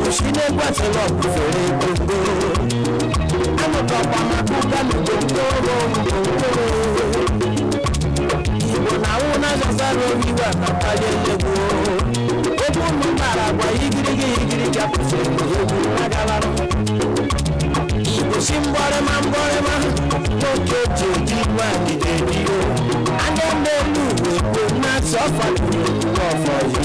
Shine Guatelo, Fere Congo. I'm a papa, my Buddha, Ibona Zazaro, you are not Palego. Open Maragua, Igri, Japuso, Nagalaro. Ibo Simborema, Tokyo, Jiwani, and then they will not suffer for you.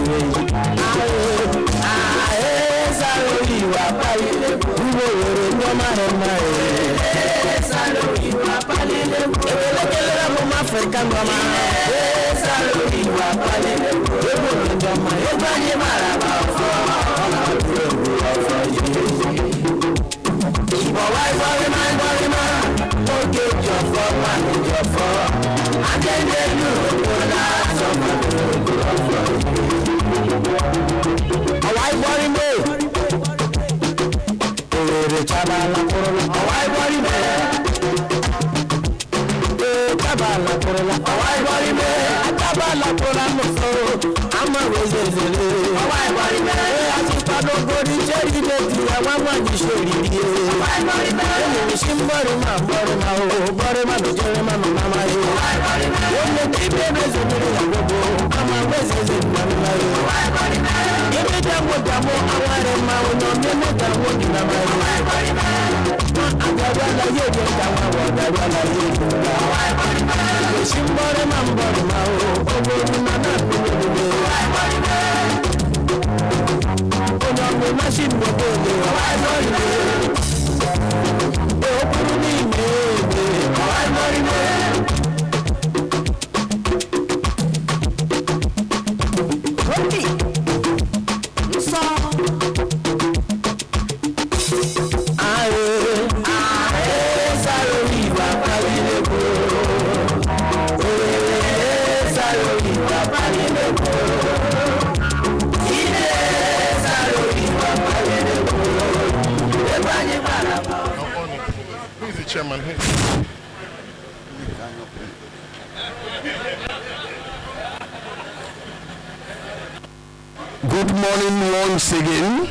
Good morning once again,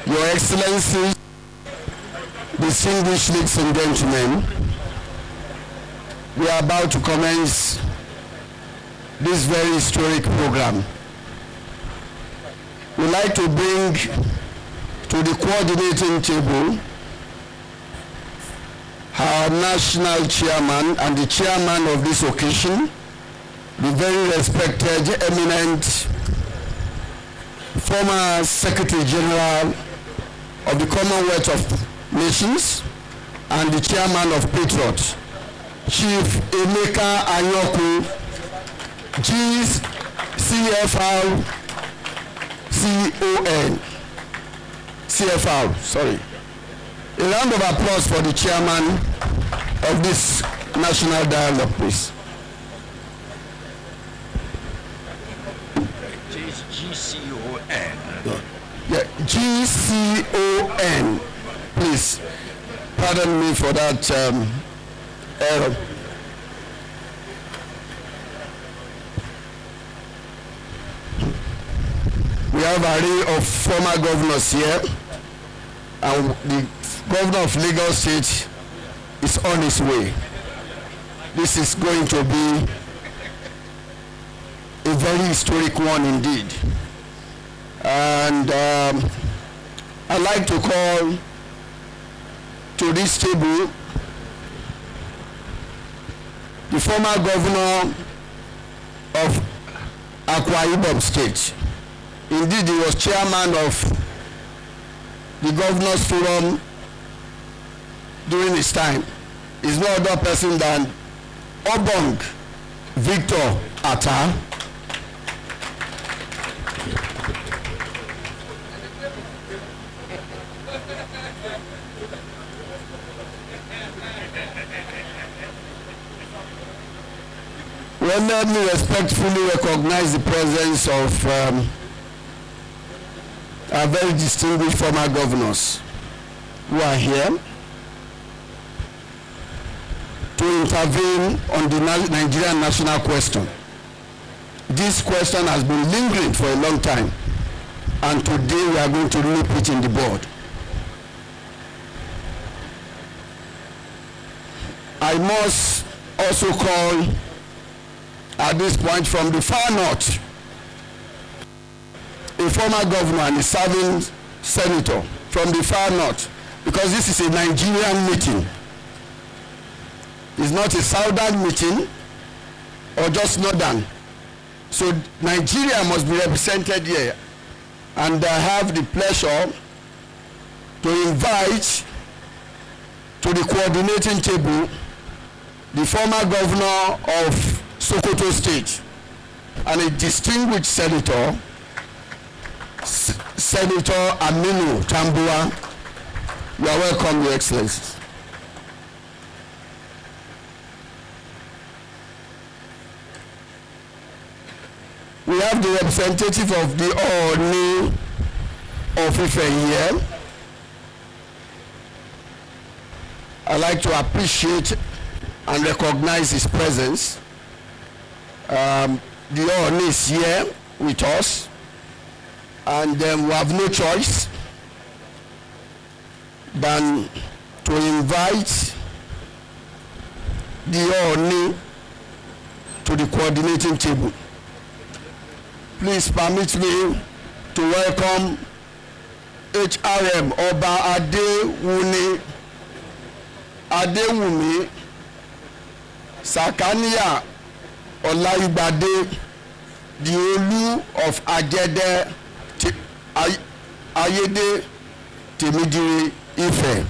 Your Excellencies, distinguished ladies and gentlemen. We are about to commence this very historic program. We'd like to bring to the coordinating table our national chairman and the chairman of this occasion, the very respected, eminent former Secretary General of the Commonwealth of Nations and the chairman of Patriots, Chief Emeka Anyoku, CFR, sorry. A round of applause for the chairman of this national dialogue, please. GCON. Yeah, GCON. Please, pardon me for that error. We have an array of former governors here, and the governor of Lagos State is on his way. This is going to be a very historic one indeed. And I'd like to call to this table the former governor of Akwa Ibom State. Indeed, he was chairman of the Governors Forum during his time. He's no other person than Obong Victor Atta. Well, let me respectfully recognize the presence of our very distinguished former governors who are here to intervene on the Nigerian national question. This question has been lingering for a long time, and today we are going to nip it in the bud. I must also call at this point from the far north a former governor and a serving senator from the far north, because this is a Nigerian meeting. It's not a southern meeting or just northern. So Nigeria must be represented here, and I have the pleasure to invite to the coordinating table the former governor of Sokoto State and a distinguished senator, Senator Aminu Tambuwa. You are welcome, Your Excellencies. We have the representative of the Ooni of Ife here. I'd like to appreciate and recognize his presence. The Ooni is here with us, and we have no choice than to invite the Ooni to the coordinating table. Please permit me to welcome HRM Oba Adewumi Sakania Olaibade, the Olu of Ayede Temidire Ife,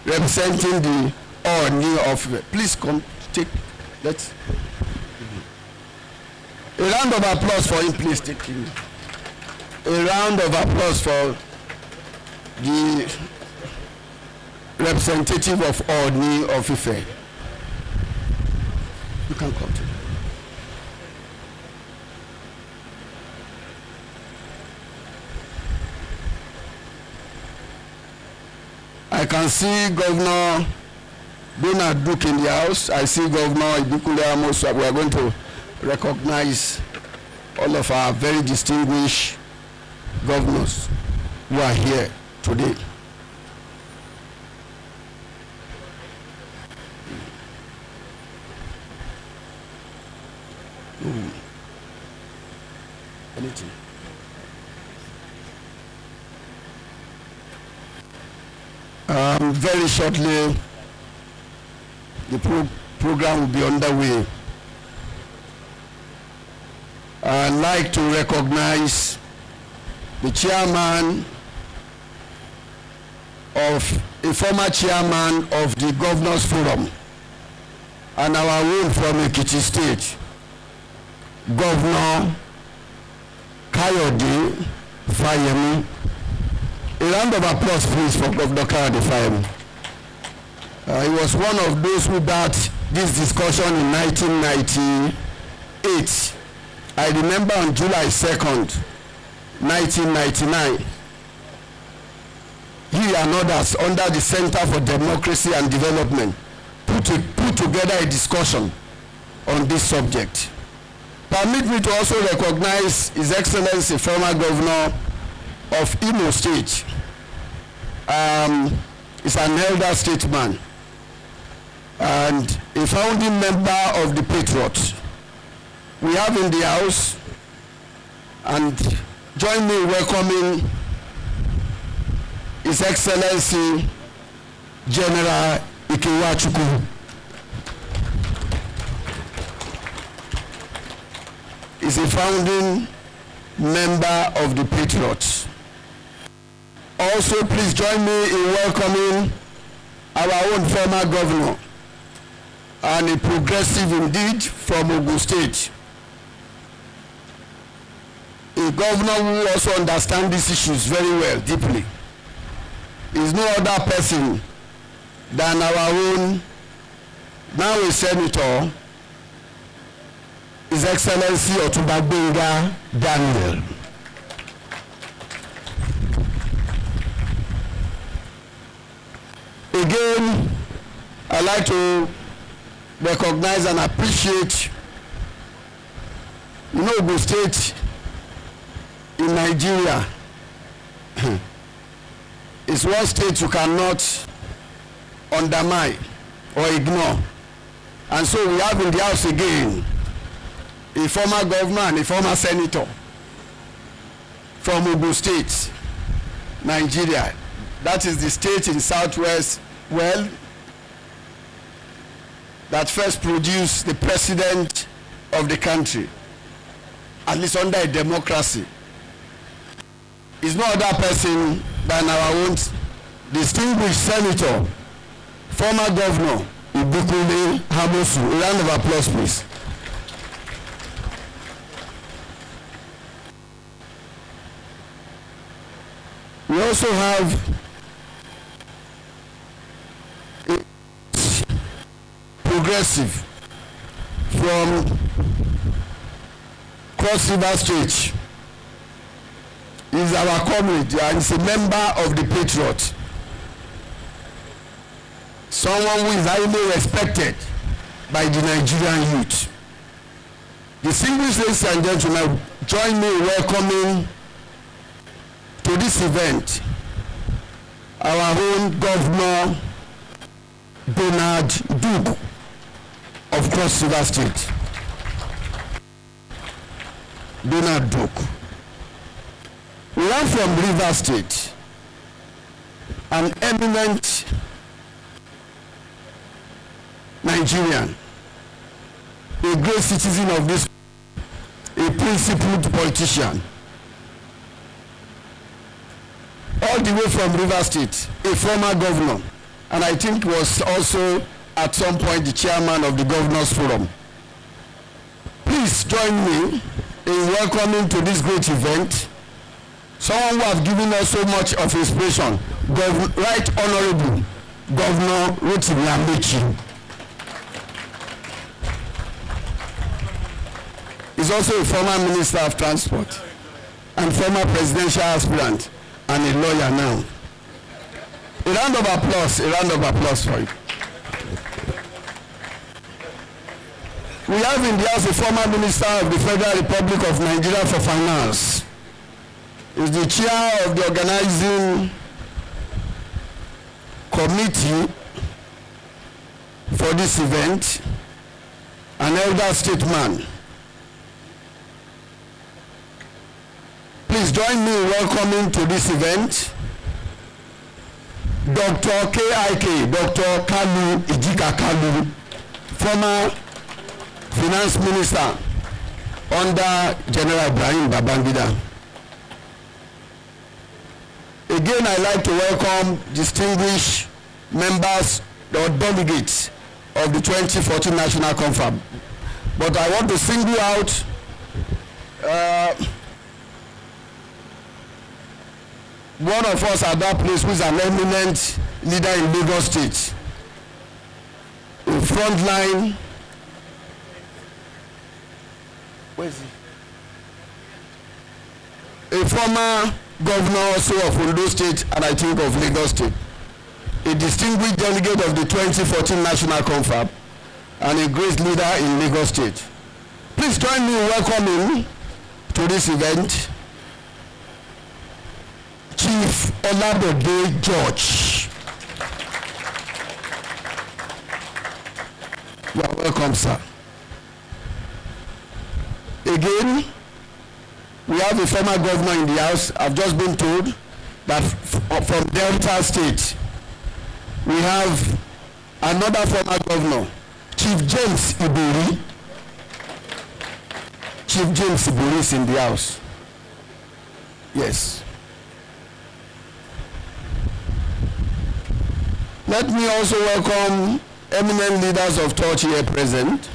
representing the Ooni of Ife. Please come, take, let's. A round of applause for him, please. Take him. A round of applause for the representative of Ooni of Ife. You can come to. I can see Governor Donald Duke in the house. I see Governor Ibikule Amos. We are going to recognize all of our very distinguished governors who are here today. Anything. Very shortly, the program will be underway. I'd like to recognize the chairman of a former chairman of the Governors Forum and our own from Ekiti State, Governor Kayode Fayemi. A round of applause, please, for Governor Kayode Fayemi. He was one of those who backed this discussion in 1998. I remember on July 2nd, 1999, he and others under the Center for Democracy and Development put together a discussion on this subject. Permit me to also recognize His Excellency, former governor of Imo State. Is an elder statesman and a founding member of the Patriots. We have in the house, and join me in welcoming His Excellency General Ikewachukwu. Is a founding member of the Patriots. Also, please join me in welcoming our own former governor and a progressive indeed from Ogun State. A governor who also understands these issues very well, deeply. Is no other person than our own, now a senator, His Excellency Otunba Gbenga Daniel. Again, I'd like to recognize and appreciate, Ogun State in Nigeria is one state you cannot undermine or ignore. And so we have in the House again a former governor and a former senator from Ogun State, Nigeria. That is the state in southwest, well, that first produced the president of the country, at least under a democracy. Is no other person than our own distinguished senator, former governor, Ibikunle Hamosu. A round of applause, please. We also have a progressive from Cross River State. Is our comrade and is a member of the Patriots. Someone who is highly respected by the Nigerian youth. Distinguished ladies and gentlemen, join me in welcoming to this event our own Governor Bernard Duke of Cross River State. Bernard Duke. We are from River State, an eminent Nigerian, a great citizen of this, a principled politician. All the way from River State, a former governor, and I think was also at some point the chairman of the Governors Forum. Please join me in welcoming to this great event someone who has given us so much of inspiration, Right Honorable Governor Rotimi Amechi. He's also a former Minister of Transport and former presidential aspirant and a lawyer now. A round of applause for you. We have in the House a former Minister of the Federal Republic of Nigeria for Finance. Is the chair of the organizing committee for this event, an elder statesman. Please join me in welcoming to this event Dr. K.I.K., Dr. Kalu Ijika Kalu, former finance minister under General Ibrahim Babangida. Again, I'd like to welcome distinguished members or delegates of the 2014 National Conference. But I want to single out one of us at that place who is an eminent leader in Lagos State. In front line. Where is he? A former governor also of Ondo State and I think of Lagos State. A distinguished delegate of the 2014 National Conference and a great leader in Lagos State. Please join me in welcoming to this event Chief Olabode George. You are welcome, sir. Again, we have a former governor in the House. I've just been told that from Delta State, we have another former governor, Chief James Ibori. Chief James Ibori is in the House. Yes. Let me also welcome eminent leaders of thought here present.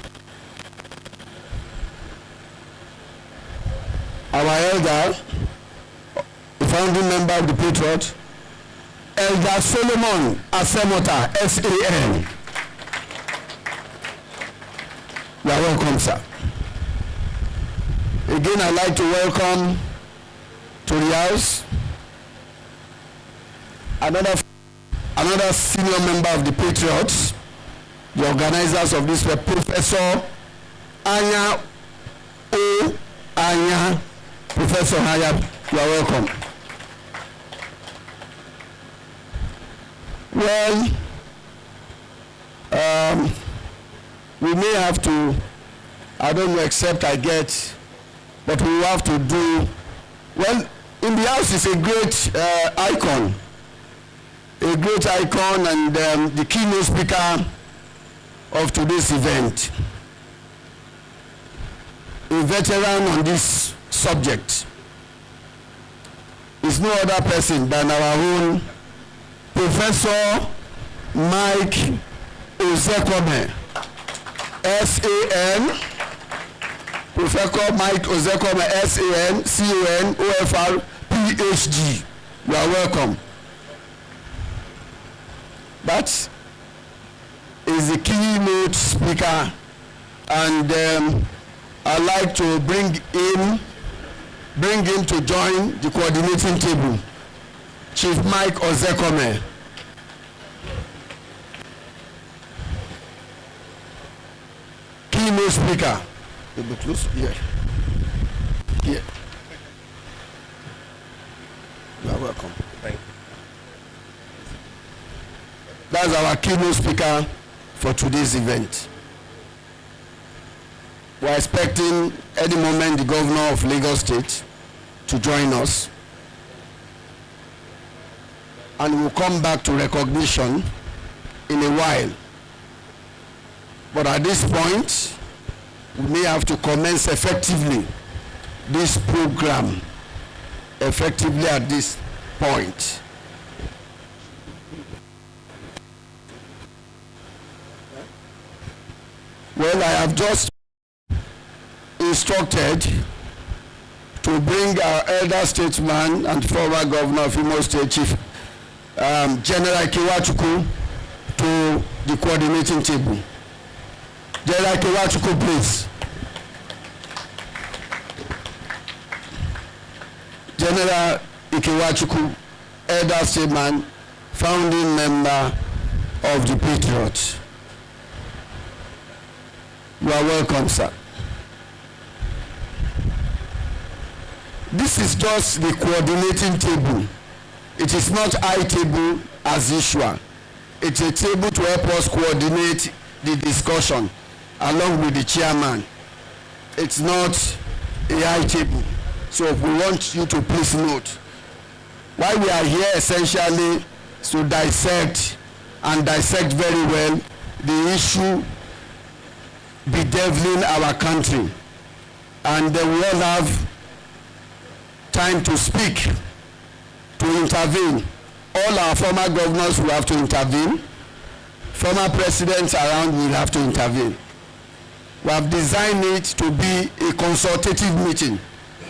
Our elder, the founding member of the Patriots, Elder Solomon Asemota, S.A.N. You are welcome, sir. Again, I'd like to welcome to the House another senior member of the Patriots, the organizers of this were Professor Anya O. Anya. Professor Anya, you are welcome. Well, we may have to, I don't know, except I get, but we will have to do, well, in the house is a great icon, and the keynote speaker of today's event, a veteran on this subject, is no other person than our own Professor Mike Ozekome, S.A.N. Professor Mike Ozekome, S.A.N. C.O.N. O.F.R. Ph.D. You are welcome. That is the keynote speaker, and I'd like to bring him to join the coordinating table. Chief Mike Ozekome. Keynote speaker. You be close here. Here. You are welcome. Thank you. That's our keynote speaker for today's event. We are expecting any moment the governor of Lagos State to join us, and we'll come back to recognition in a while. But at this point, we may have to commence effectively this program effectively at this point. Well, I have just instructed to bring our elder statesman and former governor of Imo State, Chief General Kewachukwu, to the coordinating table. General Kewachukwu, please. General Ikewachukwu, elder statesman, founding member of the Patriots. You are welcome, sir. This is just the coordinating table. It is not high table as usual. It's a table to help us coordinate the discussion along with the chairman. It's not a high table. So we want you to please note. Why we are here essentially is to dissect very well the issue bedeviling our country. And then we all have time to speak, to intervene. All our former governors will have to intervene. Former presidents around will have to intervene. We have designed it to be a consultative meeting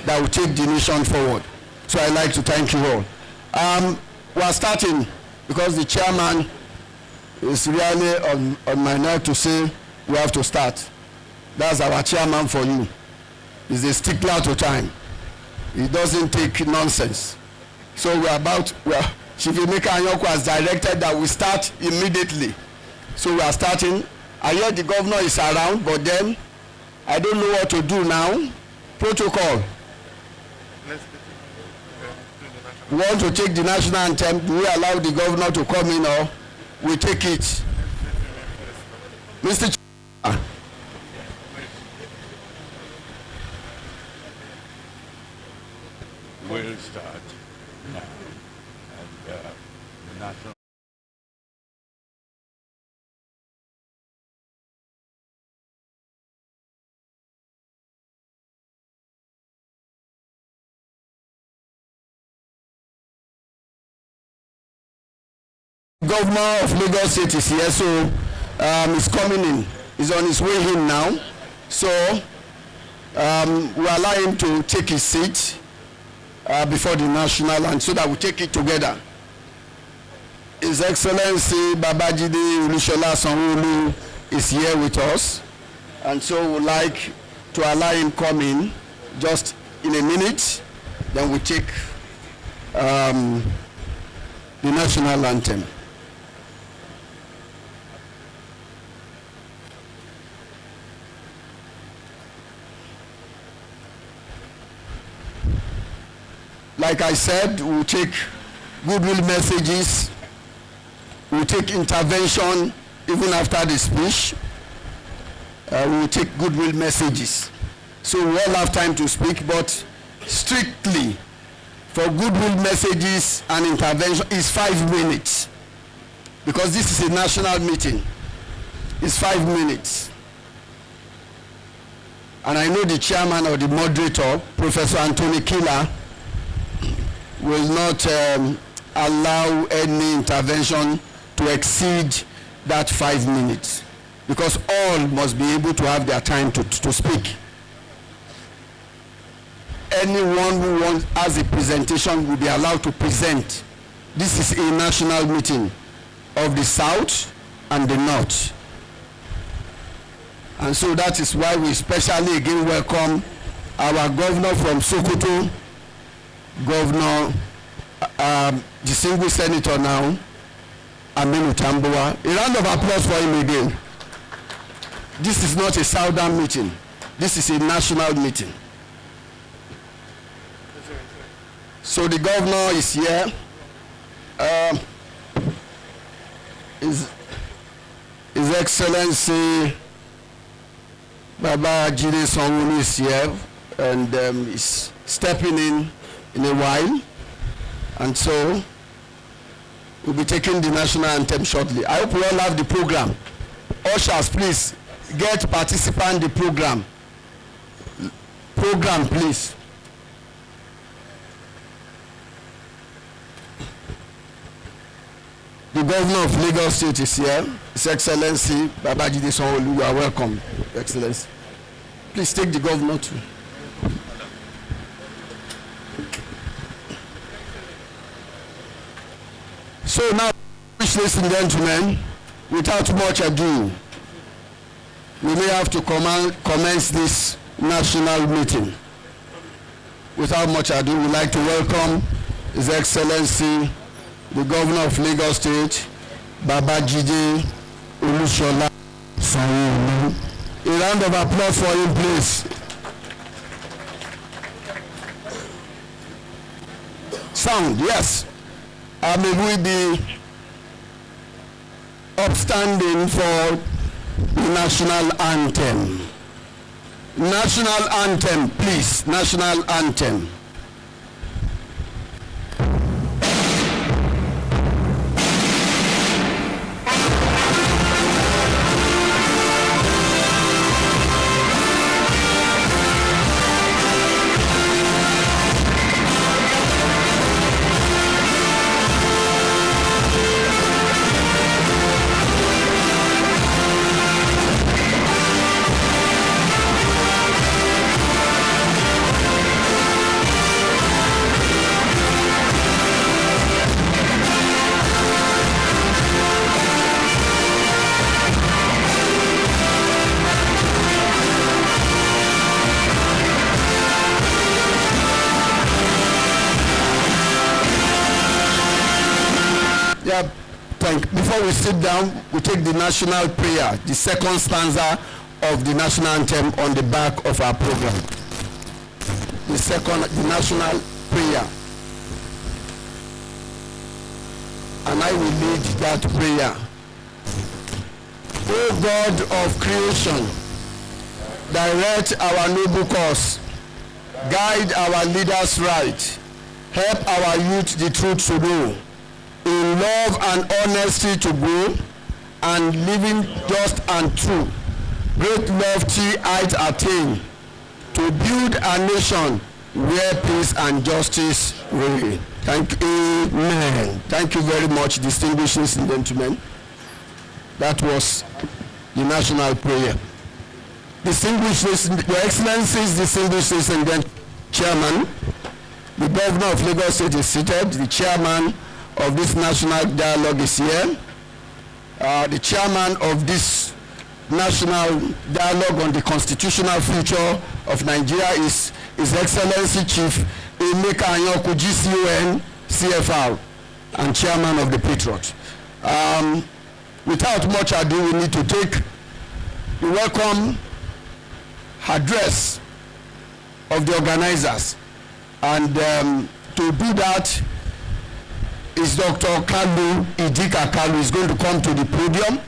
that will take the nation forward. So I'd like to thank you all. We are starting because the chairman is really on my nerve to say we have to start. That's our chairman for you. He's a stickler to time. He doesn't take nonsense. So Chief Emeka Anyoko has directed that we start immediately. So we are starting. I hear the governor is around, but then I don't know what to do now. Protocol. We want to take the national anthem. Do we allow the governor to come in, or we take it? Mr. We'll start now. And the national Governor of Lagos State is here, so he's coming in. He's on his way in now. So we allow him to take his seat before the national, and so that we take it together. His Excellency Babajide Olusola Sanwo-Olu is here with us, and so we'd like to allow him come in just in a minute. Then we take the national anthem. Like I said, we'll take goodwill messages We'll take intervention even after the speech. We'll take goodwill messages. So we all have time to speak, but strictly for goodwill messages and intervention is 5 minutes. Because this is a national meeting. It's 5 minutes. And I know the chairman or the moderator, Professor Anthony Killer, will not allow any intervention to exceed that 5 minutes, because all must be able to have their time to speak. Anyone who has a presentation will be allowed to present. This is a national meeting of the South and the North. And so that is why we especially again welcome our governor from Sokoto, Governor, distinguished Senator now, Aminu Tambuwa. A round of applause for him again. This is not a Southern meeting. This is a national meeting. So the governor is here. His Excellency Baba Jide Sanwo-Olu is here, and is stepping in a while. And so we'll be taking the national anthem shortly. I hope we all have the program. Ushers, please get participant the program. Program, please. The governor of Lagos State is here. His Excellency Babajide Sanwo-Olu, you are welcome, Excellency. Please take the governor too. So now, ladies and gentlemen, without much ado, we may have to commence this national meeting. Without much ado, we'd like to welcome His Excellency the Governor of Lagos State, Babajide Olusola Sanwo-Olu. A round of applause for him, please. Sound, yes. May we be upstanding for the national anthem. National anthem, please. National anthem. Before we sit down, we take the national prayer, the second stanza of the national anthem on the back of our program. The national prayer. And I will lead that prayer. O God of creation, direct our noble cause, guide our leaders right, help our youth the truth to know, in love and honesty to grow, and living just and true, great lofty height attain, to build a nation where peace and justice reign. Thank you. Amen. Thank you very much, distinguished ladies and gentlemen. That was the national prayer. Distinguished, Your Excellencies, distinguished ladies and gentlemen, Chairman, the Governor of Lagos State is seated, the Chairman of this national dialogue is here. The chairman of this national dialogue on the constitutional future of Nigeria is His Excellency Chief Emeka Anyaoku, GCON, CFR, and chairman of the Patriots. Without much ado, we need to take the welcome address of the organizers, and to do that, is Dr. Kalu Idika Kalu. Is going to come to the podium.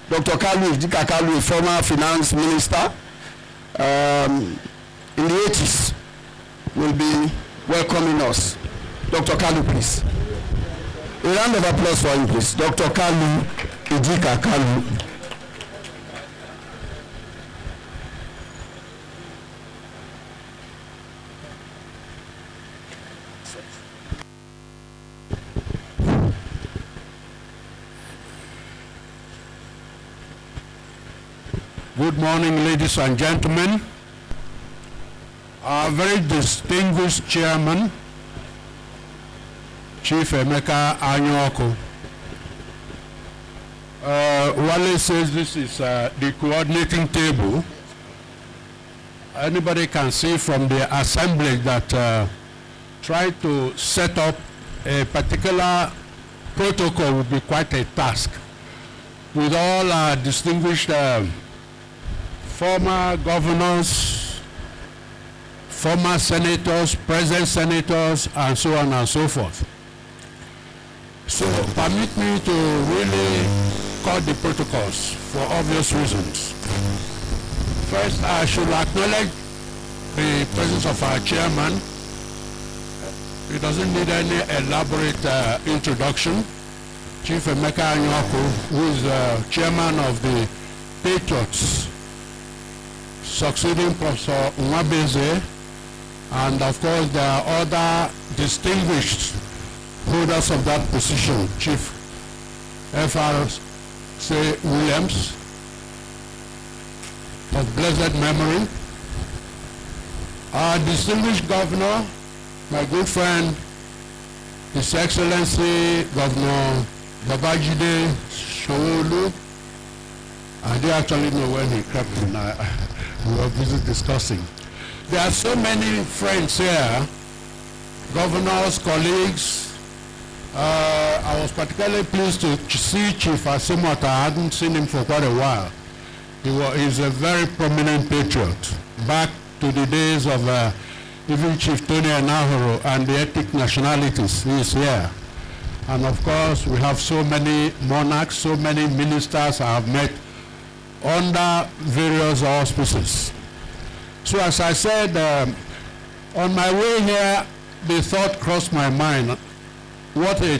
Dr. Kalu Idika Kalu, a former finance minister in the 80s, will be welcoming us. Dr. Kalu, please. A round of applause for him, please. Dr. Kalu Idika Kalu. Good morning, ladies and gentlemen. Our very distinguished chairman, Chief Emeka Anyoko. Wale says this is the coordinating table. Anybody can see from the assembly that try to set up a particular protocol would be quite a task. With all our distinguished former governors, former senators, present senators, and so on and so forth. So permit me to really cut the protocols for obvious reasons. First, I should acknowledge the presence of our chairman. He doesn't need any elaborate introduction. Chief Emeka Anyoko, who is chairman of the Patriots, succeeding Prof Ben Nwabueze, and of course there are other distinguished holders of that position, Chief F.R.C. Williams, of blessed memory, our distinguished governor, my good friend, His Excellency Governor Babajide Sanwo-Olu. I do actually know when he crept in. We were busy discussing. There are so many friends here, governors, colleagues. I was particularly pleased to see Chief Asimota. I hadn't seen him for quite a while. He's a very prominent patriot, back to the days of even Chief Tony Enahoro and the ethnic nationalities. He is here. And of course, we have so many monarchs, so many ministers I have met under various auspices. So as I said, on my way here, the thought crossed my mind, what a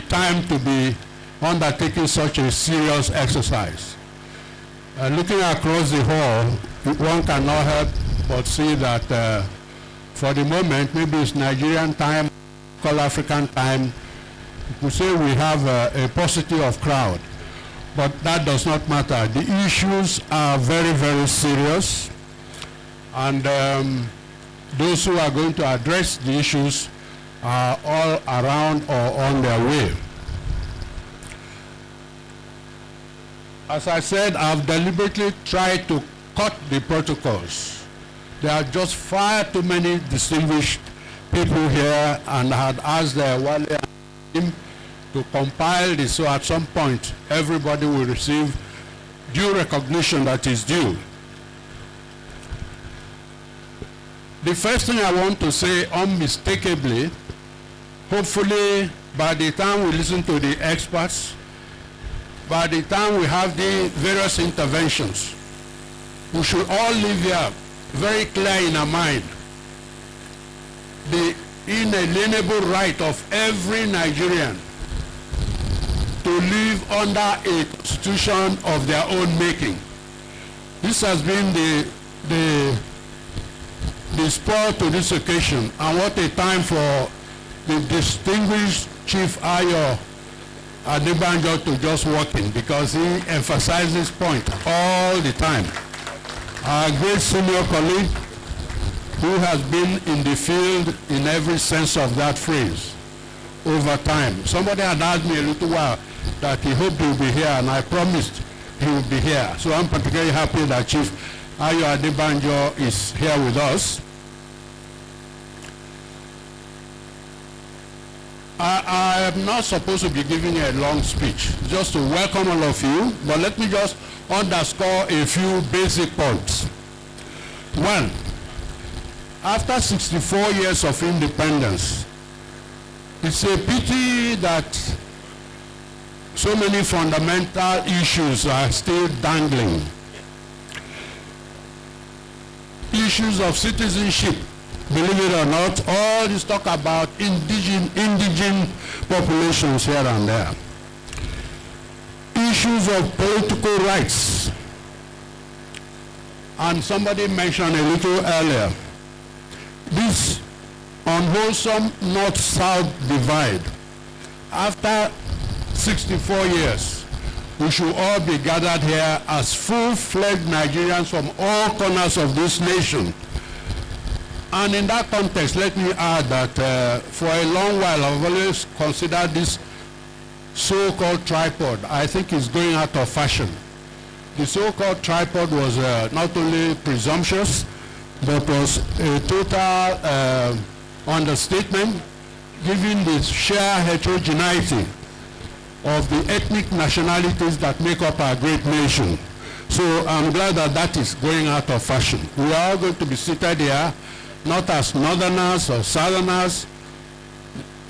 time to be undertaking such a serious exercise. Looking across the hall, one cannot help but see that for the moment, maybe it's Nigerian time, called African time, we say we have a paucity of crowd. But that does not matter. The issues are very, very serious. And those who are going to address the issues are all around or on their way. As I said, I've deliberately tried to cut the protocols. There are just far too many distinguished people here, and I had asked Wale and him to compile this, so at some point everybody will receive due recognition that is due. The first thing I want to say unmistakably, hopefully by the time we listen to the experts, by the time we have the various interventions, we should all live here very clear in our mind the inalienable right of every Nigerian to live under a constitution of their own making. This has been the spur to this occasion, and what a time for the distinguished Chief Ayo Adebanjo to just walk in, because he emphasizes this point all the time. Our great senior colleague who has been in the field in every sense of that phrase over time. Somebody had asked me a little while that he hoped he would be here, and I promised he would be here. So I'm particularly happy that Chief Ayo Adebanjo is here with us. I am not supposed to be giving a long speech, just to welcome all of you, but let me just underscore a few basic points. One, after 64 years of independence, It's a pity that so many fundamental issues are still dangling. Issues of citizenship, believe it or not, all this talk about indigent populations here and there. Issues of political rights. And somebody mentioned a little earlier, this unwholesome North-South divide. After 64 years, we should all be gathered here as full-fledged Nigerians from all corners of this nation. And in that context, let me add that for a long while, I've always considered this so-called tripod. I think it's going out of fashion. The so-called tripod was not only presumptuous, but was a total understatement, given the sheer heterogeneity of the ethnic nationalities that make up our great nation. So I'm glad that that is going out of fashion. We are all going to be seated here, not as northerners or southerners,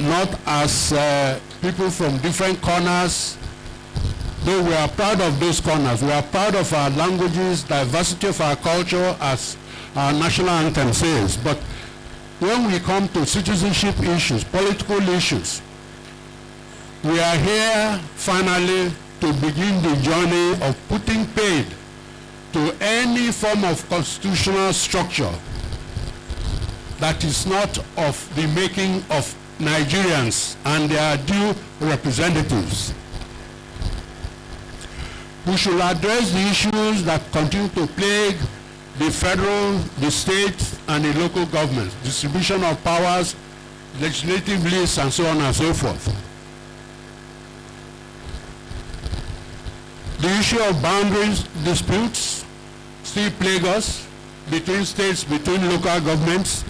not as people from different corners, though we are proud of those corners. We are proud of our languages, diversity of our culture, as our national anthem says. But when we come to citizenship issues, political issues, we are here finally to begin the journey of putting paid to any form of constitutional structure that is not of the making of Nigerians and their due representatives. We should address the issues that continue to plague the federal, the state, and the local governments, distribution of powers, legislative lists, and so on and so forth. The issue of boundaries disputes still plague us between states, between local governments,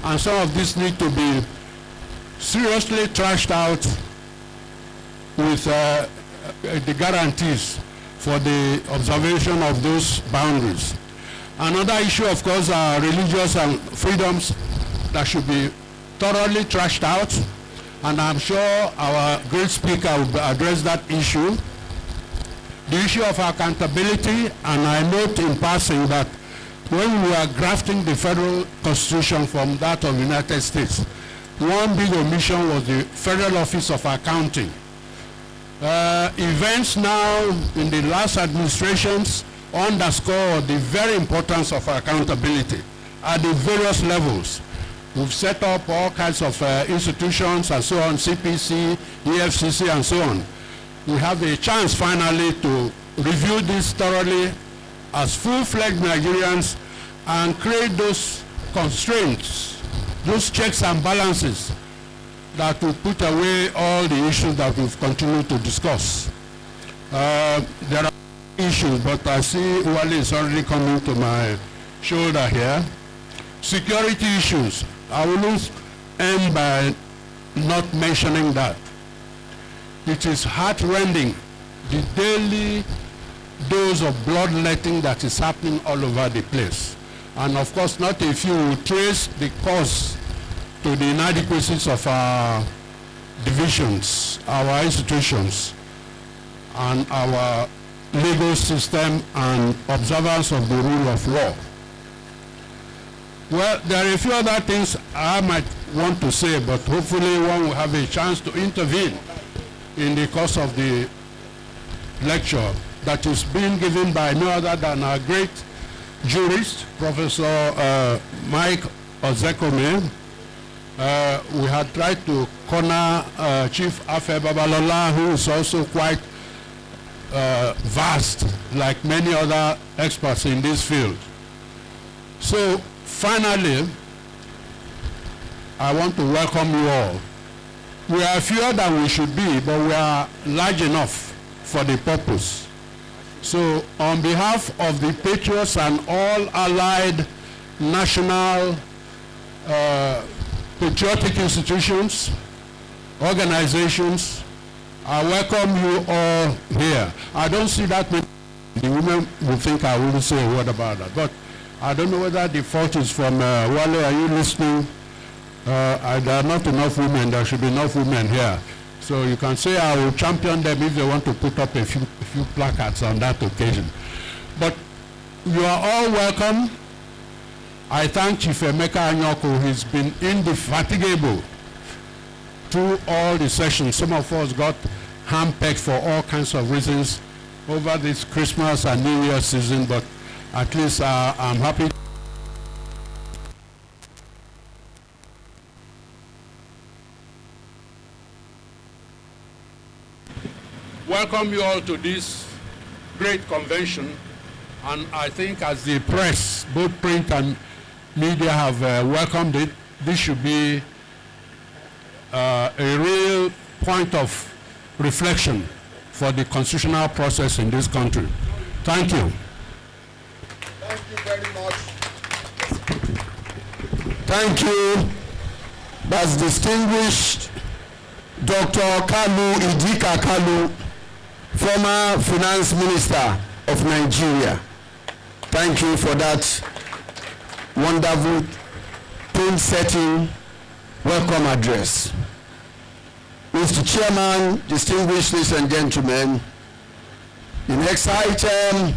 and some of this need to be seriously trashed out with the guarantees for the observation of those boundaries. Another issue, of course, are religious and freedoms that should be thoroughly trashed out, and I'm sure our great speaker will address that issue. The issue of accountability, and I note in passing that when we are grafting the federal constitution from that of the United States, one big omission was the Federal Office of Accounting. Events now in the last administrations underscore the very importance of accountability at the various levels. We've set up all kinds of institutions and so on, CPC, EFCC, and so on. We have a chance finally to review this thoroughly as full-fledged Nigerians and create those constraints, those checks and balances that will put away all the issues that we've continued to discuss. There are issues, but I see Wale is already coming to my shoulder here. Security issues. I will end by not mentioning that. It is heart-rending, the daily dose of bloodletting that is happening all over the place. And of course, not a few will trace the cause to the inadequacies of our divisions, our institutions, and our legal system and observance of the rule of law. Well, there are a few other things I might want to say, but hopefully one will have a chance to intervene in the course of the lecture that is being given by no other than our great jurist, Professor Mike Ozekome. We had tried to corner Chief Afe Babalola, who is also quite vast, like many other experts in this field. So finally, I want to welcome you all. We are fewer than we should be, but we are large enough for the purpose. So on behalf of the Patriots and all allied national patriotic institutions, organizations, I welcome you all here. I don't see that many. The women will think I will say a word about that, but I don't know whether the fault is from Wale. Are you listening? There are not enough women. There should be enough women here. So you can say I will champion them if they want to put up a few placards on that occasion. But you are all welcome. I thank Chief Emeka Anyoko. He's been indefatigable through all the sessions. Some of us got handpicked for all kinds of reasons over this Christmas and New Year season, but at least I'm happy. Welcome you all to this great convention, and I think as the press, both print and media have welcomed it, this should be a real point of reflection for the constitutional process in this country. Thank you. Thank you very much. Thank you. That's distinguished Dr. Kalu Idika Kalu, former finance minister of Nigeria. Thank you for that wonderful tone-setting welcome address. Mr. Chairman, distinguished ladies and gentlemen, the next item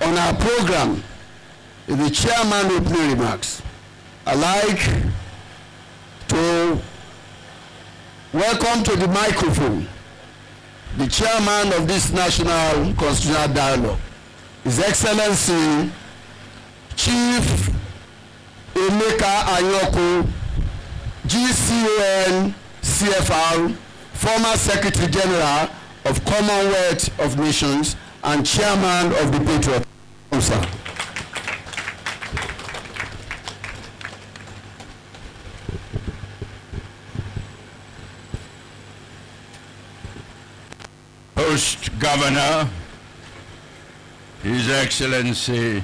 on our program is the chairman opening remarks. I'd like to welcome to the microphone the chairman of this National Constitutional Dialogue, His Excellency Chief Emeka Anyoko, GCON CFR, former Secretary General of Commonwealth of Nations and Chairman of the Patriots. Host Governor, His Excellency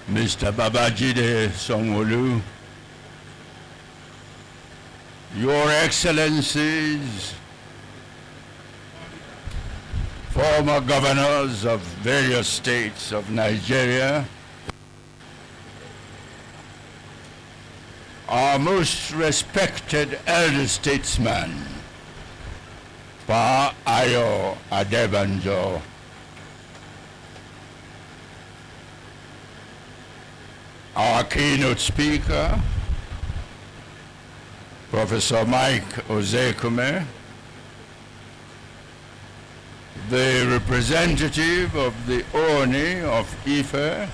Mr. Babajide Sanwo-Olu, Your Excellencies, former governors of various states of Nigeria, our most respected elder statesman, Pa Ayo Adebanjo, our keynote speaker, Professor Mike Ozekume, the representative of the Oni of Ife,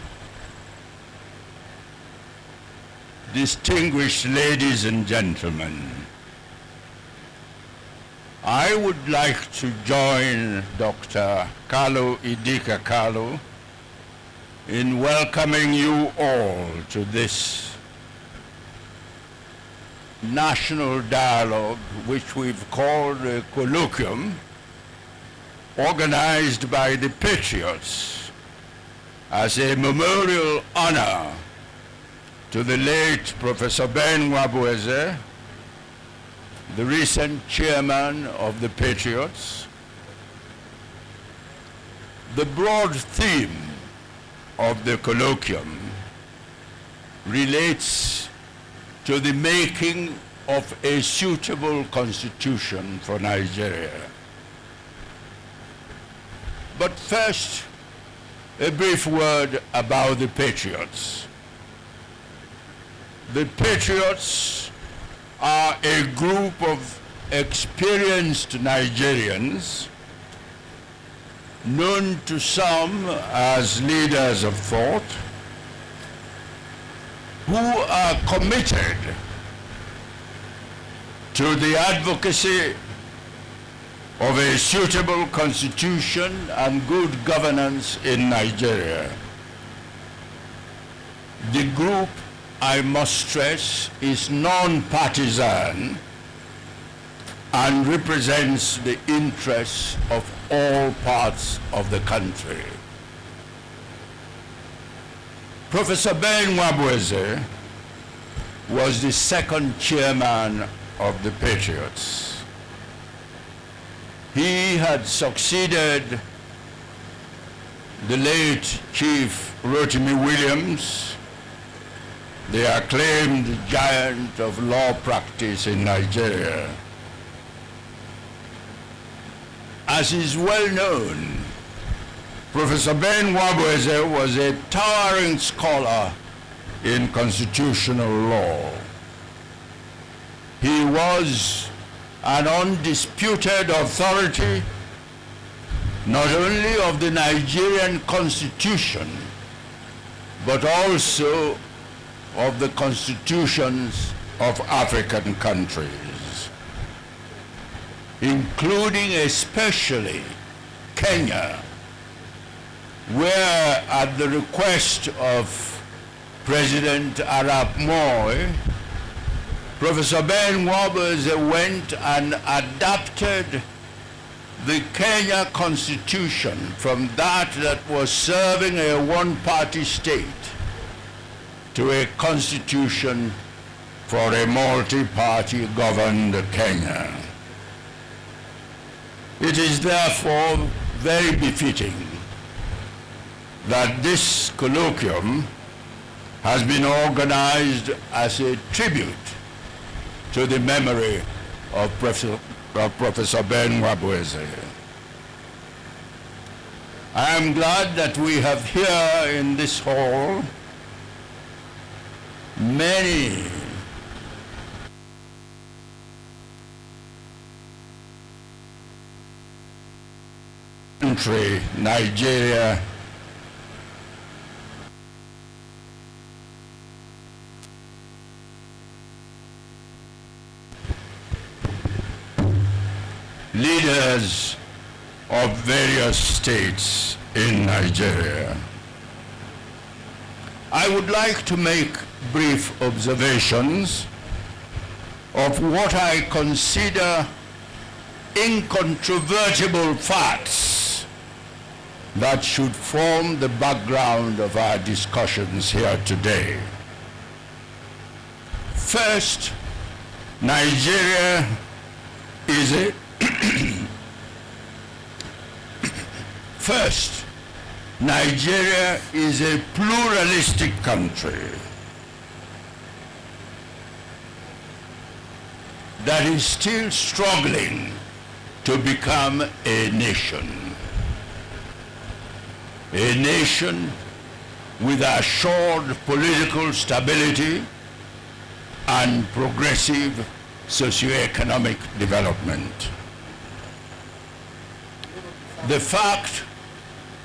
distinguished ladies and gentlemen, I would like to join Dr. Kalu Idika Kalu in welcoming you all to this national dialogue, which we've called a colloquium, organized by the Patriots as a memorial honor to the late Prof Ben Nwabueze, the recent chairman of the Patriots. The broad theme of the colloquium relates to the making of a suitable constitution for Nigeria. But first, a brief word about the Patriots. The Patriots are a group of experienced Nigerians, known to some as leaders of thought, who are committed to the advocacy of a suitable constitution and good governance in Nigeria. The group, I must stress, is non-partisan and represents the interests of all parts of the country. Professor Ben Nwabueze was the second chairman of the Patriots. He had succeeded the late Chief Rotimi Williams the acclaimed giant of law practice in Nigeria. As is well known, Professor Ben Nwabueze was a towering scholar in constitutional law. He was an undisputed authority not only of the Nigerian Constitution, but also of the constitutions of African countries, including especially Kenya, where at the request of President Arap Moi, Professor Ben Nwabueze went and adapted the Kenya Constitution from that was serving a one-party state to a constitution for a multi-party governed Kenya. It is therefore very befitting that this colloquium has been organized as a tribute to the memory of Professor Ben Nwabueze. I am glad that we have here in this hall many country, Nigeria, leaders of various states in Nigeria. I would like to make brief observations of what I consider incontrovertible facts that should form the background of our discussions here today. First, Nigeria is a First, Nigeria is a pluralistic country that is still struggling to become a nation. A nation with assured political stability and progressive socioeconomic development. The fact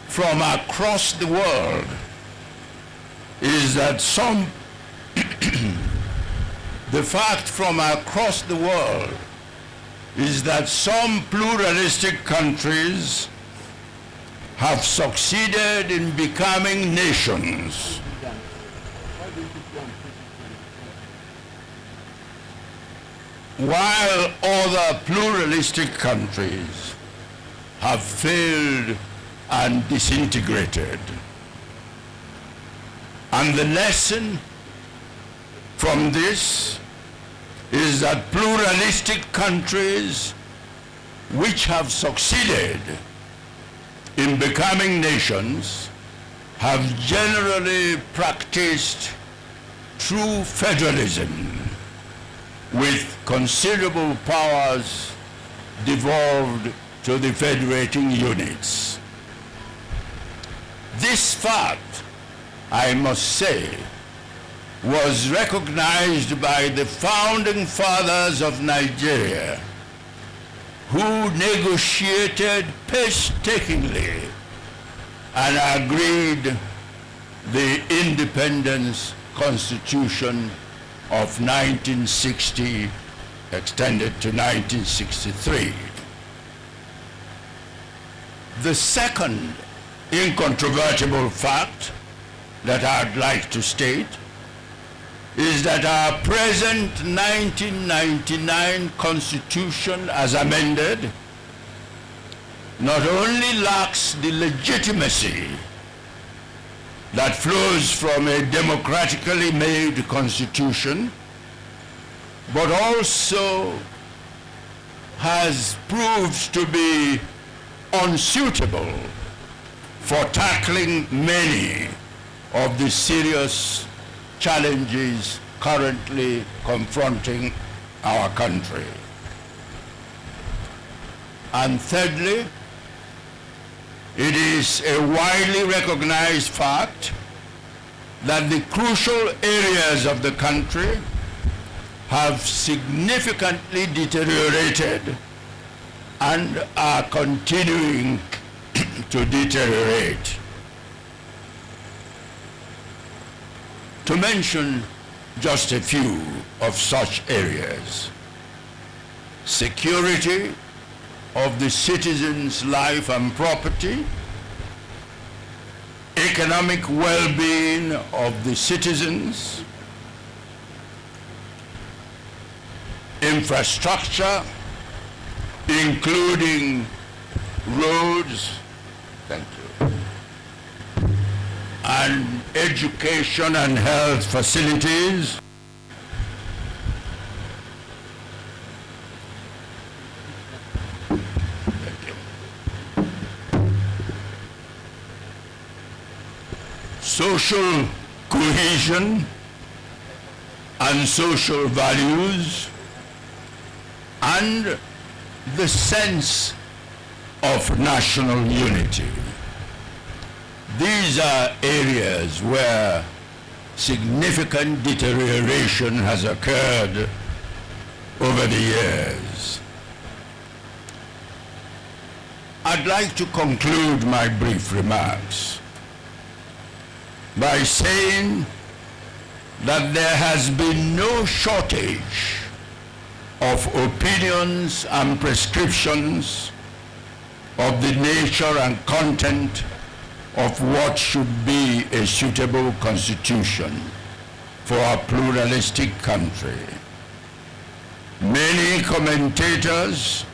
from across the world is that some pluralistic countries have succeeded in becoming nations, while other pluralistic countries have failed and disintegrated. And the lesson from this is that pluralistic countries which have succeeded in becoming nations have generally practiced true federalism with considerable powers devolved to the federating units. This fact, I must say, was recognized by the founding fathers of Nigeria, who negotiated painstakingly and agreed the Independence Constitution of 1960 extended to 1963. The second incontrovertible fact that I'd like to state is that our present 1999 Constitution, as amended, not only lacks the legitimacy that flows from a democratically made Constitution, but also has proved to be unsuitable for tackling many of the serious challenges currently confronting our country. And thirdly, it is a widely recognized fact that the crucial areas of the country have significantly deteriorated and are continuing to deteriorate. To mention just a few of such areas: security of the citizens' life and property, economic well-being of the citizens, infrastructure, including roads, thank you, and education and health facilities, social cohesion and social values, and the sense of national unity. These are areas where significant deterioration has occurred over the years. I'd like to conclude my brief remarks by saying that there has been no shortage of opinions and prescriptions of the nature and content of what should be a suitable constitution for a pluralistic country. Many commentators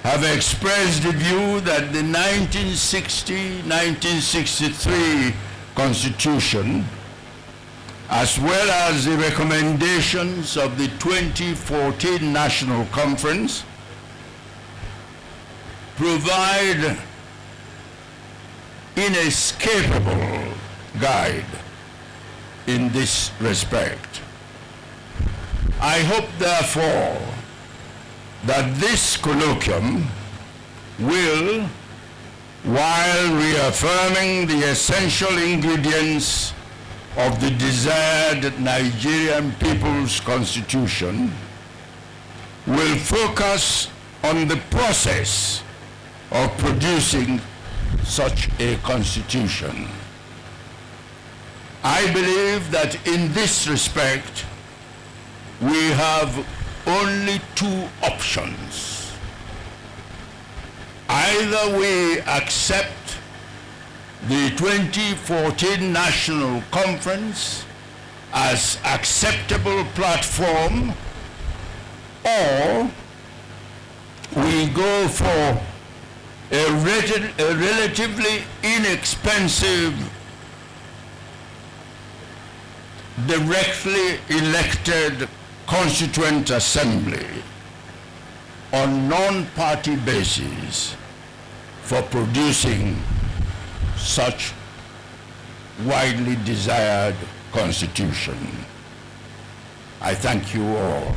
have expressed the view that the 1960-1963 Constitution, as well as the recommendations of the 2014 National Conference, provide inescapable guide in this respect. I hope, therefore, that this colloquium will, while reaffirming the essential ingredients of the desired Nigerian People's Constitution, will focus on the process of producing such a constitution. I believe that in this respect, we have only two options. Either we accept the 2014 National Conference as acceptable platform, or we go for a relatively inexpensive, directly elected Constituent Assembly on non-party basis for producing such widely desired constitution. I thank you all.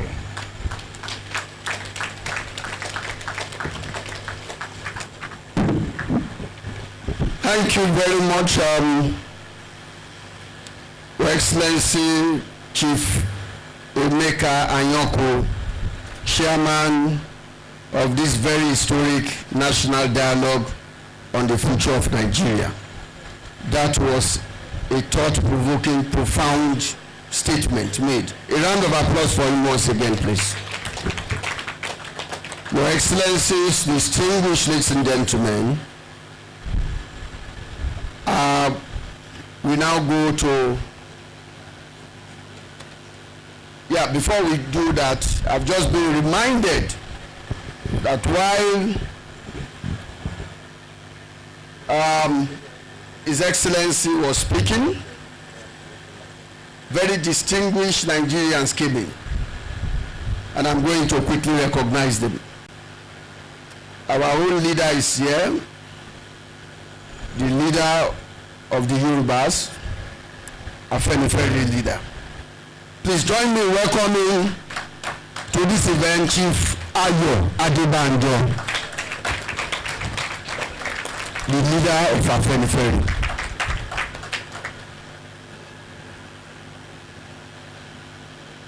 Thank you very much, Your Excellency Chief Emeka Anyoko, Chairman of this very historic national dialogue on the future of Nigeria. That was a thought-provoking, profound statement made. A round of applause for him once again, please. Your Excellencies, distinguished ladies and gentlemen, we now go to, before we do that, I've just been reminded that while His Excellency was speaking, very distinguished Nigerians came in, and I'm going to quickly recognize them. Our own leader is here, the leader of the Yorubas, Afenifere leader. Please join me in welcoming to this event Chief Ayo Adebanjo, the leader of Afenifere.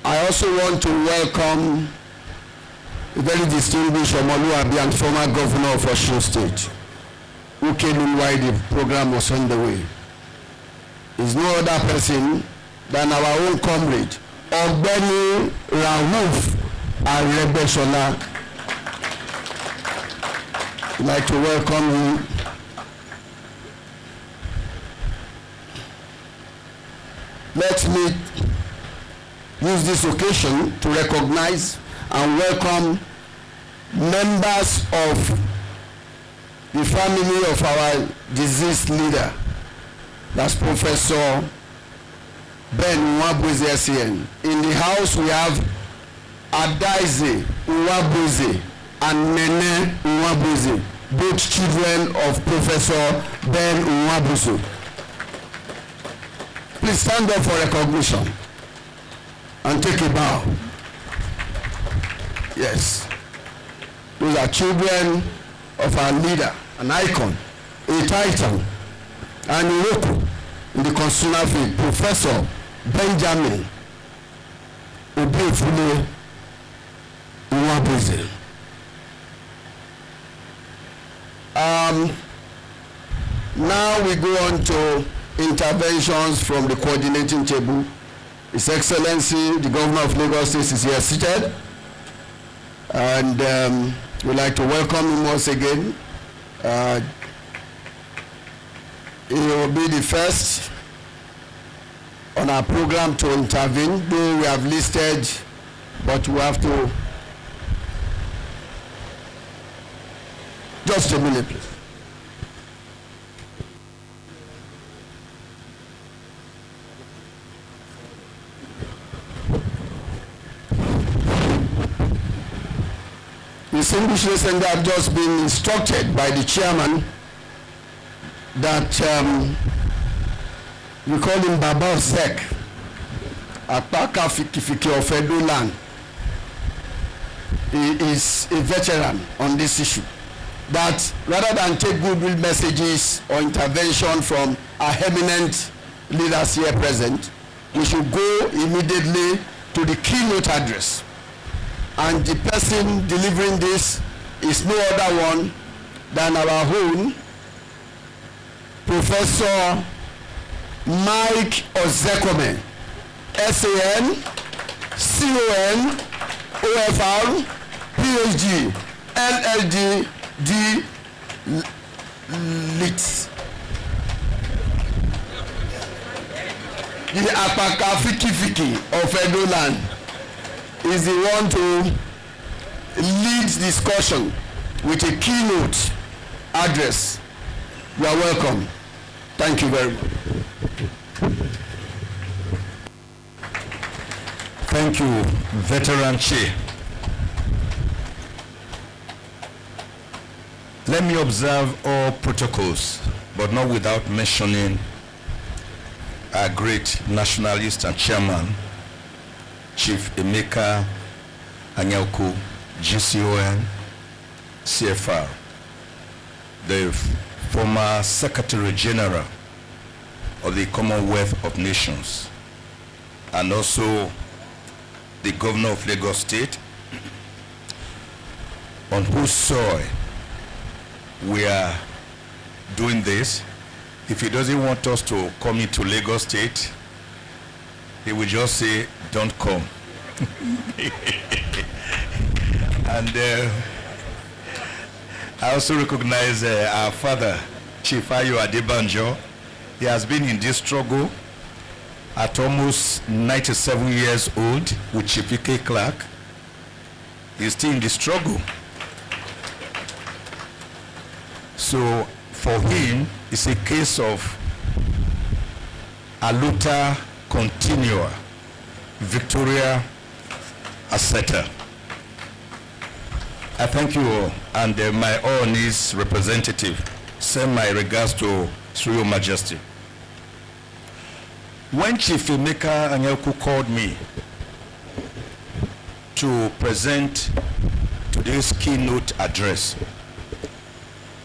I also want to welcome a very distinguished Omoluabi and former governor of Osun State, who came in while the program was on the way. Is no other person than our own comrade, Ogbeni Rauf Aregbesola. I'd like to welcome you. Let me use this occasion to recognize and welcome members of the family of our deceased leader. That's Professor Ben Nwabueze SCN. In the house we have Adaize Nwabueze and Nene Nwabueze, both children of Professor Ben Nwabueze. Please stand up for recognition and take a bow. Yes. Those are children of our leader, an icon, a titan, and a local in the constitutional field, Professor Benjamin Obiefule Nwabueze. Now we go on to interventions from the coordinating table. His Excellency, the Governor of Lagos State, is here seated. And we'd like to welcome him once again. He will be the first on our program to intervene, though we have listed, but we have to. Just a minute, please. Distinguished listeners have just been instructed by the chairman that we call him Baba Zek, Apaka Fikifiki of Edo land. He is a veteran on this issue. That rather than take goodwill messages or intervention from our eminent leaders here present, we should go immediately to the keynote address. And the person delivering this is no other one than our own Professor Mike Ozekome, SAN, CON, OFR, PhD, LLD, D. Lit. The Apaka Fiki of Edo land is the one to lead discussion with a keynote address. You are welcome. Thank you very much. Thank you, Veteran Che. Let me observe all protocols, but not without mentioning our great nationalist and chairman, Chief Emeka Anyauku, GCON, CFR, the former Secretary General of the Commonwealth of Nations, and also the Governor of Lagos State, on whose soil we are doing this. If he doesn't want us to come into Lagos State, he will just say, don't come. And I also recognize our father, Chief Ayo Adebanjo. He has been in this struggle at almost 97 years old with Chief Ike Clark. He's still in the struggle. So for him, it's a case of aluta continua, Victoria Asceta. I thank you all, and my Oronese representative, send my regards to Your Majesty. When Chief Emeka Anyaoku called me to present today's keynote address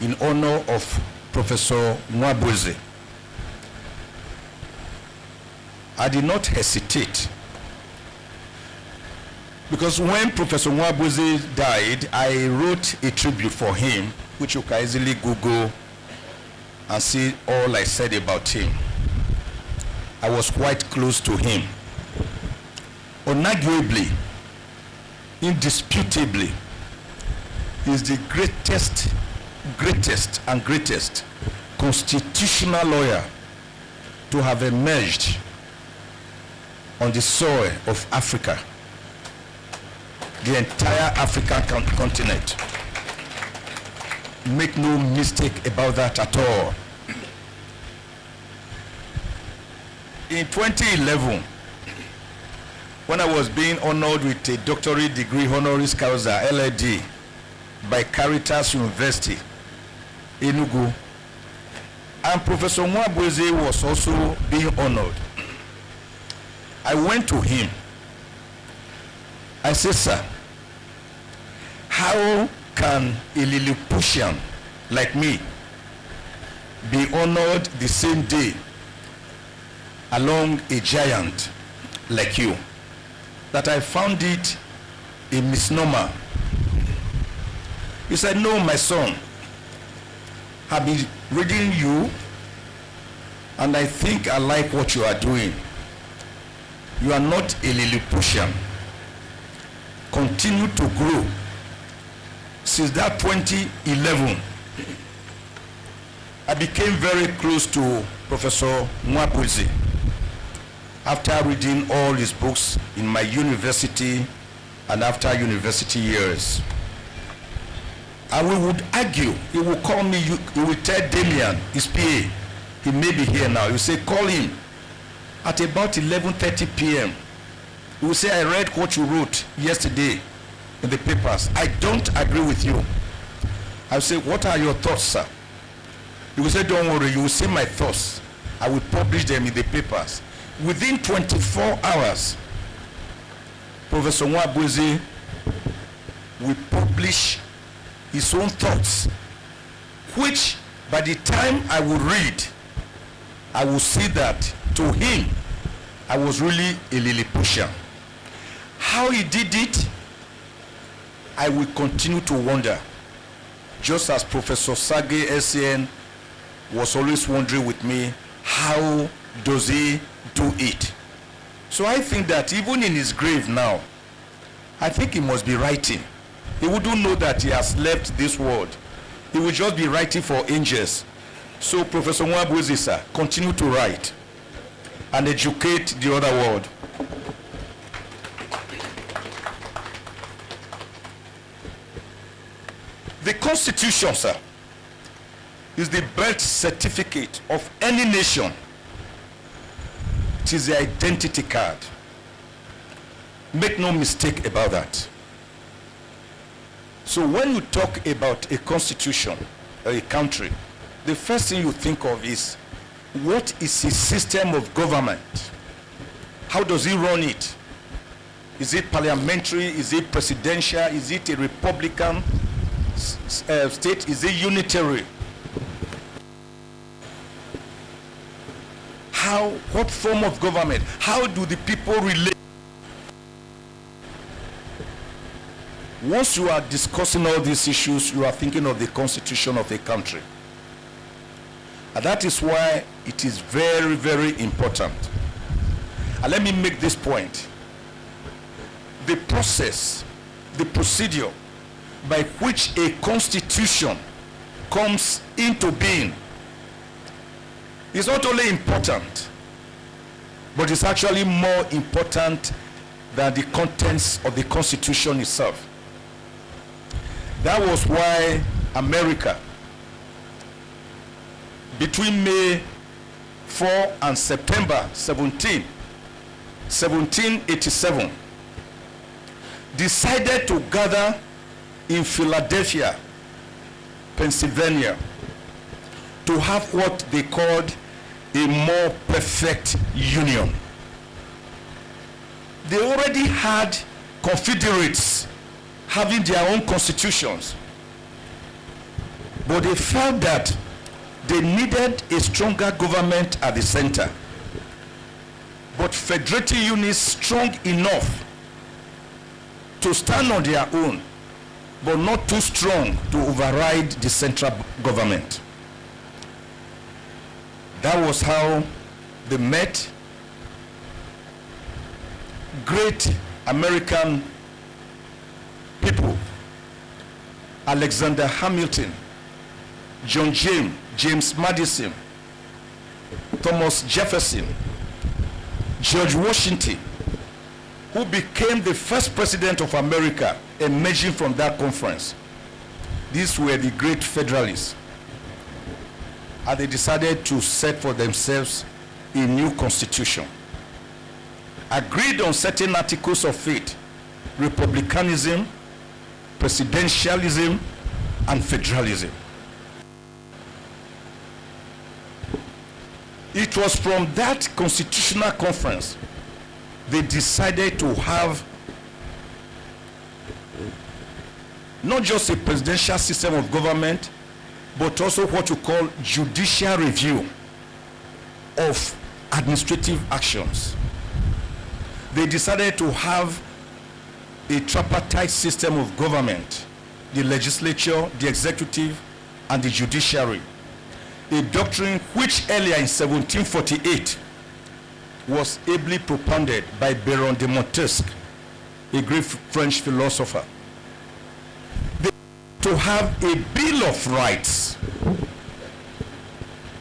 in honor of Professor Nwabueze, I did not hesitate, because when Professor Nwabueze died, I wrote a tribute for him, which you can easily Google and see all I said about him. I was quite close to him. Unarguably, indisputably, he is the greatest constitutional lawyer to have emerged on the soil of Africa, the entire African continent. Make no mistake about that at all. In 2011, when I was being honored with a doctorate degree honoris causa, LLD, by Caritas University, Enugu, and Professor Nwabueze was also being honored, I went to him. I said, sir, how can a Lilliputian like me be honored the same day along a giant like you? That I found it a misnomer. He said, no, my son, I've been reading you and I think I like what you are doing. You are not a Lilliputian. Continue to grow. Since that 2011, I became very close to Professor Nwabueze after reading all his books in my university and after university years. And we would argue. He would call me, he would tell Damien, his PA, he may be here now. He would say, call him at about 11:30 p.m. He would say, I read what you wrote yesterday in the papers. I don't agree with you. I would say, what are your thoughts, sir? He would say, don't worry, you will see my thoughts. I will publish them in the papers. Within 24 hours, Professor Nwabueze will publish his own thoughts, which by the time I will read, I will see that to him, I was really a Lilliputian. How he did it, I will continue to wonder, just as Professor Sage SCN was always wondering with me, how does he do it? So I think that even in his grave now, I think he must be writing. He wouldn't know that he has left this world. He will just be writing for angels. So Professor Nwabueze, sir, continue to write and educate the other world. The Constitution, sir, is the birth certificate of any nation. It is the identity card. Make no mistake about that. So when you talk about a constitution or a country, the first thing you think of is, what is his system of government? How does he run it? Is it parliamentary? Is it presidential? Is it a Republican state? Is it unitary? What form of government? How do the people relate? Once you are discussing all these issues, you are thinking of the constitution of a country. And that is why it is very, very important. And let me make this point. The process, the procedure by which a constitution comes into being is not only important, but it's actually more important than the contents of the constitution itself. That was why America, between May 4 and September 1787, decided to gather in Philadelphia, Pennsylvania, to have what they called a more perfect union. They already had confederates having their own constitutions, but they felt that they needed a stronger government at the center, but federative units strong enough to stand on their own, but not too strong to override the central government. That was how they met. Great American people, Alexander Hamilton, John James, James Madison, Thomas Jefferson, George Washington, who became the first president of America emerging from that conference. These were the great federalists. And they decided to set for themselves a new constitution. Agreed on certain articles of faith: republicanism, presidentialism, and federalism. It was from that constitutional conference they decided to have not just a presidential system of government, but also what you call judicial review of administrative actions. They decided to have a tripartite system of government: the legislature, the executive, and the judiciary. A doctrine which earlier in 1748 was ably propounded by Baron de Montesquieu, a great French philosopher. They to have a Bill of Rights.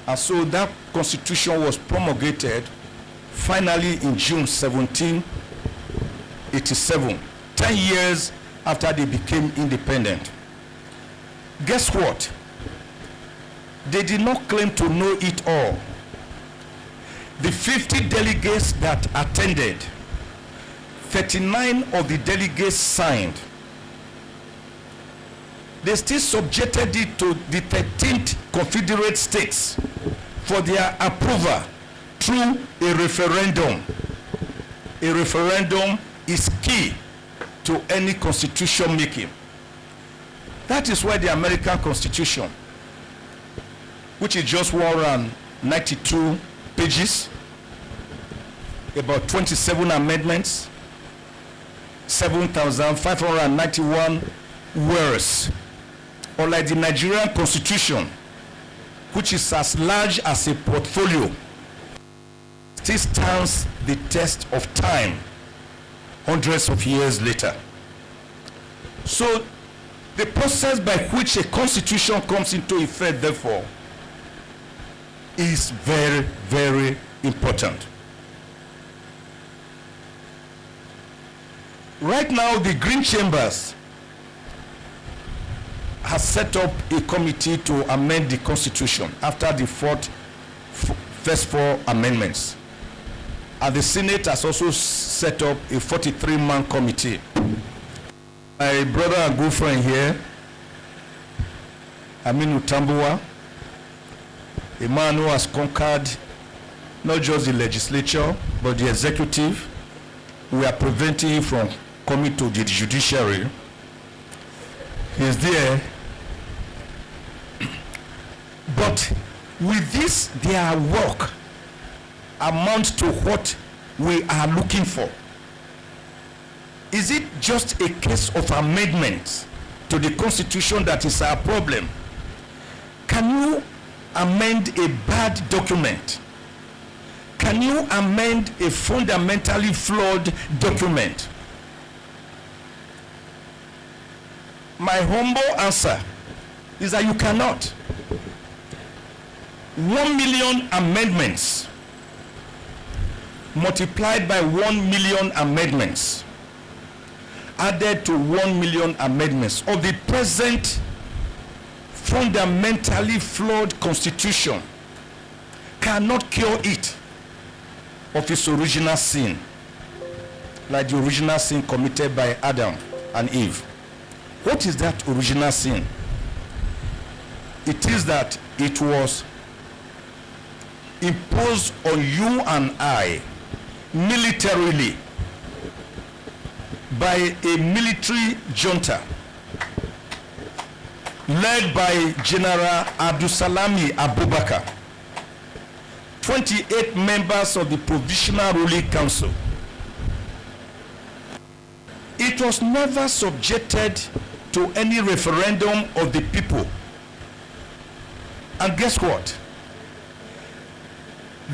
And so that constitution was promulgated finally in June 1787, 10 years after they became independent. Guess what? They did not claim to know it all. The 50 delegates that attended, 39 of the delegates signed. They still subjected it to the 13th Confederate States for their approval through a referendum. A referendum is key to any constitution making. That is why the American Constitution, which is just 192 pages, about 27 amendments, 7,591 words, unlike the Nigerian Constitution, which is as large as a portfolio, still stands the test of time hundreds of years later. So the process by which a constitution comes into effect, therefore, is very, very important. Right now, the Green Chambers has set up a committee to amend the Constitution after the first four amendments. And the Senate has also set up a 43-man committee. My brother and good friend here, Aminu Tambuwa, a man who has conquered not just the legislature, but the executive. We are preventing him from coming to the judiciary. He's there. But with this, their work amounts to what we are looking for. Is it just a case of amendments to the Constitution that is our problem? Can you amend a bad document? Can you amend a fundamentally flawed document? My humble answer is that you cannot. 1 million amendments multiplied by 1 million amendments added to 1 million amendments of the present fundamentally flawed constitution cannot cure it of its original sin, like the original sin committed by Adam and Eve. What is that original sin? It is that it was imposed on you and I militarily by a military junta led by General Abdusalami Abubakar, 28 members of the Provisional Ruling Council. It was never subjected to any referendum of the people. And guess what?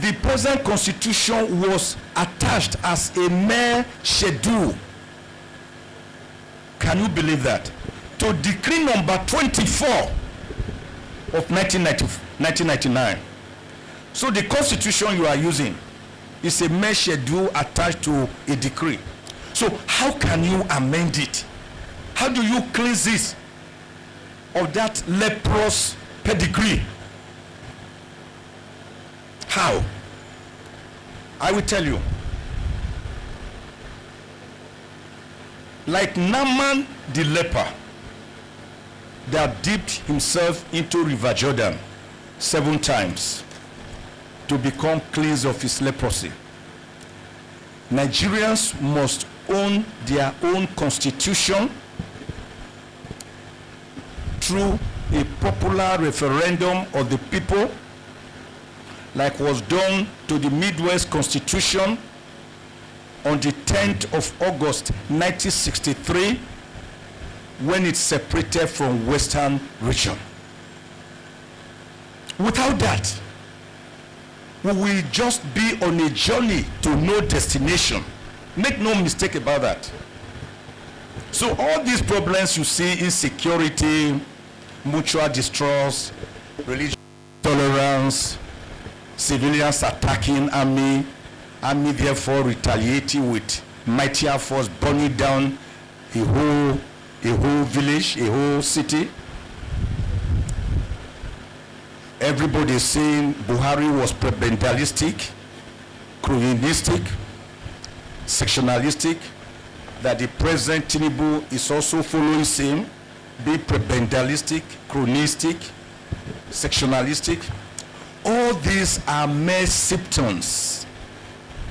The present constitution was attached as a mere schedule. Can you believe that? To decree number 24 of 1999. So the constitution you are using is a mere schedule attached to a decree. So how can you amend it? How do you cleanse this of that leprous pedigree? How? I will tell you. Like Naaman the leper that dipped himself into River Jordan 7 times to become cleansed of his leprosy. Nigerians must own their own constitution through a popular referendum of the people, like was done to the Midwest Constitution on the 10th of August 1963 when it separated from Western region. Without that, we will just be on a journey to no destination. Make no mistake about that. So all these problems you see, insecurity, mutual distrust, religious tolerance, civilians attacking army therefore retaliating with mightier force, burning down a whole village, a whole city. Everybody is saying Buhari was prebendalistic, cronyistic, sectionalistic, that the President Tinubu is also following same, be prebendalistic, chronistic, sectionalistic. All these are mere symptoms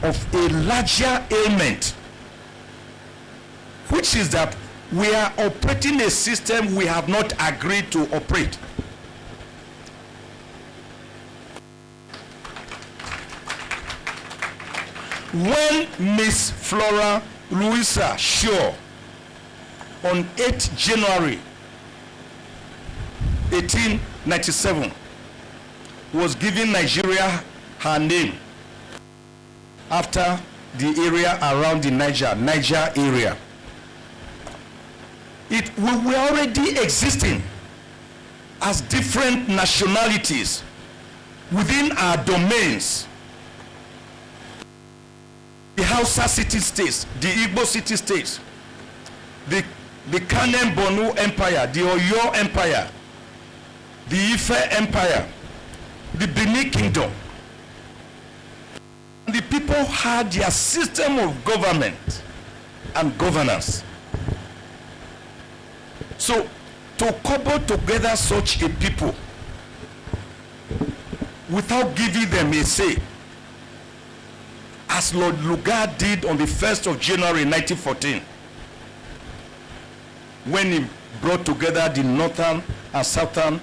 of a larger ailment, which is that we are operating a system we have not agreed to operate. When Miss Flora Louisa Shaw on 8th January 1897 was giving Nigeria her name after the area around the Niger area, we were already existing as different nationalities within our domains. The Hausa city-states, the Igbo city-states, the Kanem Borno Empire, the Oyo Empire, the Ife Empire, the Benin Kingdom. The people had their system of government and governance. So, to cobble together such a people without giving them a say, as Lord Lugard did on the 1st of January 1914, when he brought together the northern and southern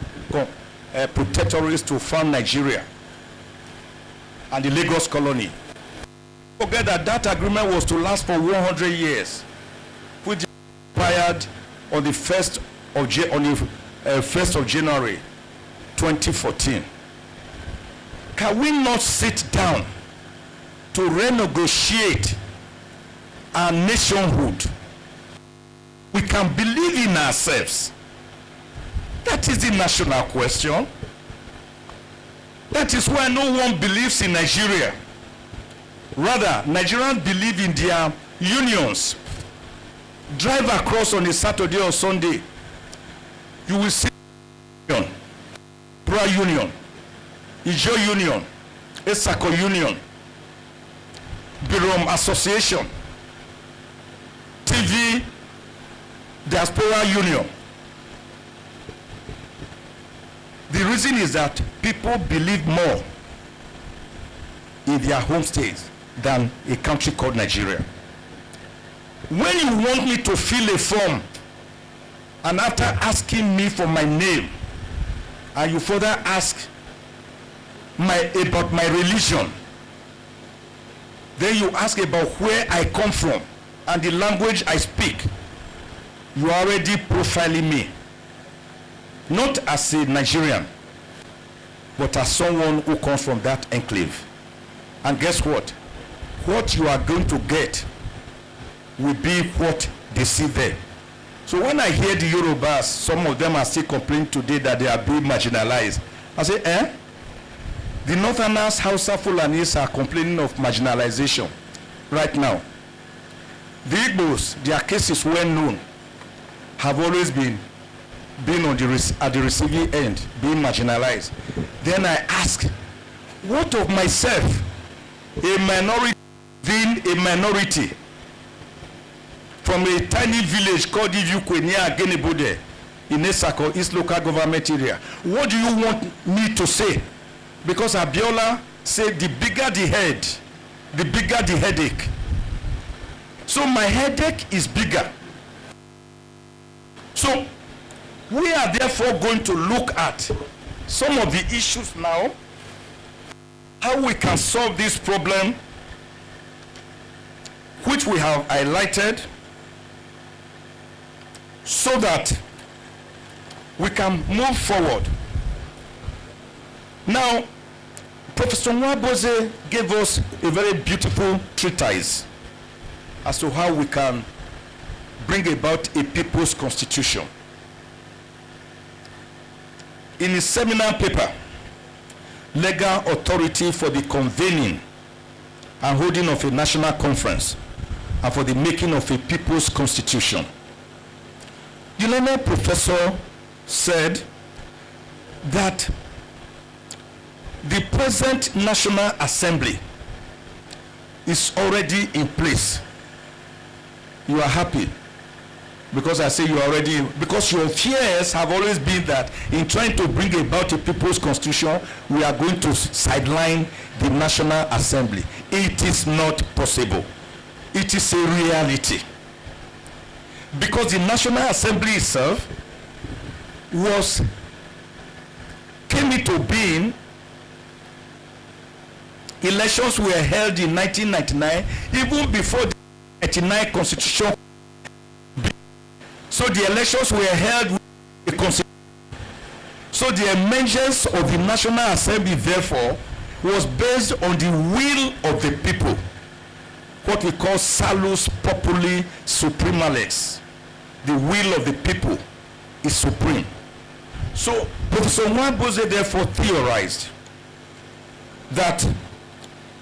protectorates to found Nigeria and the Lagos colony. Forget that agreement was to last for 100 years, which expired on the 1st of January 2014. Can we not sit down to renegotiate our nationhood? We can believe in ourselves. That is the national question. That is why no one believes in Nigeria. Rather, Nigerians believe in their unions. Drive across on a Saturday or Sunday, you will see union, Bra Union, Ijo Union, Esako Union, Birom Association, TV, Diaspora Union. The reason is that people believe more in their home states than a country called Nigeria. When you want me to fill a form, and after asking me for my name, and you further ask about my religion, then you ask about where I come from and the language I speak, you are already profiling me. Not as a Nigerian, but as someone who comes from that enclave. And guess what? What you are going to get will be what they see there. So when I hear the Yorubas, some of them are still complaining today that they are being marginalized. I say, The Northerners, Hausa, Fulanis are complaining of marginalization right now. The Igbos, their cases well known, have always been on at the receiving end, being marginalized. Then I ask, what of myself, a minority, being a minority, from a tiny village called Ivukwe near Agenebode in Esako, East Local Government Area? What do you want me to say? Because Abiola said the bigger the head, the bigger the headache. So my headache is bigger. So we are therefore going to look at some of the issues now, how we can solve this problem, which we have highlighted, so that we can move forward. Now, Professor Nwabueze gave us a very beautiful treatise as to how we can bring about a people's constitution. In his seminal paper, Legal Authority for the Convening and Holding of a National Conference and for the Making of a People's Constitution, the learned professor said that the present National Assembly is already in place. You are happy because I say you are already, because your fears have always been that in trying to bring about a people's constitution, we are going to sideline the National Assembly. It is not possible. It is a reality. Because the National Assembly itself came into being. Elections were held in 1999, even before the 1999 Constitution. So the elections were held with the Constitution. So the emergence of the National Assembly, therefore, was based on the will of the people, what we call salus populi suprema lex. The will of the people is supreme. So Professor Nwabueze therefore theorized that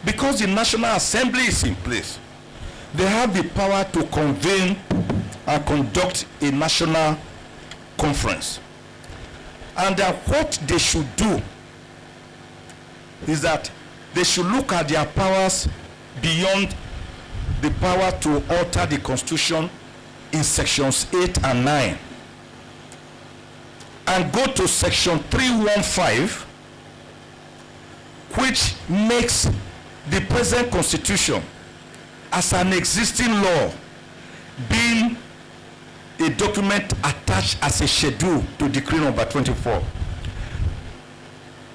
because the National Assembly is in place, they have the power to convene and conduct a national conference. And that what they should do is that they should look at their powers beyond the power to alter the Constitution in sections 8 and 9 and go to section 315, which makes the present Constitution as an existing law being a document attached as a schedule to Decree number 24.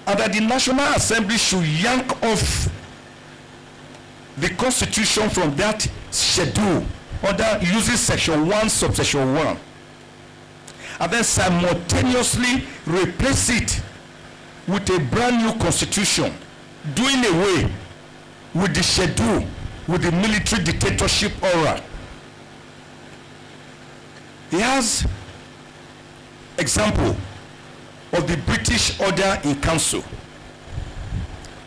And that the National Assembly should yank off the Constitution from that schedule under using section 1, subsection 1, and then simultaneously replace it with a brand new Constitution, doing away with the schedule, with the military dictatorship aura. He has example of the British Order in Council,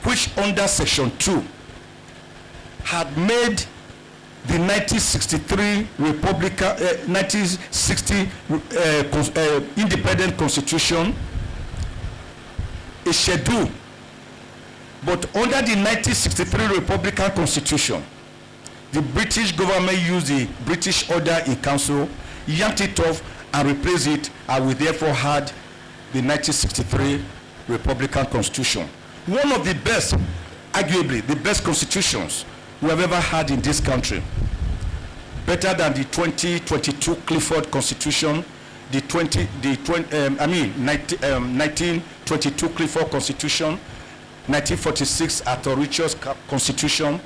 which under section 2 had made the 1963 independent constitution a schedule. But under the 1963 Republican Constitution, the British government used the British Order in Council, yanked it off and replaced it, and we therefore had the 1963 Republican Constitution. One of the best arguably the best constitutions we have ever had in this country. Better than the 2022 Clifford Constitution, the 1922 Clifford Constitution, 1946 Arthur Richards Constitution,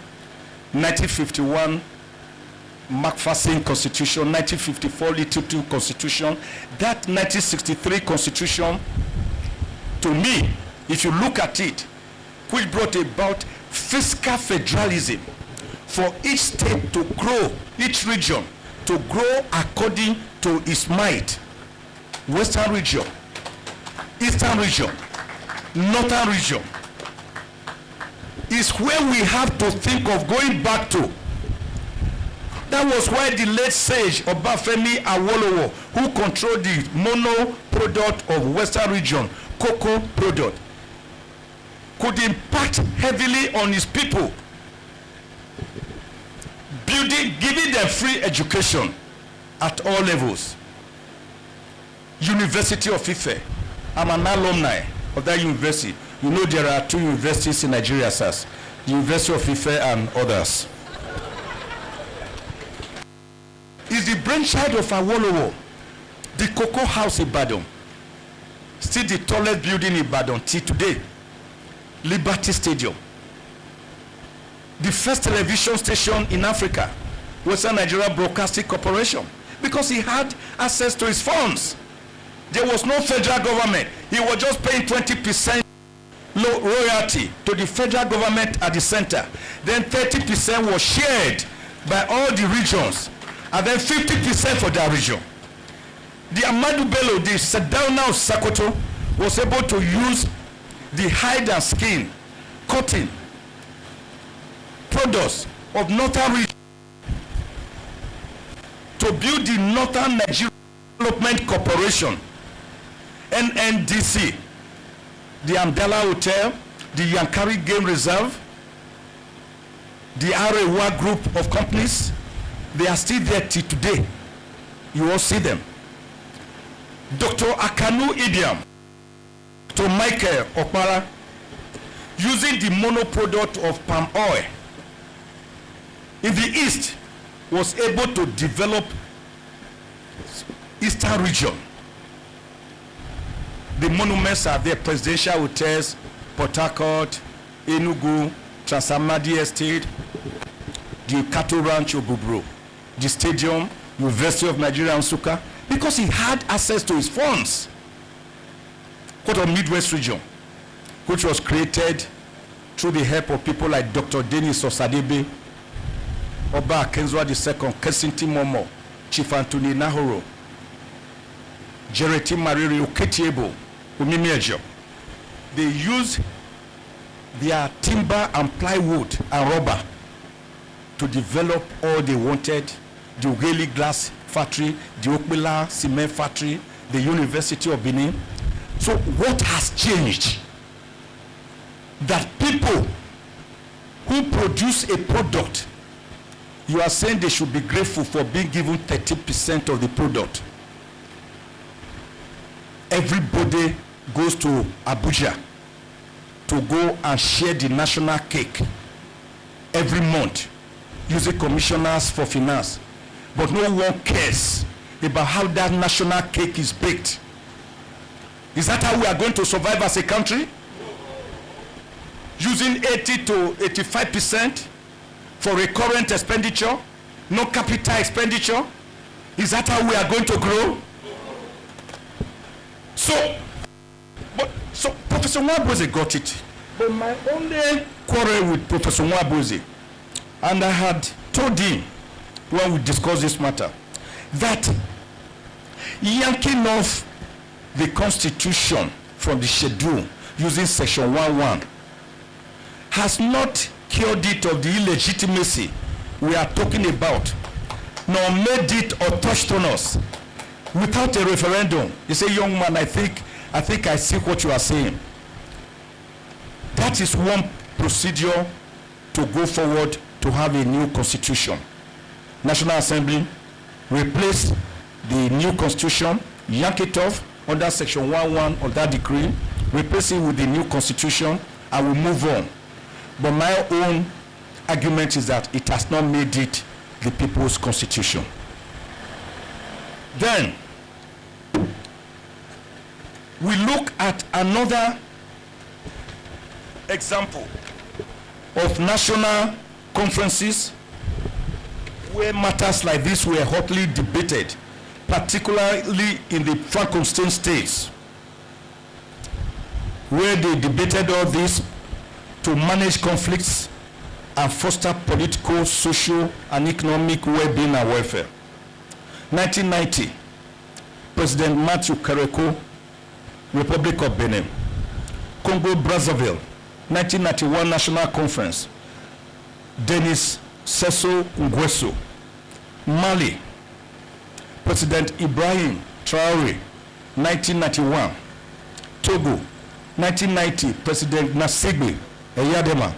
1951 Macpherson Constitution, 1954 Little Constitution. That 1963 Constitution, to me, if you look at it, which brought about fiscal federalism for each state to grow, each region to grow according to its might. Western region, Eastern region, Northern region is where we have to think of going back to. That was why the late sage Obafemi Awolowo, who controlled the mono product of Western region, cocoa product, could impact heavily on his people, giving them free education at all levels. University of Ife, I'm an alumni of that university. You know there are 2 universities in Nigeria, sirs. The University of Ife and others. Is the brainchild of Awolowo. The Cocoa House in Ibadan, still the tallest building in Ibadan till today. Liberty Stadium. The first television station in Africa, Western Nigeria Broadcasting Corporation, because he had access to his funds. There was no federal government. He was just paying 20% royalty to the federal government at the center. Then 30% was shared by all the regions, and then 50% for that region. The Ahmadu Bello, the Sardauna of Sokoto, was able to use the hide and skin, cotton, products of Northern region to build the Northern Nigeria Development Corporation, NNDC, the Amdala Hotel, the Yankari Game Reserve, the Arewa group of companies. They are still there till today. You all see them. Dr. Akanu Ibiam, to Michael Okpara, using the mono product of palm oil in the East, was able to develop Eastern region. The monuments are there, presidential hotels, Port Harcourt, Enugu, Transamadi Estate, the cattle ranch Obubro, the stadium, University of Nigeria Nsukka, because he had access to his funds. Court of Midwest region, which was created through the help of people like Dr. Dennis Osadebe, Oba Akenzwa II, Kesinti Momo, Chief Anthony Nahoro, Jereti Mariri Oketiebo, Umimiejo. They used their timber and plywood and rubber to develop all they wanted, the Ugeli glass factory, the Okbila cement factory, the University of Benin. So what has changed? That people who produce a product, you are saying they should be grateful for being given 30% of the product. Everybody goes to Abuja to go and share the national cake every month, using commissioners for finance. But no one cares about how that national cake is baked. Is that how we are going to survive as a country? Using 80 to 85% for recurrent expenditure, no capital expenditure? Is that how we are going to grow? So Professor Nwabueze got it. But my only quarrel with Professor Nwabueze, and I had told him when we discussed this matter, that yanking off the Constitution from the schedule using section 1.1 has not cured it of the illegitimacy we are talking about, nor made it autochthonous without a referendum. You say, young man, I think I see what you are saying. That is one procedure to go forward to have a new constitution. National Assembly, replace the new constitution, yank it off under section 1.1 of that decree, replace it with the new constitution, and we move on. But my own argument is that it has not made it the people's constitution. Then, we look at another example of national conferences where matters like this were hotly debated, particularly in the Francophone states, where they debated all this to manage conflicts and foster political, social, and economic well-being and welfare. 1990, President Matthew Kareko, Republic of Benin. Congo Brazzaville, 1991 National Conference, Denis Sassou Nguesso. Mali, President Ibrahim Traoré, 1991. Togo, 1990, President Gnassingbé Eyadema.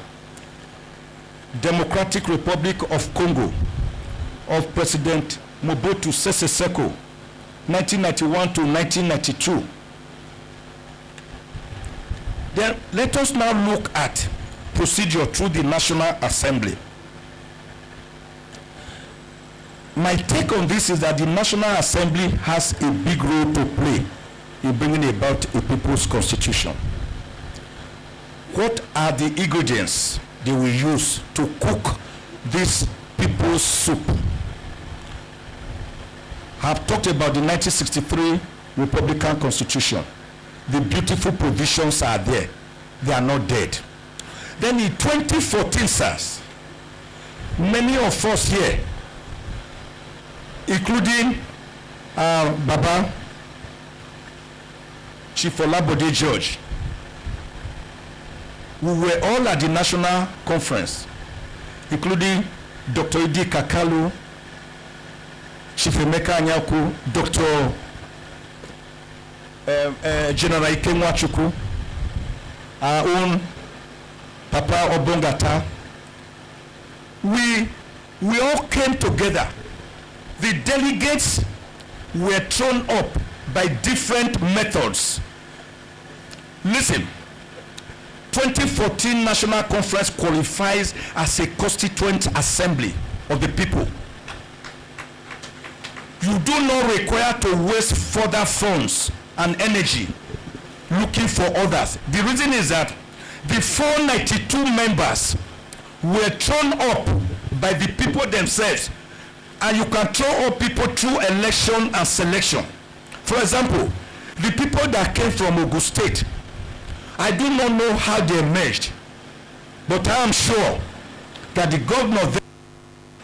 Democratic Republic of Congo, of President Mobutu Sese Seko, 1991 to 1992. Then let us now look at procedure through the National Assembly. My take on this is that the National Assembly has a big role to play in bringing about a people's constitution. What are the ingredients they will use to cook this people's soup? I have talked about the 1963 Republican Constitution. The beautiful provisions are there. They are not dead. Then in 2014, sirs, many of us here, including Baba, Chief Olabode George, we were all at the National Conference, including Dr. Idi Kakalu, Chief Emeka Anyaku, Dr. General Ike Nwachukwu, our own Papa Obongata. We all came together. The delegates were thrown up by different methods. Listen, 2014 National Conference qualifies as a constituent assembly of the people. You do not require to waste further funds and energy looking for others. The reason is that the 492 members were thrown up by the people themselves, and you can throw up people through election and selection. For example, the people that came from Ogun State, I do not know how they emerged, but I am sure that the governor there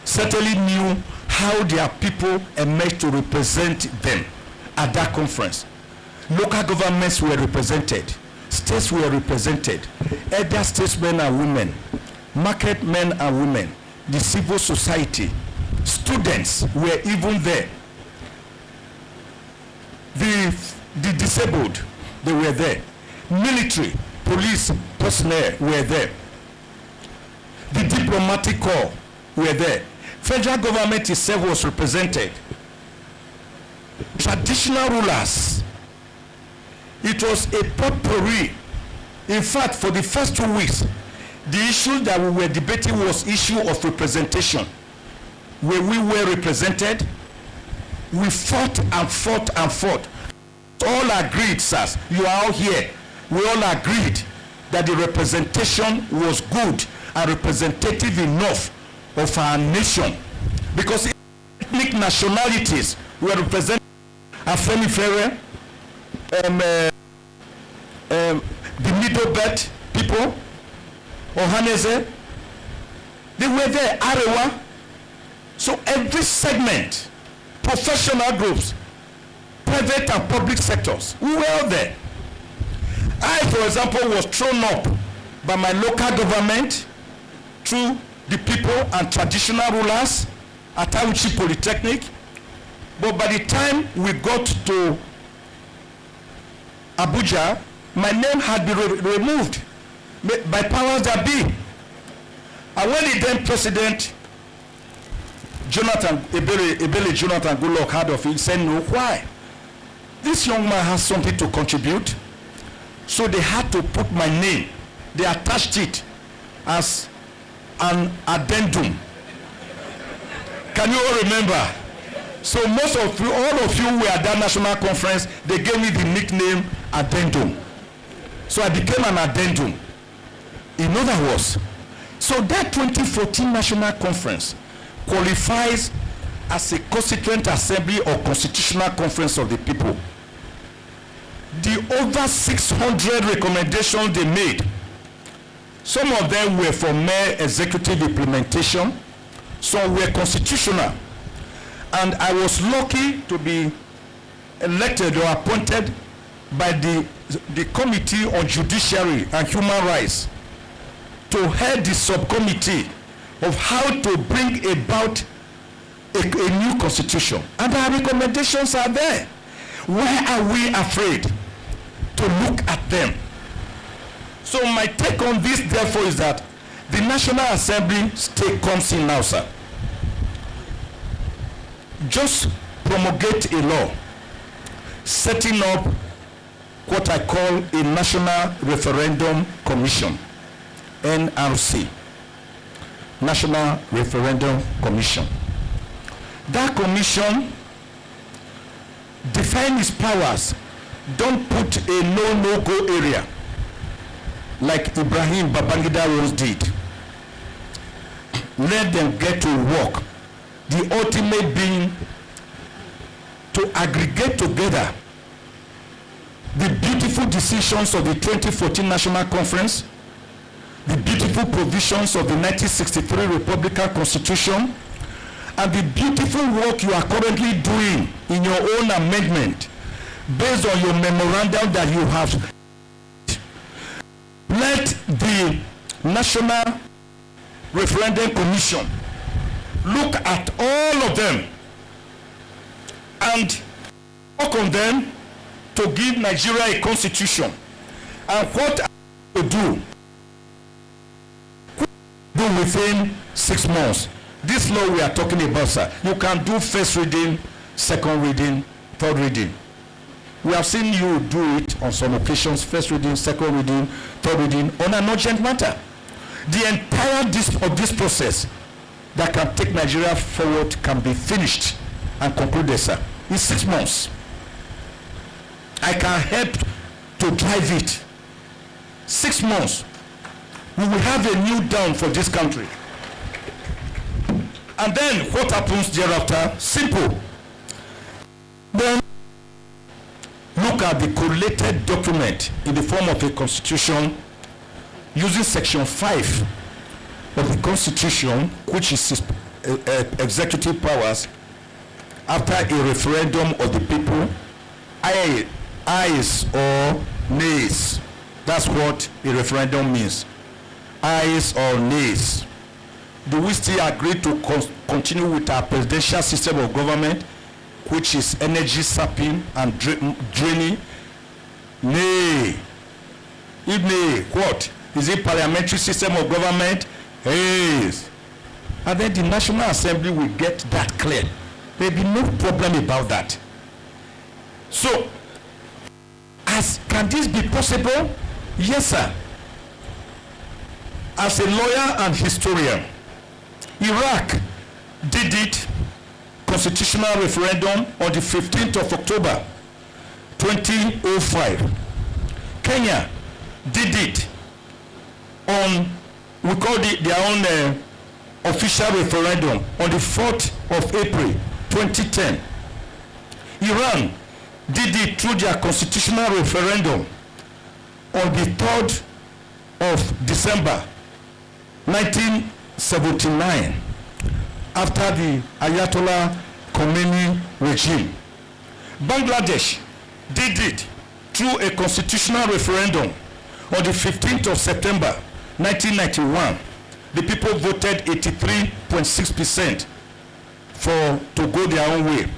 certainly knew how their people emerged to represent them at that conference. Local governments were represented, states were represented, elder statesmen and women, market men and women, the civil society, students were even there. The disabled, they were there. Military, police personnel were there. The diplomatic corps were there. Federal government itself was represented. Traditional rulers. It was a potpourri. In fact, for the first 2 weeks, the issue that we were debating was issue of representation. Where we were represented, we fought and fought and fought. All agreed, sirs, you are all here. We all agreed that the representation was good and representative enough of our nation, because ethnic nationalities were represented. Afenifere, the Middle Belt people, Ohanese, they were there. Arewa. So every segment, professional groups, private and public sectors, we were all there. I, for example, was thrown up by my local government through the people and traditional rulers at Awuchi Polytechnic. But by the time we got to Abuja, my name had been removed by powers that be. And when the then president, Ebele Jonathan Goodluck, heard of it, he said, no, why? This young man has something to contribute. So they had to put my name. They attached it as an addendum. Can you all remember? So most of you, all of you were at that national conference, they gave me the nickname addendum. So I became an addendum. In other words, so that 2014 national conference qualifies as a constituent assembly or constitutional conference of the people. The over 600 recommendations they made, some of them were for mere executive implementation, some were constitutional. And I was lucky to be elected or appointed by the Committee on Judiciary and Human Rights to head the subcommittee of how to bring about a new constitution. And our recommendations are there. Why are we afraid to look at them? So my take on this, therefore, is that the National Assembly stake comes in now, sir. Just promulgate a law setting up what I call a National Referendum Commission, NRC, National Referendum Commission. That commission define its powers. Don't put a no-go area like Ibrahim Babangida once did. Let them get to work. The ultimate being to aggregate together the beautiful decisions of the 2014 National Conference, the beautiful provisions of the 1963 Republican Constitution, and the beautiful work you are currently doing in your own amendment based on your memorandum that you have. Let the National Referendum Commission look at all of them and work on them to give Nigeria a constitution. And what to do within 6 months. This law we are talking about, sir, you can do first reading, second reading, third reading. We have seen you do it on some occasions, first reading, second reading, third reading, on an urgent matter. The entire of this process that can take Nigeria forward can be finished and concluded, sir, in 6 months. I can help to drive it. 6 months. We will have a new dawn for this country. And then what happens thereafter? Simple. Then look at the collated document in the form of a constitution using section 5 of the constitution, which is executive powers after a referendum of the people, ayes or nays. That's what a referendum means. Ayes or nays. Do we still agree to continue with our presidential system of government, which is energy sapping and draining? Nay. If nay, what? Is it parliamentary system of government? Yes. And then the National Assembly will get that clear. There will be no problem about that. So, can this be possible? Yes, sir. As a lawyer and historian, Iraq did it, constitutional referendum, on the 15th of October, 2005. Kenya did it on, we call it their own official referendum, on the 4th of April, 2010. Iran did it through their constitutional referendum on the 3rd of December, 1979, after the Ayatollah Khomeini regime. Bangladesh did it through a constitutional referendum on the 15th of September, 1991. The people voted 83.6% to go their own way.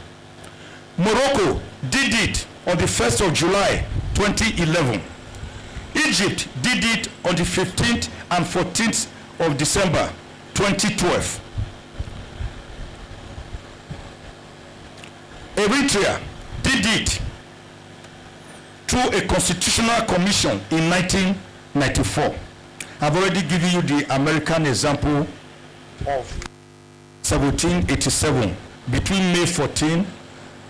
Morocco did it on the 1st of July, 2011. Egypt did it on the 15th and 14th of December, 2012. Eritrea did it through a constitutional commission in 1994. I've already given you the American example of 1787, between May 14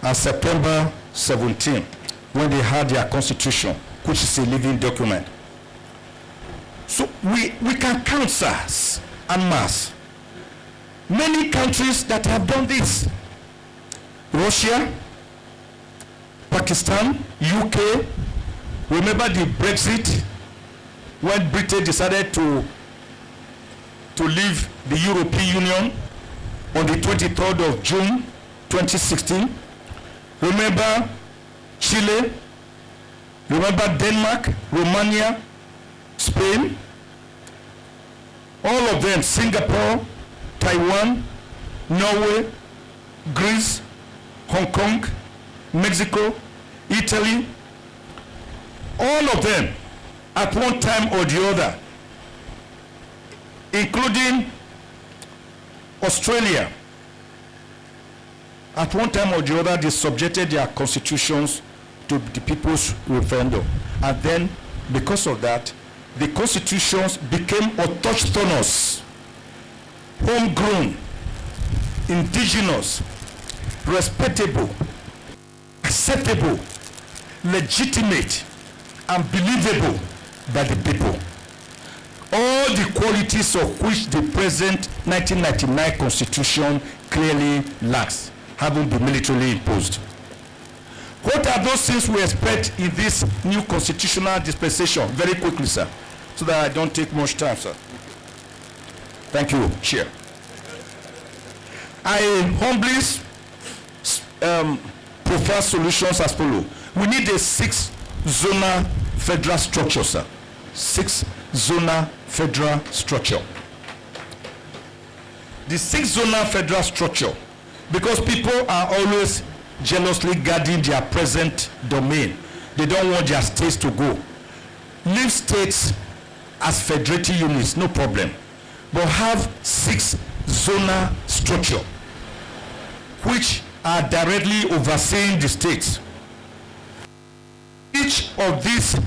and September 17, when they had their constitution, which is a living document. So we can count, sirs, en masse. Many countries that have done this. Russia, Pakistan, UK. Remember the Brexit, when Britain decided to leave the European Union on the 23rd of June 2016. Remember Chile. Remember Denmark, Romania, Spain. All of them, Singapore, Taiwan, Norway, Greece, Hong Kong, Mexico, Italy. All of them at one time or the other, including Australia, at one time or the other, they subjected their constitutions to the people's referendum. And then, because of that, the constitutions became autochthonous, homegrown, indigenous, respectable, acceptable, legitimate, and believable by the people. All the qualities of which the present 1999 constitution clearly lacks, having been militarily imposed. What are those things we expect in this new constitutional dispensation? Very quickly, sir, so that I don't take much time, sir. Thank you, Chair. I humbly prefer solutions as follows. We need a 6-zonal federal structure, sir. 6-zonal federal structure. The 6-zonal federal structure, because people are always jealously guarding their present domain. They don't want their states to go. Leave states as federative units, no problem. But have 6-zonal structure, which are directly overseeing the states. Each of these,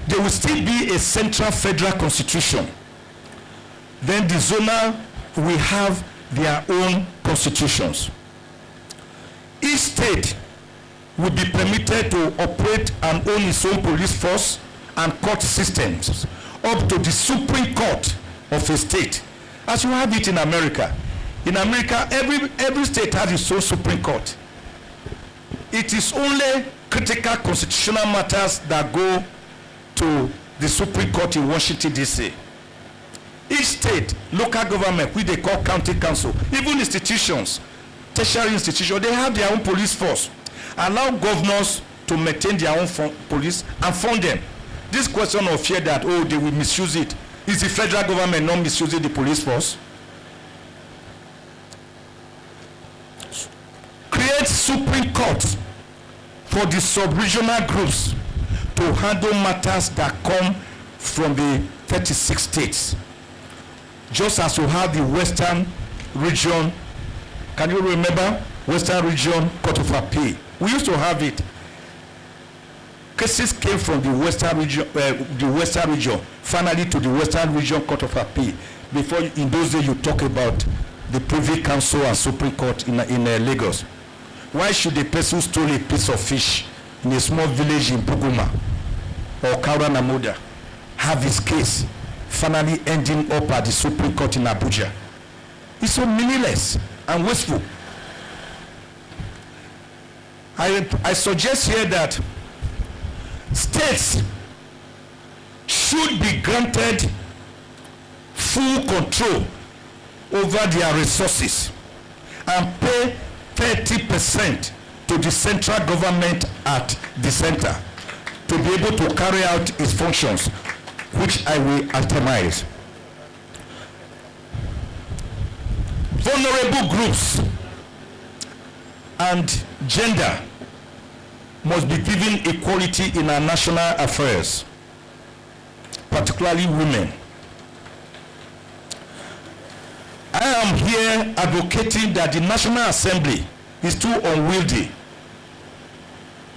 there will still be a central federal constitution. Then the zonal will have their own constitutions. Each state will be permitted to operate and own its own police force and court systems up to the Supreme Court of a state, as you have it in America. In America, every state has its own Supreme Court. It is only critical constitutional matters that go to the Supreme Court in Washington, D.C. Each state, local government, which they call county council, even institutions, tertiary institutions, they have their own police force. Allow governors to maintain their own police and fund them. This question of fear that, oh, they will misuse it, is the federal government not misusing the police force? Create Supreme Courts for the sub-regional groups to handle matters that come from the 36 states. Just as you have the Western Region, can you remember Western Region Court of Appeal? We used to have it. Cases came from the Western Region, finally to the Western Region Court of Appeal. Before, in those days, you talk about the Privy Council and Supreme Court in Lagos. Why should a person steal a piece of fish in a small village in Buguma or Kaura Namoda have his case finally ending up at the Supreme Court in Abuja? It's so meaningless and wasteful. I suggest here that states should be granted full control over their resources and pay 30% to the central government at the center to be able to carry out its functions, which I will itemize. Vulnerable groups and gender must be given equality in our national affairs, particularly women. I am here advocating that the National Assembly is too unwieldy.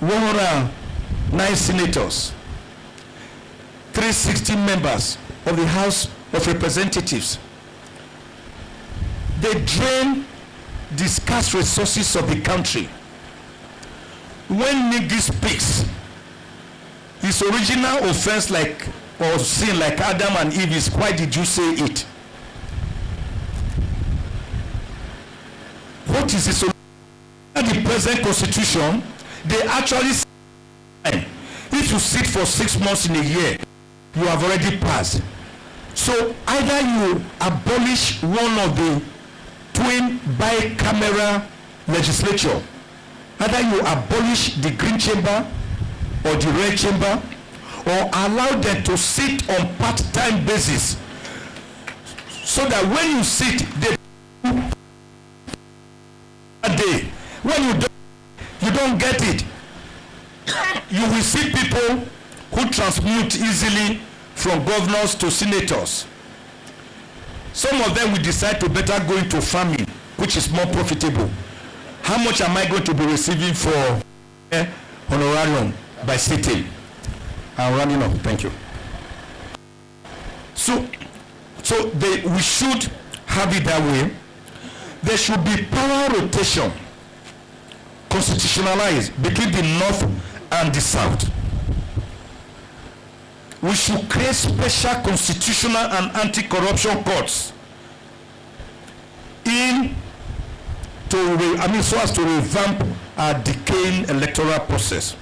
109 senators, 360 members, of the House of Representatives. They drain the scarce resources of the country. When Niggi speaks, his original offense or sin like Adam and Eve is, why did you say it? What is the solution? The present constitution, they actually say, if you sit for 6 months in a year, you have already passed. So either you abolish one of the twin bicameral legislature, either you abolish the green chamber or the red chamber, or allow them to sit on part-time basis, so that when you sit, they a day. When you don't get it, you will see people who transmute easily from governors to senators. Some of them will decide to better go into farming, which is more profitable. How much am I going to be receiving for honorarium by sitting? I'm running up. Thank you. So we should have it that way. There should be power rotation constitutionalized between the North and the South. We should create special constitutional and anti-corruption courts so as to revamp our decaying electoral process.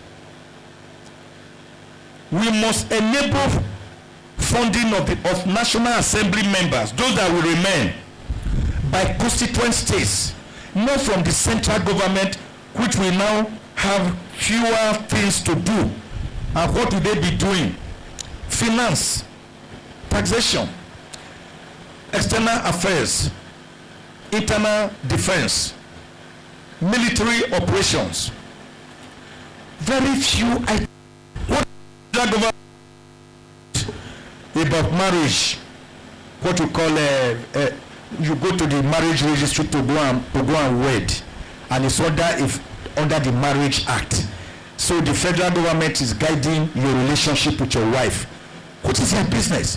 We must enable funding of National Assembly members, those that will remain, by constituent states, not from the central government, which will now have fewer things to do. And what will they be doing? Finance, taxation, external affairs, internal defense, military operations. Very few items. What the government about marriage, what we call you go to the marriage registry to go and wed, and it's under the Marriage Act. So the federal government is guiding your relationship with your wife. What is your business?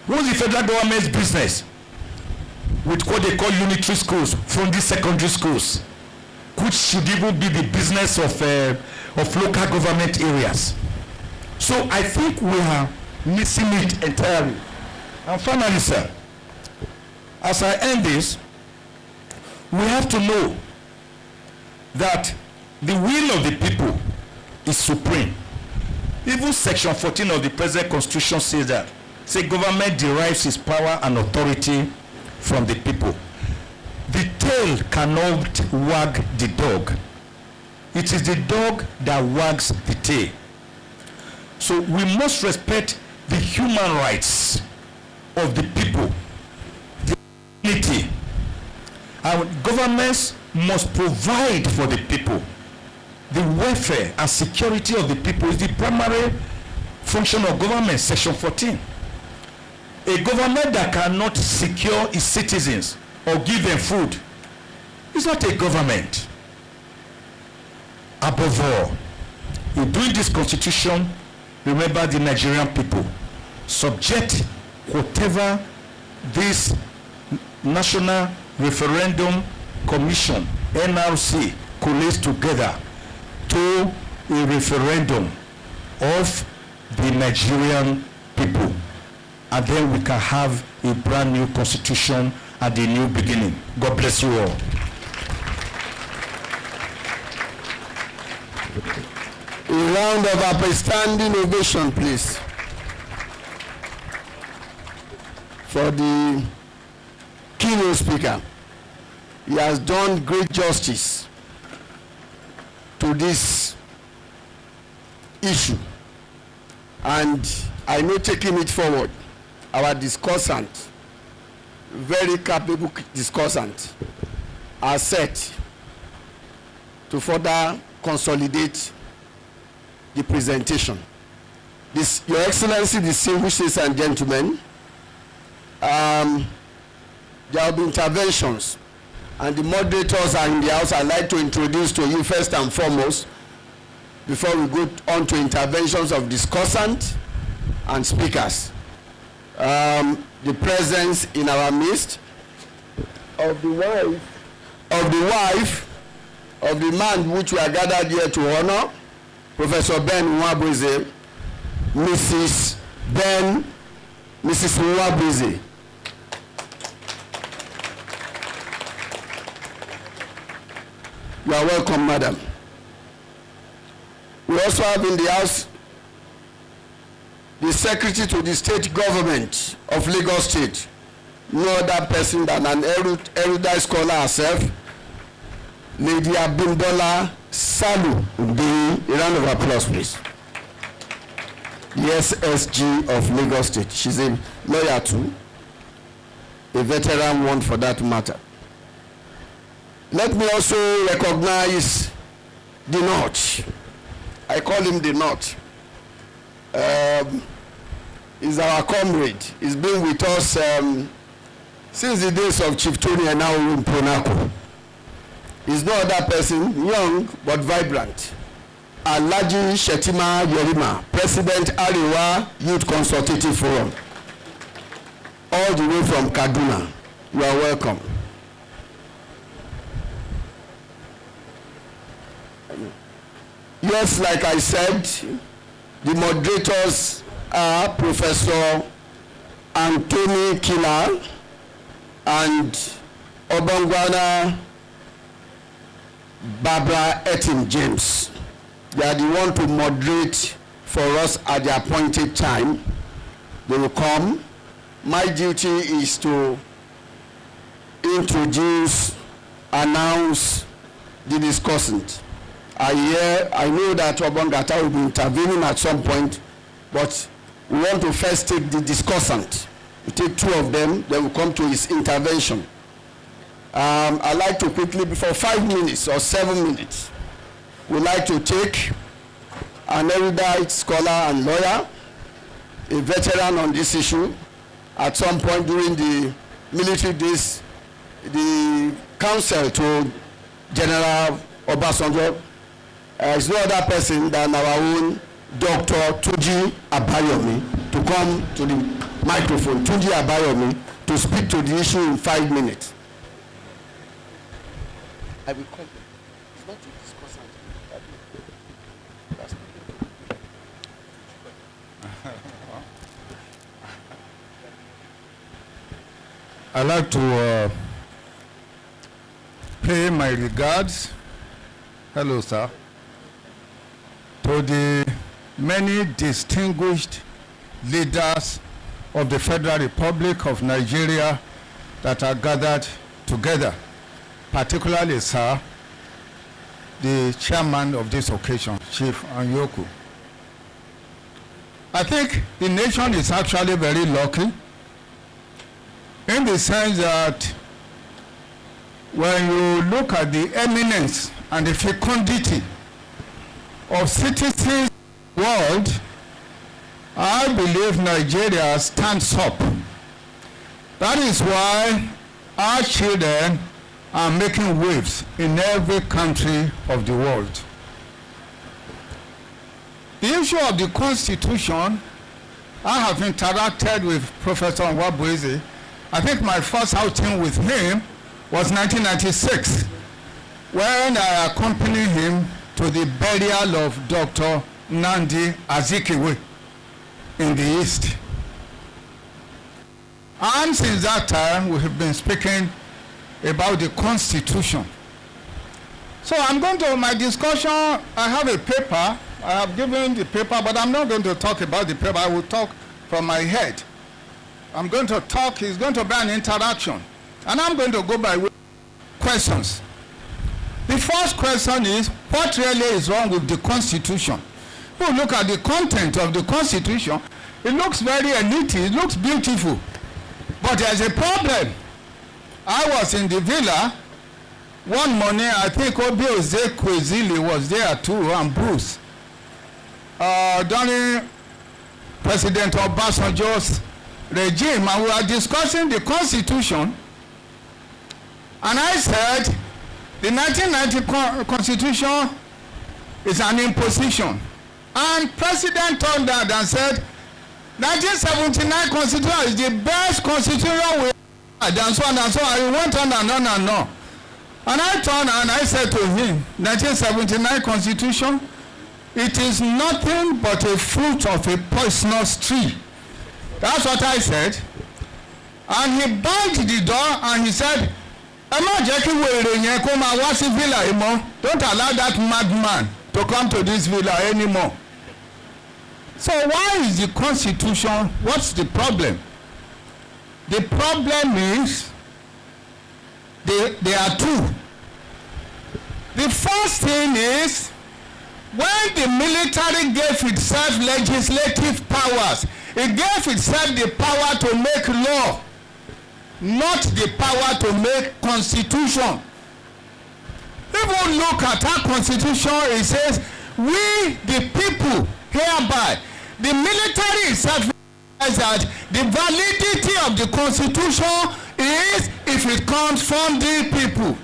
What is the federal government's business with what they call unitary schools, from these secondary schools, which should even be the business of local government areas? So I think we are missing it entirely. And finally, sir, as I end this, we have to know that the will of the people is supreme. Even Section 14 of the present Constitution says that. Say government derives its power and authority from the people. The tail cannot wag the dog. It is the dog that wags the tail. So we must respect the human rights of the people, the dignity. Our governments must provide for the people. The welfare and security of the people is the primary function of government, Section 14. A government that cannot secure its citizens or give them food is not a government. Above all, in doing this constitution, remember the Nigerian people. Subject whatever this National Referendum Commission, NRC, collates together to a referendum of the Nigerian people. And then we can have a brand new constitution and a new beginning. God bless you all. A round of upstanding ovation, please, for the keynote speaker. He has done great justice to this issue, and I know taking it forward, our discussant, very capable discussant, are set to further consolidate the presentation. This, Your Excellency, distinguished ladies and gentlemen, there will be interventions, and the moderators are in the house. I'd like to introduce to you first and foremost, before we go on to interventions of discussant and speakers. the presence in our midst of the wife of the man which we are gathered here to honor, Professor Ben Nwabueze, Mrs. Nwabueze. You are welcome, madam. We also have in the house the Secretary to the State Government of Lagos State, no other person than an erudite scholar herself, Lady Abimbola Salu. A round of applause, please. The SSG of Lagos State. She's a lawyer too, a veteran one for that matter. Let me also recognize the North. I call him the North. He's our comrade. He's been with us since the days of Chief Tony and now in Ponako. He's no other person, young but vibrant. Alhaji Shetima Yerima, President Ariwa Youth Consultative Forum, all the way from Kaduna. You are welcome. Yes, like I said, the moderators are Professor Anthony Kila and Obangwana Barbara Etin James. They are the one to moderate for us at the appointed time. They will come. My duty is to introduce, announce the discussant. I know that Obangata will be intervening at some point, but we want to first take the discussant. We take two of them, then we come to his intervention. I'd like to quickly, before 5 minutes or 7 minutes, we'd like to take an erudite scholar and lawyer, a veteran on this issue. At some point during the military days, the counsel to General Obasanjo is no other person than our own Dr. Tunji Abayomi to come to the microphone. Tunji Abayomi to speak to the issue in 5 minutes. I will call him. It's not to discuss I'd like to pay my regards, hello sir, to the many distinguished leaders of the Federal Republic of Nigeria that are gathered together, particularly, sir, the chairman of this occasion, Chief Anyoku. I think the nation is actually very lucky in the sense that when you look at the eminence and the fecundity of citizens in the world, I believe Nigeria stands up. That is why our children are making waves in every country of the world. The issue of the Constitution, I have interacted with Professor Nwabueze. I think my first outing with him was 1996, when I accompanied him to the burial of Dr. Nnamdi Azikiwe in the East. And since that time, we have been speaking about the Constitution. So I'm going to, my discussion, I have a paper, I have given the paper, but I'm not going to talk about the paper, I will talk from my head. I'm going to talk, it's going to be an interaction. And I'm going to go by questions. The first question is, what really is wrong with the Constitution? If you look at the content of the Constitution, it looks very neat, it looks beautiful. But there's a problem. I was in the villa one morning, I think Obiose Kwezili was there too, and Bruce. During President Obasanjo's regime, and we were discussing the Constitution, and I said, the 1990 Constitution is an imposition. And President turned that and said, 1979 constitution is the best constitution we had, and so on and so on. He went on and on and on. And I turned and I said to him, 1979 constitution, it is nothing but a fruit of a poisonous tree. That's what I said. And he banged the door and he said, don't allow that madman to come to this villa anymore. So why is the constitution, what's the problem? The problem is there are two. The first thing is when the military gave itself legislative powers, it gave itself the power to make law, not the power to make constitution. Even look at our constitution, it says, we the people hereby, the military itself says that the validity of the constitution is if it comes from the people.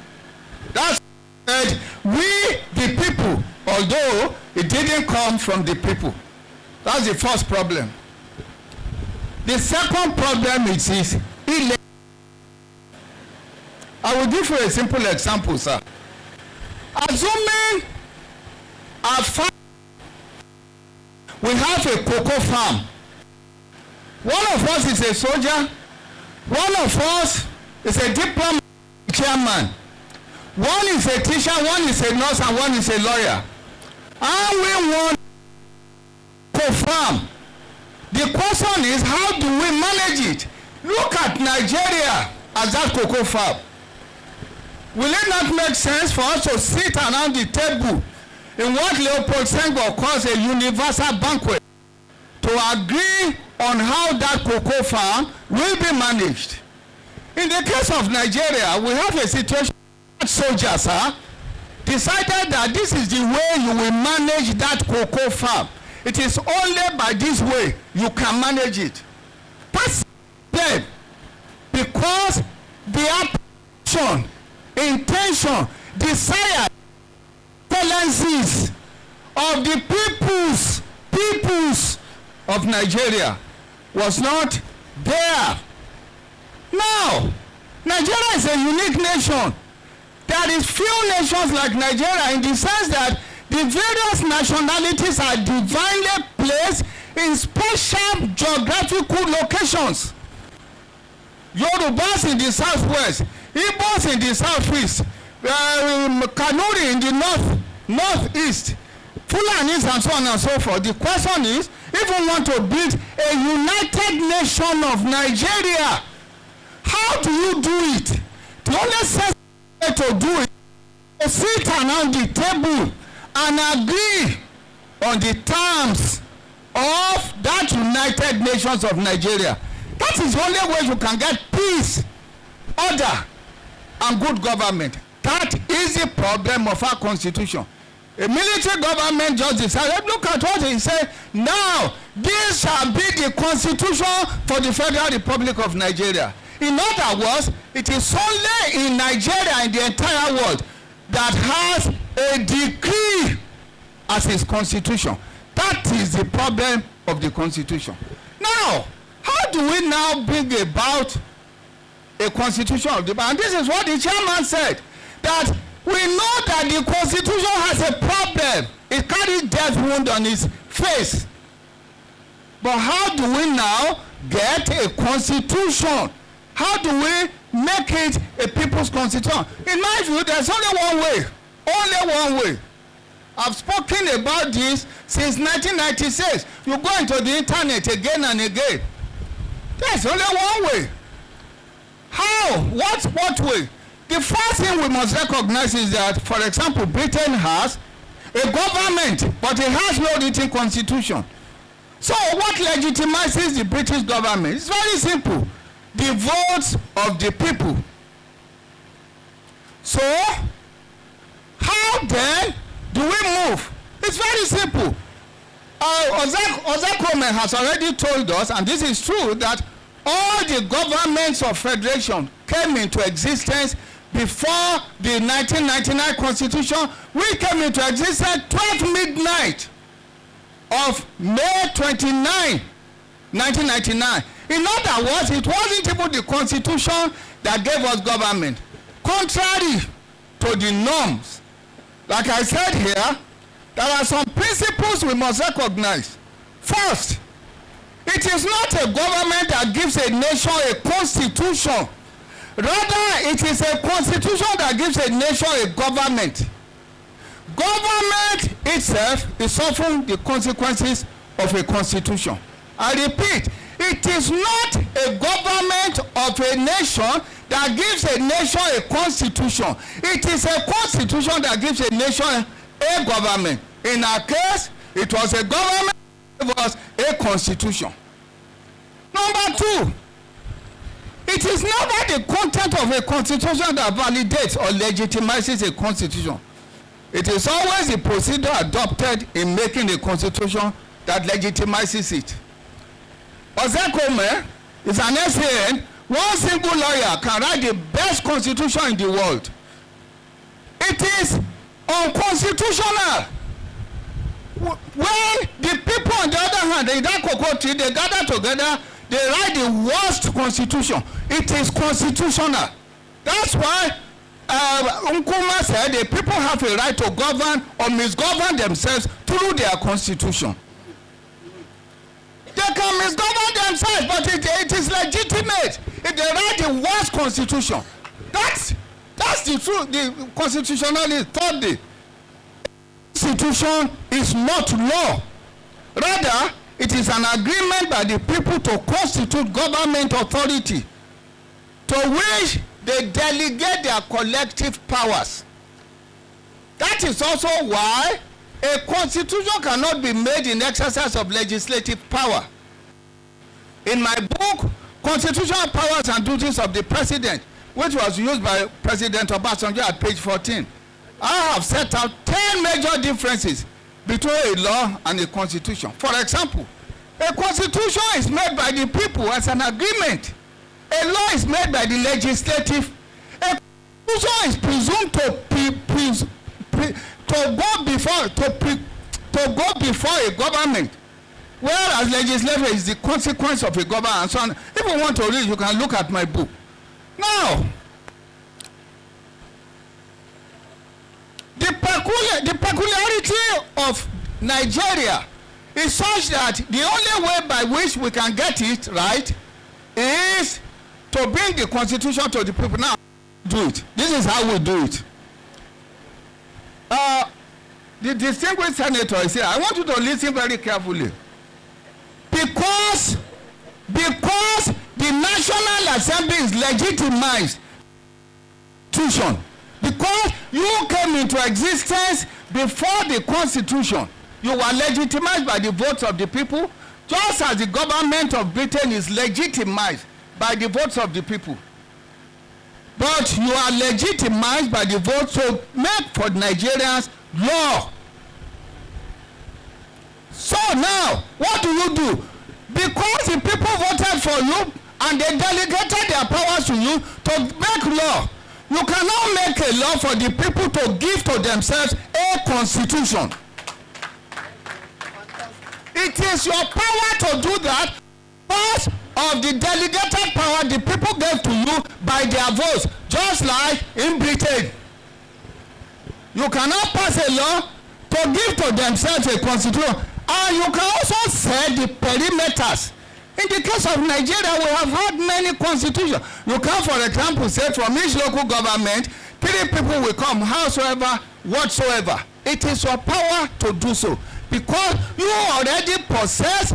That's said, we the people, although it didn't come from the people. That's the first problem. The second problem is illegal. I will give you a simple example, sir. Assuming we have a cocoa farm. One of us is a soldier. One of us is a diplomat chairman. One is a teacher, one is a nurse, and one is a lawyer. And we want to farm. The question is, how do we manage it? Look at Nigeria as that cocoa farm. Will it not make sense for us to sit around the table in what Leopold Senghor calls a universal banquet to agree on how that cocoa farm will be managed? In the case of Nigeria, we have a situation where soldiers decided that this is the way you will manage that cocoa farm. It is only by this way you can manage it. That's them, because the action, intention, desire, excellencies of the peoples of Nigeria was not there. Now, Nigeria is a unique nation. There is few nations like Nigeria in the sense that the various nationalities are divinely placed in special geographical locations. Yorubas in the southwest, Igbos in the southeast, Kanuri in the northeast, Fulanis and so on and so forth. The question is, if we want to build a united nation of Nigeria, how do you do it? The only sense to do it is to sit around the table and agree on the terms of that United Nations of Nigeria. That is the only way you can get peace, order, and good government. That is the problem of our constitution. A military government just decided, look at what he said, now this shall be the constitution for the Federal Republic of Nigeria. In other words, it is only in Nigeria, in the entire world, that has a decree as its constitution. That is the problem of the constitution. Now, how do we now bring about a constitution of the and this is what the chairman said, that we know that the constitution has a problem. It carries death wound on its face. But how do we now get a constitution? How do we make it a people's constitution? In my view, there's only one way. Only one way. I've spoken about this since 1996. You go into the internet again and again. There's only one way. How? What way? The first thing we must recognize is that, for example, Britain has a government, but it has no written constitution. So what legitimizes the British government? It's very simple. The votes of the people. So, how then do we move? It's very simple. Ozakome has already told us, and this is true, that all the governments of federation came into existence before the 1999 constitution. We came into existence 12 midnight of May 29, 1999. In other words, it wasn't even the Constitution that gave us government. Contrary to the norms, like I said here, there are some principles we must recognize. First, it is not a government that gives a nation a constitution. Rather, it is a constitution that gives a nation a government. Government itself is suffering the consequences of a constitution. I repeat, it is not a government of a nation that gives a nation a constitution. It is a constitution that gives a nation a government. In our case, it was a government that gave us a constitution. Number two, it is never the content of a constitution that validates or legitimizes a constitution. It is always the procedure adopted in making a constitution that legitimizes it. Ozekome is an SAN. One single lawyer can write the best constitution in the world. It is unconstitutional. When the people on the other hand, in that cocoa tree, they gather together, they write the worst constitution. It is constitutional. That's why Nkrumah said the people have a right to govern or misgovern themselves through their constitution. They can misgovern themselves, but it is legitimate if they write the worst constitution. That's the truth. The constitutionalist thought the constitution is not law. Rather, it is an agreement by the people to constitute government authority to which they delegate their collective powers. That is also why a constitution cannot be made in exercise of legislative power. In my book, Constitutional Powers and Duties of the President, which was used by President Obasanjo at page 14, I have set out 10 major differences between a law and a constitution. For example, a constitution is made by the people as an agreement. A law is made by the legislative. A constitution is presumed to go before a government, whereas legislature is the consequence of a government and so on. If you want to read, you can look at my book. Now, the peculiarity of Nigeria is such that the only way by which we can get it right is to bring the constitution to the people. Now, do it. This is how we do it. The distinguished senator is here. I want you to listen very carefully. Because the National Assembly is legitimized constitution. Because you came into existence before the Constitution, you were legitimized by the votes of the people, just as the government of Britain is legitimized by the votes of the people. But you are legitimized by the votes to make for Nigerians law. So now, what do? Because the people voted for you and they delegated their powers to you to make law, you cannot make a law for the people to give to themselves a constitution. It is your power to do that because of the delegated power the people gave to you by their votes, just like in Britain. You cannot pass a law to give to themselves a constitution, and you can also set the perimeters. In the case of Nigeria, we have had many constitutions. You can, for example, say from each local government, 3 people will come, howsoever, whatsoever. It is your power to do so, because you already possess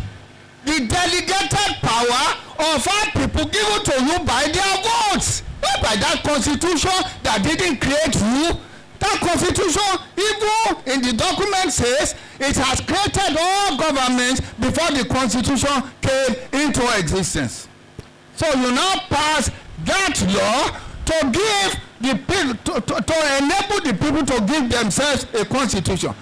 the delegated power of our people given to you by their votes, not by that constitution that didn't create you. That constitution, even in the document, says it has created all governments before the constitution came into existence. So you now pass that law to give the people, to enable the people to give themselves a constitution.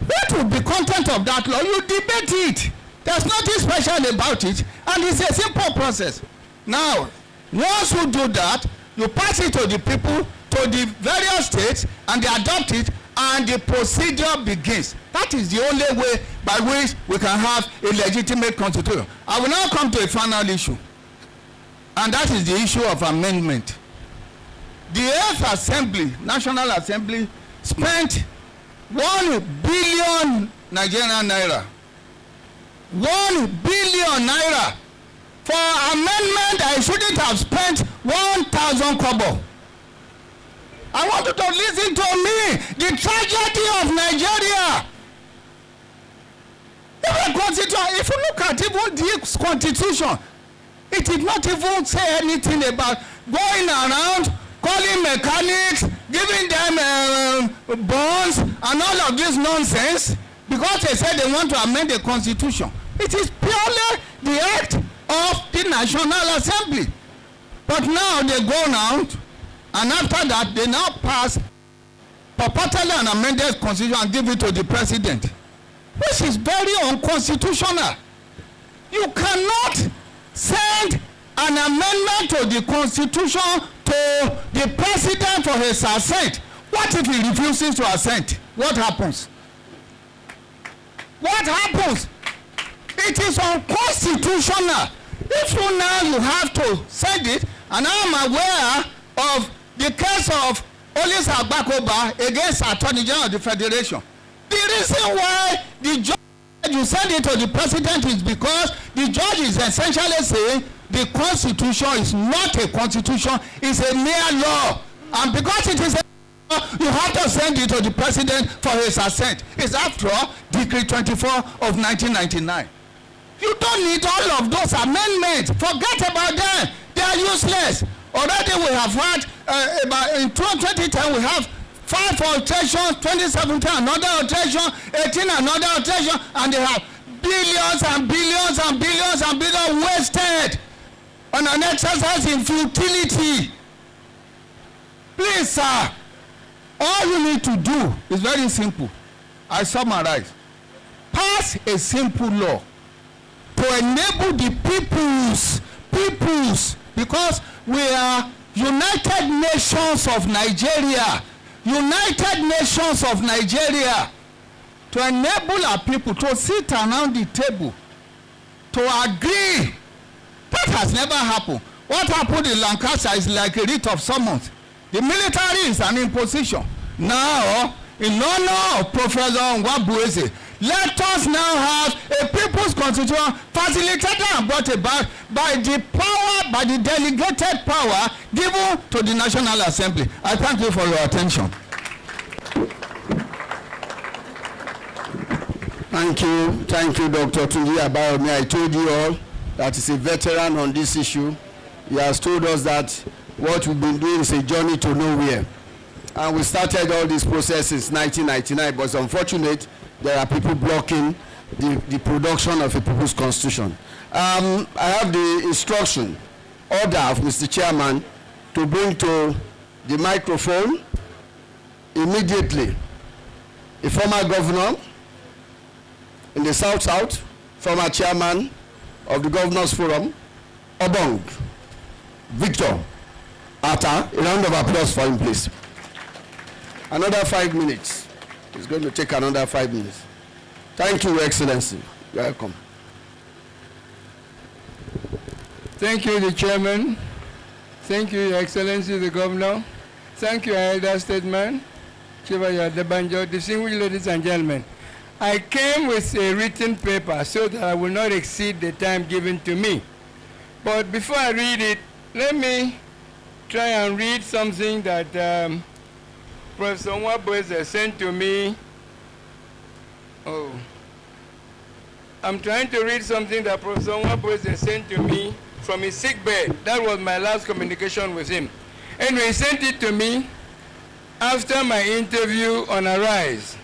What will be content of that law? You debate it. There's nothing special about it, and it's a simple process. Now, once you do that, you pass it to the people, to the various states, and they adopt it, and the procedure begins. That is the only way by which we can have a legitimate constitution. I will now come to a final issue, and that is the issue of amendment. The 8th Assembly, National Assembly, spent 1 billion Nigerian naira. 1 billion naira for amendment I shouldn't have spent 1,000 kobo. I want you to listen to me. The tragedy of Nigeria. If you look at even the constitution, it did not even say anything about going around, calling mechanics, giving them bonds, and all of this nonsense, because they said they want to amend the constitution. It is purely the act of the National Assembly. But now they go out, and after that, they now pass purportedly an amended constitution and give it to the president, which is very unconstitutional. You cannot send an amendment to the constitution to the president for his assent. What if he refuses to assent? What happens? What happens? It is unconstitutional. If you now you have to send it, and I am aware of the case of Olis Agbakoba against Attorney General of the Federation. The reason why the judge you send it to the president is because the judge is essentially saying the constitution is not a constitution, it's a mere law. And because it is a law, you have to send it to the president for his assent. It's after all Decree 24 of 1999. You don't need all of those amendments. Forget about them. They are useless. Already we have had, about in 2010 we have 5 alterations, 2017 another alteration, 18 another alteration, and they have billions and billions and billions and billions wasted on an exercise in futility. Please, sir, all you need to do is very simple. I summarize. Pass a simple law to enable the peoples, because we are United Nations of Nigeria, United Nations of Nigeria, to enable our people to sit around the table, to agree. That has never happened. What happened in Lancaster is like a writ of summons. The military is an imposition. Now, in honor of Professor Nwabueze, let us now have a people's constitution facilitated and brought about by the power, by the delegated power given to the National Assembly. I thank you for your attention. Thank you, Dr. Tunji Abayomi. I told you all that he's a veteran on this issue. He has told us that what we've been doing is a journey to nowhere. And we started all this process since 1999, but it's unfortunate there are people blocking the production of a people's constitution. I have the instruction, order of Mr. Chairman to bring to the microphone immediately a former governor in the South, former chairman of the Governors Forum, Obong, Victor Atta. A round of applause for him, please. Another 5 minutes. It's going to take another 5 minutes. Thank you, Your Excellency. You're welcome. Thank you, the Chairman. Thank you, Your Excellency, the Governor. Thank you, Elder Statesman, Chief Adebanjo, distinguished ladies and gentlemen. I came with a written paper so that I will not exceed the time given to me. But before I read it, let me try and read something that Professor Nwabueze sent to me. Oh, I'm trying to read something that Professor Nwabueze sent to me from his sick bed. That was my last communication with him. Anyway, he sent it to me after my interview on Arise.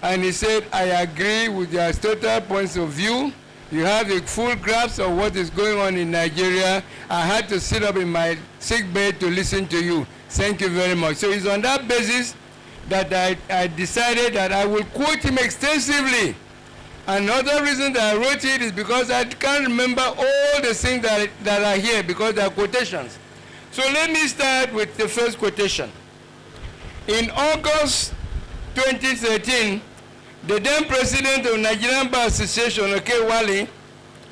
And he said, I agree with your total points of view. You have a full grasp of what is going on in Nigeria. I had to sit up in my sick bed to listen to you. Thank you very much. So it's on that basis that I decided that I will quote him extensively. Another reason that I wrote it is because I can't remember all the things that are here because they are quotations. So let me start with the first quotation. In August 2013, the then president of Nigerian Bar Association, Wale,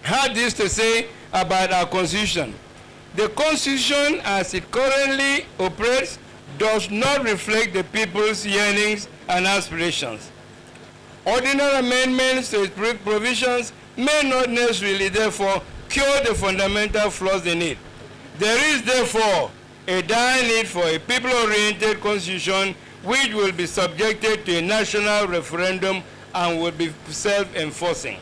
had this to say about our Constitution. The Constitution as it currently operates does not reflect the people's yearnings and aspirations. Ordinary amendments to its provisions may not necessarily, therefore, cure the fundamental flaws in it. There is, therefore, a dire need for a people-oriented constitution which will be subjected to a national referendum and will be self-enforcing.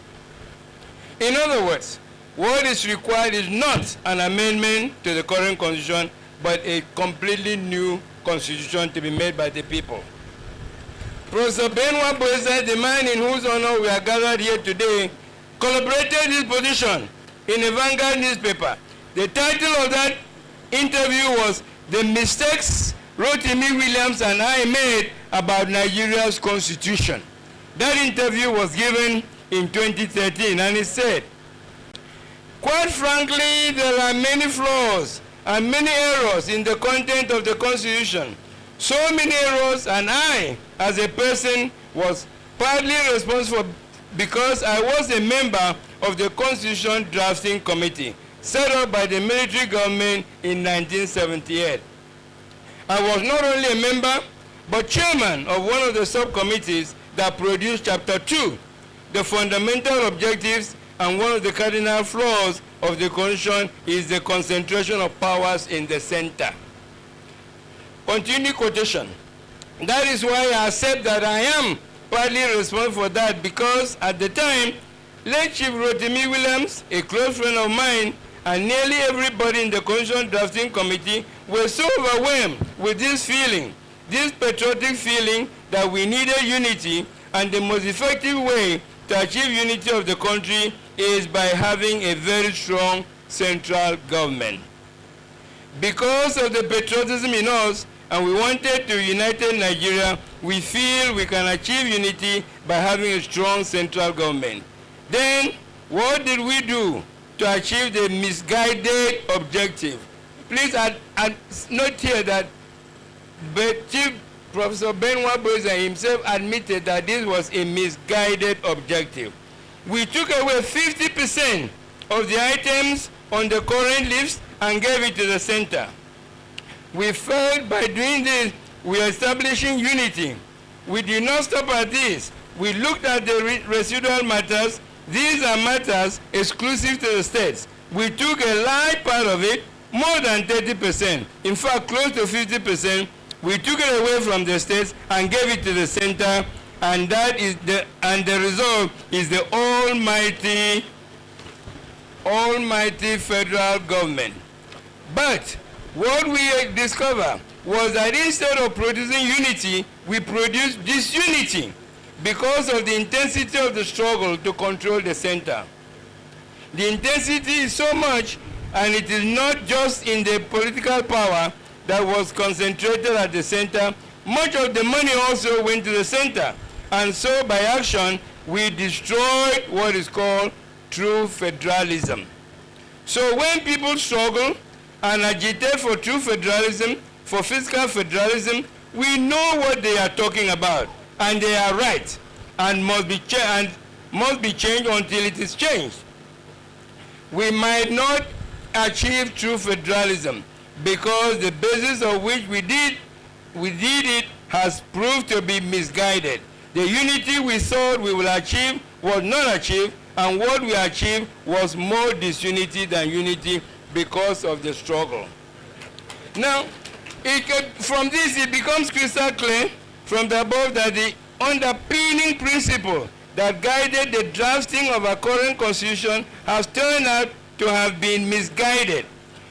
In other words, what is required is not an amendment to the current constitution, but a completely new constitution to be made by the people. Prof Ben Nwabueze, the man in whose honor we are gathered here today, collaborated his position in a Vanguard newspaper. The title of that interview was "The Mistakes Rotimi Williams and I Made About Nigeria's Constitution." That interview was given in 2013, and he said, "Quite frankly, there are many flaws and many errors in the content of the Constitution. So many errors, and I, as a person, was partly responsible because I was a member of the Constitution Drafting Committee set up by the military government in 1978. I was not only a member, but chairman of one of the subcommittees that produced Chapter 2, the fundamental objectives, and one of the cardinal flaws of the Constitution is the concentration of powers in the center." Continue quotation. "That is why I accept that I am partly responsible for that, because at the time, late Chief Rotimi Williams, a close friend of mine, and nearly everybody in the Constitution Drafting Committee were so overwhelmed with this feeling, this patriotic feeling that we needed unity, and the most effective way to achieve unity of the country is by having a very strong central government. Because of the patriotism in us, and we wanted to unite Nigeria, we feel we can achieve unity by having a strong central government. Then, what did we do to achieve the misguided objective?" Please note here that Chief Professor Ben Nwabueze himself admitted that this was a misguided objective. We took away 50% of the items on the current list and gave it to the center. We felt by doing this, we are establishing unity. We did not stop at this. We looked at the residual matters. These are matters exclusive to the states. We took a large part of it, more than 30%, in fact close to 50%. We took it away from the states and gave it to the center, and the result is the almighty federal government. But what we discovered was that instead of producing unity, we produced disunity because of the intensity of the struggle to control the center. The intensity is so much, and it is not just in the political power that was concentrated at the center. Much of the money also went to the center. And so by action, we destroyed what is called true federalism. So when people struggle and agitate for true federalism, for fiscal federalism, we know what they are talking about, and they are right, and must be changed until it is changed. We might not achieve true federalism because the basis of which we did it has proved to be misguided. The unity we thought we will achieve was not achieved, and what we achieved was more disunity than unity because of the struggle. Now, from this it becomes crystal clear from the above that the underpinning principle that guided the drafting of our current constitution has turned out to have been misguided.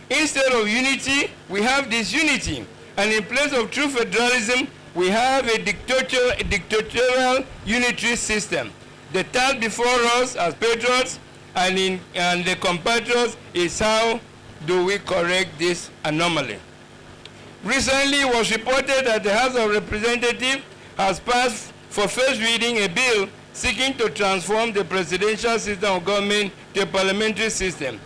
Instead of unity, we have disunity. And in place of true federalism, we have a dictatorial unitary system. The task before us as patriots and the compatriots is how do we correct this anomaly. Recently, it was reported that the House of Representatives has passed for first reading a bill seeking to transform the presidential system of government to a parliamentary system.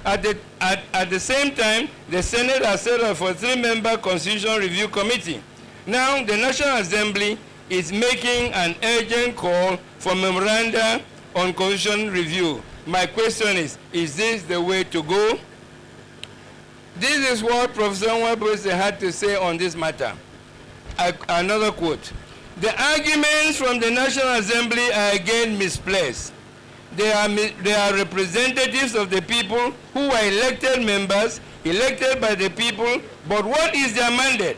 At the same time, the Senate has set up for a 3-member Constitution Review Committee. Now, the National Assembly is making an urgent call for memoranda on Constitution review. My question is this the way to go? This is what Professor Nwabueze had to say on this matter. Another quote. The arguments from the National Assembly are again misplaced. They are representatives of the people who are elected members, elected by the people, but what is their mandate?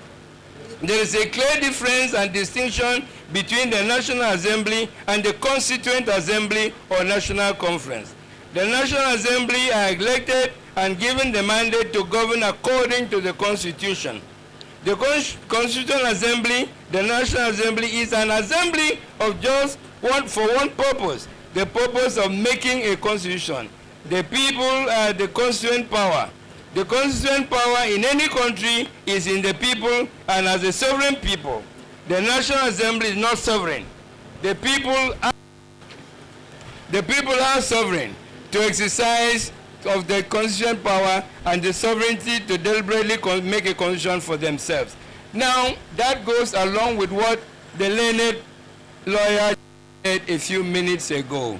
There is a clear difference and distinction between the National Assembly and the Constituent Assembly or National Conference. The National Assembly are elected and given the mandate to govern according to the Constitution. The Constituent Assembly, the National Assembly, is an assembly of just for one purpose, the purpose of making a constitution. The people are the constituent power. The constituent power in any country is in the people, and as a sovereign people, the National Assembly is not sovereign. The people are sovereign to exercise of the constituent power and the sovereignty to deliberately make a constitution for themselves. Now, that goes along with what the learned lawyer said a few minutes ago.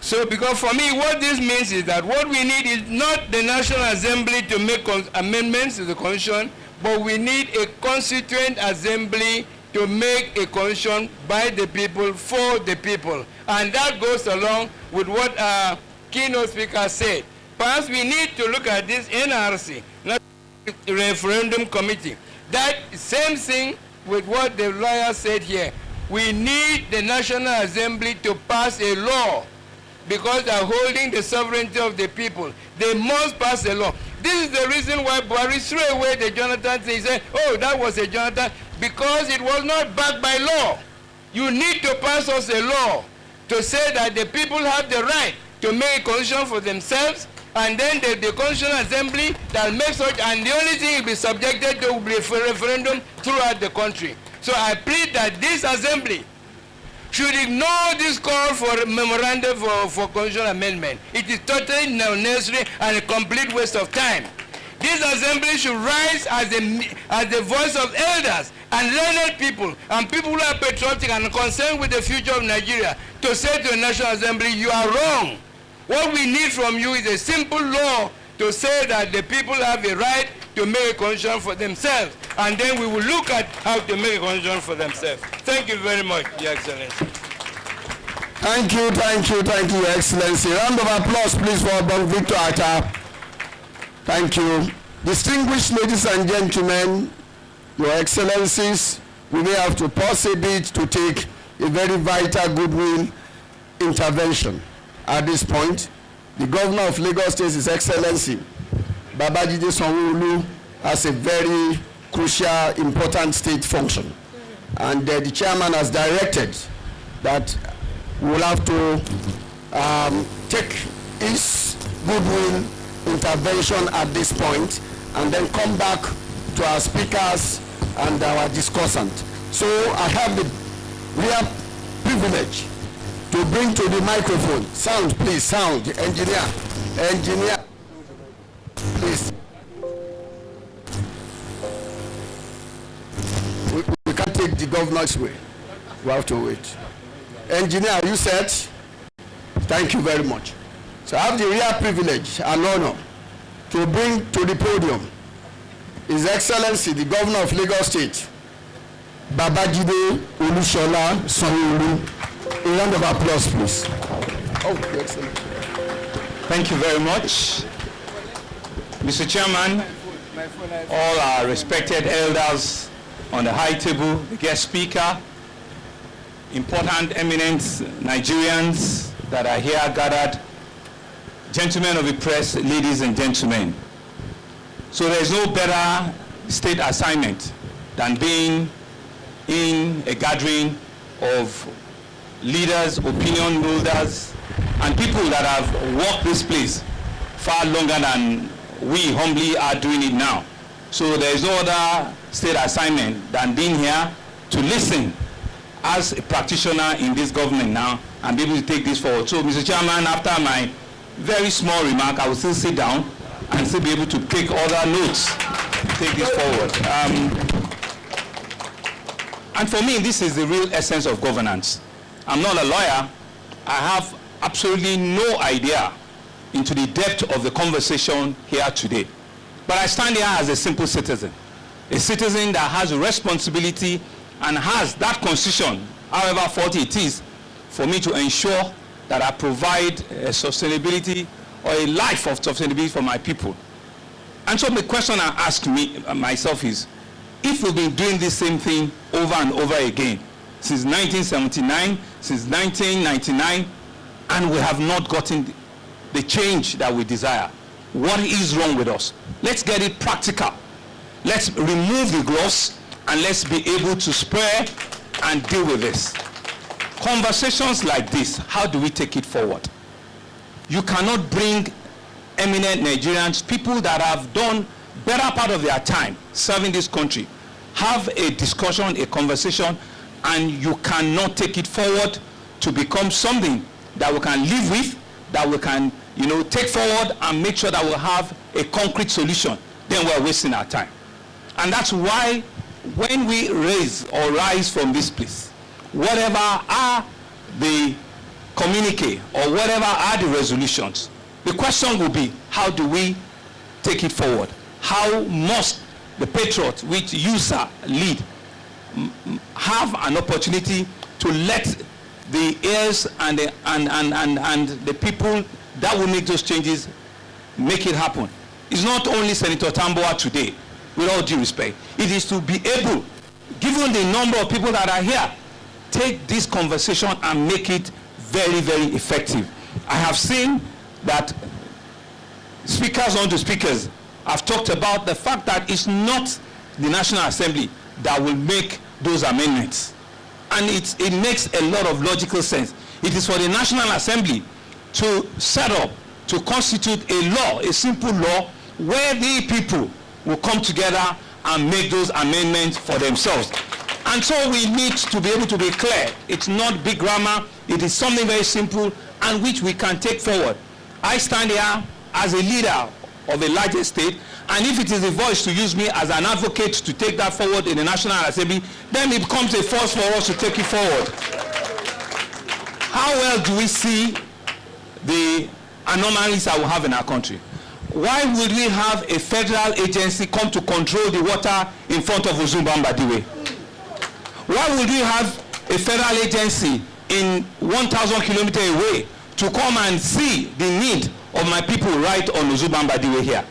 So, because for me, what this means is that what we need is not the National Assembly to make amendments to the Constitution, but we need a Constituent Assembly to make a Constitution by the people, for the people. And that goes along with what our keynote speaker said. Perhaps we need to look at this NRC, not referendum committee. That same thing with what the lawyer said here. We need the National Assembly to pass a law because they are holding the sovereignty of the people. They must pass a law. This is the reason why Buhari threw away the Jonathan thing. He said, oh, that was a Jonathan, because it was not backed by law. You need to pass us a law to say that the people have the right to make a constitution for themselves, and then the Constitutional Assembly that makes such, and the only thing will be subjected to will be a referendum throughout the country. So I plead that this assembly should ignore this call for a memorandum for constitutional amendment. It is totally unnecessary and a complete waste of time. This assembly should rise as the voice of elders and learned people and people who are patriotic and concerned with the future of Nigeria to say to the National Assembly, you are wrong. What we need from you is a simple law to say that the people have a right to make a constitution for themselves, and then we will look at how to make a constitution for themselves. Thank you very much, Your Excellency. Thank you, Your Excellency. Round of applause, please, for Bon Victor Atta. Thank you. Distinguished ladies and gentlemen, Your Excellencies, we may have to pause a bit to take a very vital goodwill intervention. At this point, the Governor of Lagos State, His Excellency Babajide Sanwo-Olu, has a very crucial, important state function. And the chairman has directed that we will have to take his goodwill intervention at this point and then come back to our speakers and our discussant. So I have the real privilege to bring to the microphone. Sound, please, sound. Engineer, please. We can't take the governor's way. We have to wait. Engineer, are you set? Thank you very much. So I have the real privilege and honor to bring to the podium His Excellency, the Governor of Lagos State, Babajide Olusola Sanwo-Olu. A round of applause, please. Oh, excellent. Thank you very much. Mr. Chairman, all our respected elders on the high table, the guest speaker, important, eminent Nigerians that are here gathered, gentlemen of the press, ladies and gentlemen. So there is no better state assignment than being in a gathering of leaders, opinion holders, and people that have walked this place far longer than we humbly are doing it now. So there is no other state assignment than being here to listen as a practitioner in this government now and be able to take this forward. So, Mr. Chairman, after my very small remark, I will still sit down and still be able to take other notes, take this forward. And for me, this is the real essence of governance. I'm not a lawyer. I have absolutely no idea into the depth of the conversation here today. But I stand here as a simple citizen that has a responsibility and has that constitution, however faulty it is, for me to ensure that I provide a sustainability or a life of sustainability for my people. And so the question I ask myself is, if we've been doing this same thing over and over again, since 1979, since 1999, and we have not gotten the change that we desire, what is wrong with us? Let's get it practical. Let's remove the gloss and let's be able to spare and deal with this. Conversations like this, how do we take it forward? You cannot bring eminent Nigerians, people that have done better part of their time serving this country, have a discussion, a conversation, and you cannot take it forward to become something that we can live with, that we can, take forward and make sure that we'll have a concrete solution. Then we're wasting our time. And that's why when we rise from this place, whatever are the communique or whatever are the resolutions, the question will be, how do we take it forward? How must the Patriots, which you, sir, lead, have an opportunity to let the heirs and the people that will make those changes make it happen? It's not only Senator Tamboa today, with all due respect. It is to be able, given the number of people that are here, take this conversation and make it very, very effective. I have seen that speakers on to speakers have talked about the fact that it's not the National Assembly that will make those amendments. And it makes a lot of logical sense. It is for the National Assembly to set up, to constitute a law, a simple law, where the people will come together and make those amendments for themselves. And so we need to be able to be clear. It's not big grammar. It is something very simple and which we can take forward. I stand here as a leader of a larger state, and if it is a voice to use me as an advocate to take that forward in the National Assembly, then it becomes a force for us to take it forward. How well do we see the anomalies that we have in our country? Why would we have a federal agency come to control the water in front of Uzumbambadiwe? Why would we have a federal agency in 1,000 kilometers away to come and see the need of my people right on Uzumbambadiwe here?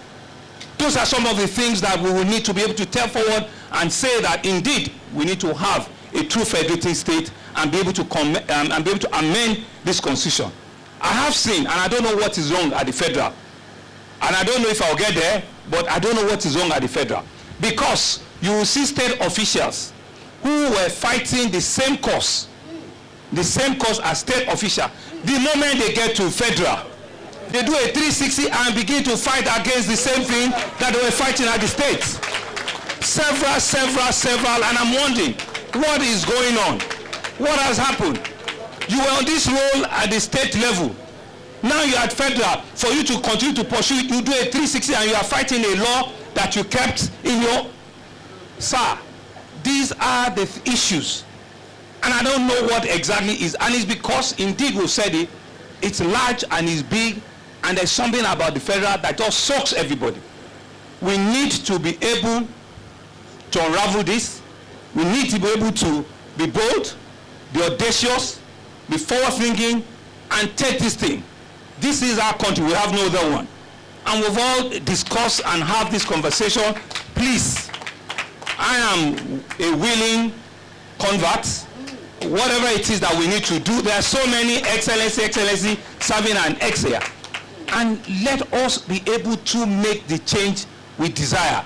Those are some of the things that we will need to be able to tell forward and say that indeed we need to have a true federating state and be able to amend this constitution. I have seen, and I don't know what is wrong at the federal, and I don't know if I'll get there, but I don't know what is wrong at the federal, because you will see state officials who were fighting the same cause as state officials. The moment they get to federal, they do a 360 and begin to fight against the same thing that they were fighting at the states. Several, and I'm wondering, what is going on? What has happened? You were on this role at the state level. Now you're at federal. For you to continue to pursue it, you do a 360 and you are fighting a law that you kept in your... Sir, these are the issues. And I don't know what exactly is. And it's because, indeed, we've said it, it's large and it's big, and there's something about the federal that just sucks everybody. We need to be able to unravel this. We need to be able to be bold, be audacious, be forward-thinking, and take this thing. This is our country. We have no other one. And we've all discussed and have this conversation. Please, I am a willing convert. Whatever it is that we need to do, there are so many excellency, serving an ex here. And let us be able to make the change we desire.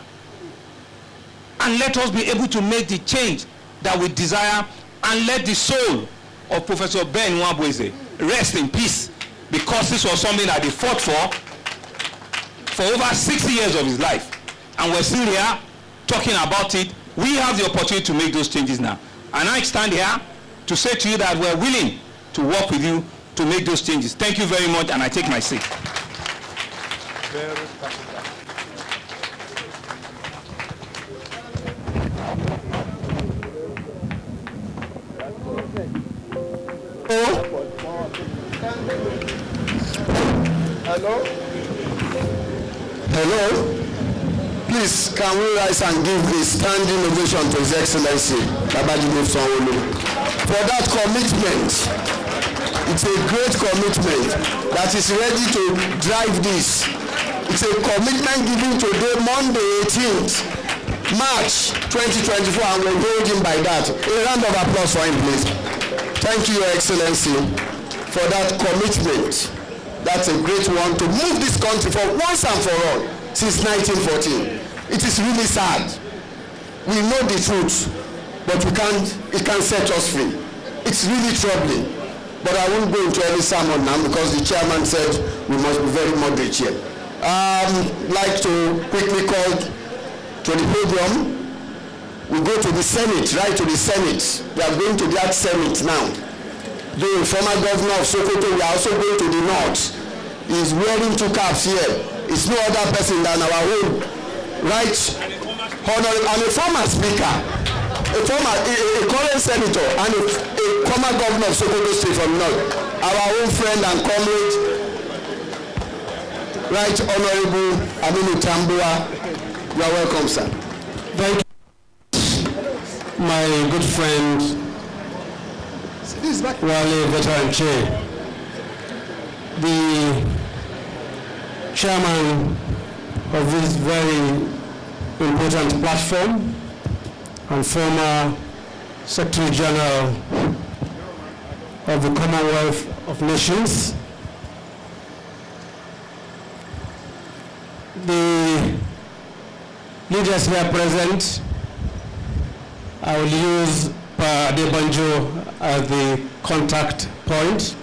And let us be able to make the change that we desire, and let the soul of Professor Ben Nwabueze rest in peace, because this was something that he fought for over 60 years of his life. And we're still here talking about it. We have the opportunity to make those changes now. And I stand here to say to you that we're willing to work with you to make those changes. Thank you very much, and I take my seat. Hello? Hello? Please, can we rise and give a standing ovation to His Excellency, Babajide Sanwo-Olu, for that commitment. It's a great commitment that is ready to drive this. It's a commitment given today, Monday 18th, March 2024, and we'll hold him by that. A round of applause for him, please. Thank you, Your Excellency, for that commitment. That's a great one to move this country for once and for all since 1914. It is really sad. We know the truth, but it can't set us free. It's really troubling. But I won't go into any sermon now because the chairman said we must be very moderate here. I'd like to quickly call to the podium. We go to the Senate, right to the Senate. We are going to that Senate now. The former governor of Sokoto, we are also going to the north. He is wearing two caps here. It's no other person than our own right honorable and a former speaker, a current senator, and a former governor of Sokoto State from North. Our own friend and comrade, right honorable Aminu Tambua. You are welcome, sir. Thank you, my good friend, Wale Veteran Chair, the chairman of this very important platform, and former Secretary General of the Commonwealth of Nations, the leaders here present. I will use Pa Adebanjo as the contact point.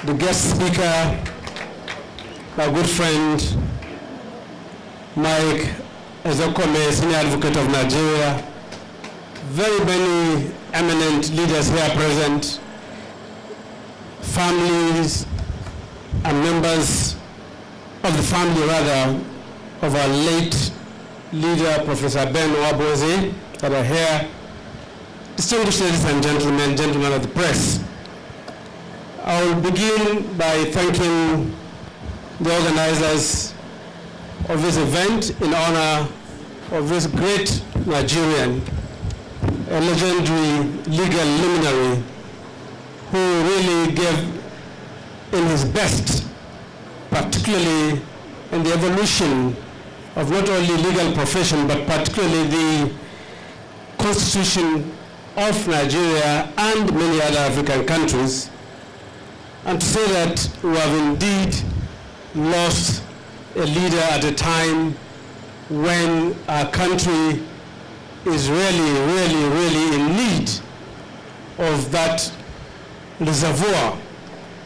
The guest speaker, my good friend Mike Ezekome, Senior Advocate of Nigeria, very many eminent leaders here present, families and members of the family, rather, of our late leader, Professor Ben Nwabueze, that are here, distinguished ladies and gentlemen of the press. I will begin by thanking the organizers of this event in honor of this great Nigerian, a legendary legal luminary who really gave in his best, particularly in the evolution of not only legal profession, but particularly the Constitution of Nigeria and many other African countries. And to say that we have indeed lost a leader at a time when our country is really in need of that reservoir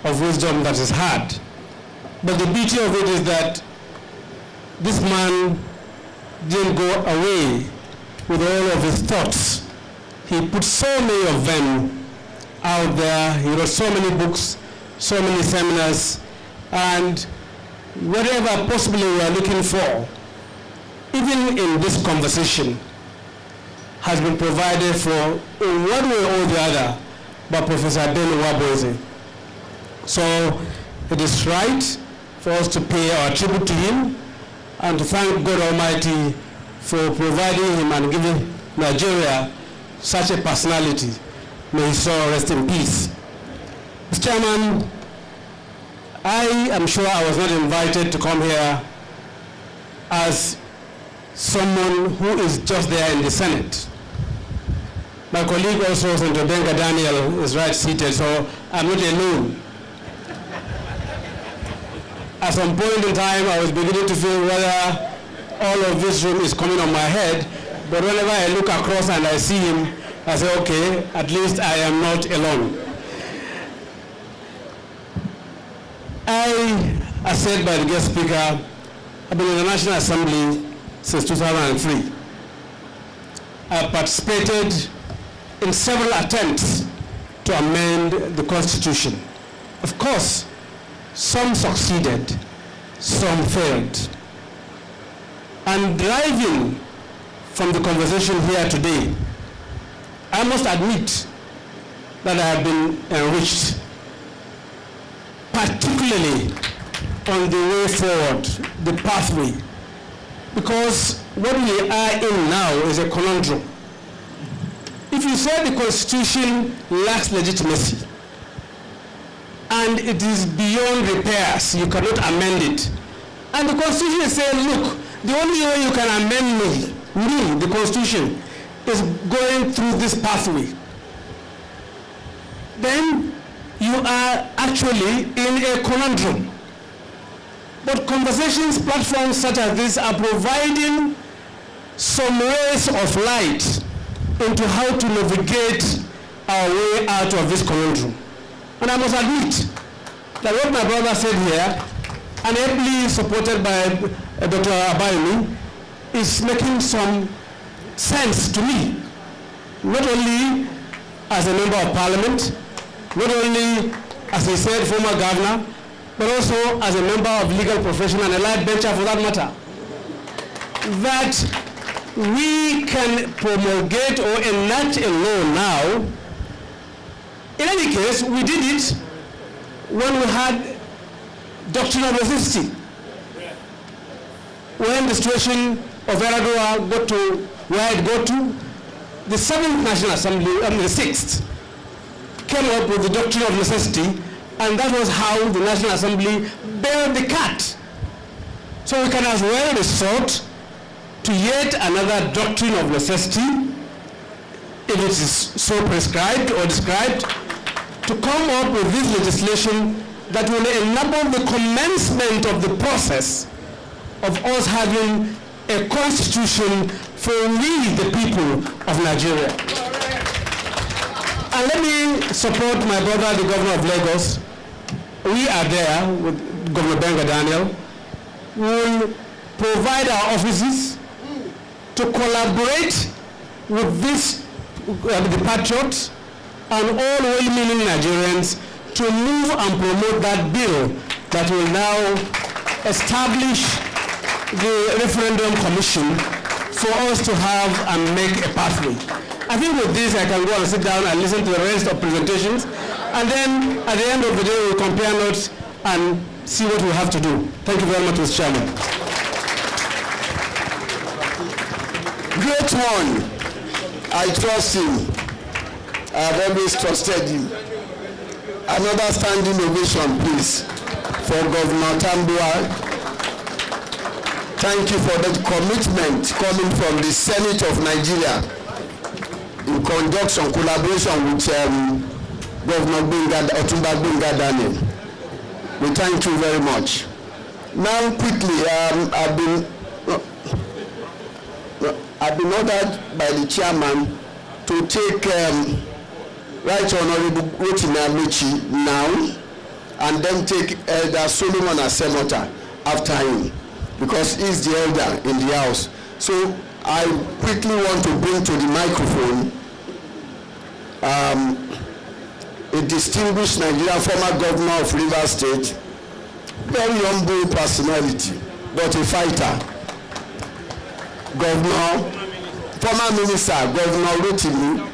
of wisdom that is had. But the beauty of it is that this man didn't go away with all of his thoughts. He put so many of them out there. He wrote so many books, so many seminars, and whatever possibly we are looking for, even in this conversation, has been provided for in one way or the other by Professor Ben Nwabueze. So it is right for us to pay our tribute to him and to thank God Almighty for providing him and giving Nigeria such a personality. May his soul rest in peace. Mr. Chairman, I am sure I was not invited to come here as someone who is just there in the Senate. My colleague also, Senator Benga Daniel, is right seated, so I'm not alone. At some point in time, I was beginning to feel whether all of this room is coming on my head, but whenever I look across and I see him, I say, okay, at least I am not alone. As said by the guest speaker, I've been in the National Assembly since 2003. I've participated in several attempts to amend the Constitution. Of course, some succeeded, some failed. And deriving from the conversation here today, I must admit that I have been enriched, particularly on the way forward, the pathway. Because what we are in now is a conundrum. If you say the Constitution lacks legitimacy and it is beyond repairs, you cannot amend it, and the Constitution is saying, look, the only way you can amend me, the Constitution, is going through this pathway, then you are actually in a conundrum. But conversations, platforms such as this are providing some rays of light into how to navigate our way out of this conundrum. And I must admit that what my brother said here, and ably supported by Dr. Abayemi, is making some sense to me. Not only as a member of parliament, not only, as he said, former governor, but also as a member of legal profession and a life bencher for that matter, that we can promulgate or enact a law now. In any case, we did it when we had doctrine of necessity. When the situation of Yar'Adua got to where it got to, the 7th National Assembly, the 6th, came up with the doctrine of necessity, and that was how the National Assembly bailed the cat. So we can as well resort to yet another doctrine of necessity, if it is so prescribed or described, to come up with this legislation that will enable the commencement of the process of us having a constitution for we, the people of Nigeria. And let me support my brother, the governor of Lagos. We are there with Governor Benga Daniel. We will provide our offices to collaborate with this, the Patriots and all well-meaning Nigerians to move and promote that bill that will now establish the referendum commission for us to have and make a pathway. I think with this I can go and sit down and listen to the rest of presentations, and then at the end of the day we'll compare notes and see what we have to do. Thank you very much, Mr. Chairman. Great one. I trust him. I have always trusted him. Another standing ovation, please, for Governor Tambua. Thank you for the commitment coming from the Senate of Nigeria in conjunction, collaboration with Governor Otumba Benga Daniel. We thank you very much. Now, quickly, I've been ordered by the chairman to take Right Honorable Rotimi Amechi now, and then take Elder Solomon Asemota after him, because he's the elder in the house. So I quickly want to bring to the microphone a distinguished Nigerian former governor of Rivers State, very humble personality, but a fighter. Former Minister, Governor Rotimi,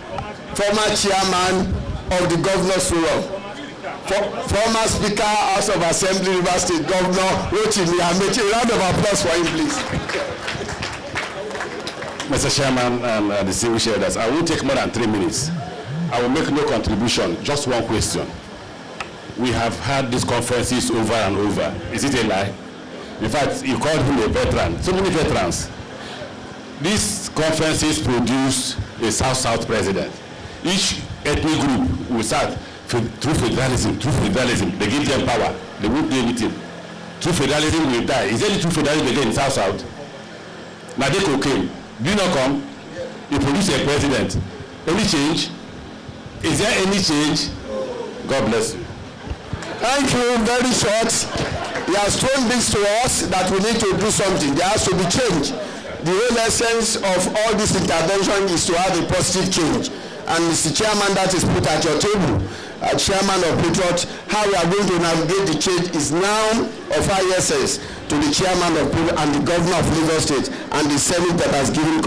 former Chairman of the Governors Forum, former Speaker, House of Assembly, Rivers State, Governor Rotimi Amechi. A round of applause for him, please. Mr. Chairman and distinguished elders, I won't take more than 3 minutes. I will make no contribution, just one question. We have had these conferences over and over. Is it a lie? In fact, you called him a veteran. So many veterans. These conferences produce a South-South president. Each ethnic group will start through federalism. They give them power. They won't do anything. Through federalism will die. Is there any true federalism again in South-South? Nadeko came. Did not come. He produced a president. Any change? Is there any change? God bless you. Thank you. Very short. He has thrown this to us that we need to do something. There has to be change. The whole essence of all this intervention is to have a positive change. And Mr. Chairman, that is put at your table. Chairman of Patriots, how we are going to navigate the change is now of high essence to the Chairman of Patriots and the Governor of Lagos State and the Senate that has given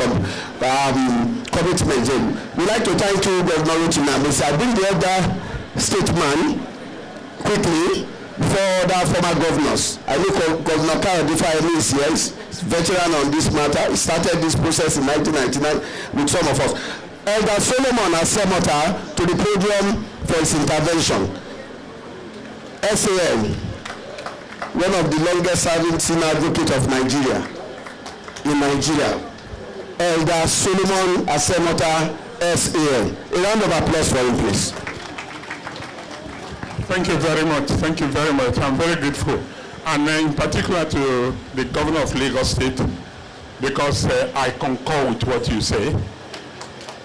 commitment. We'd like to thank you, Governor Rotimi Amechi. I bring the other statesman quickly, before other former governors. I know Governor Kayode Fayemi is here, he's veteran on this matter. He started this process in 1999 with some of us. Elder Solomon Asemota to the podium for his intervention. SAN, one of the longest serving senior advocate of Nigeria, in Nigeria. Elder Solomon Asemota, SAN. A round of applause for him, please. Thank you very much. Thank you very much. I'm very grateful. And in particular to the governor of Lagos State, because I concur with what you say.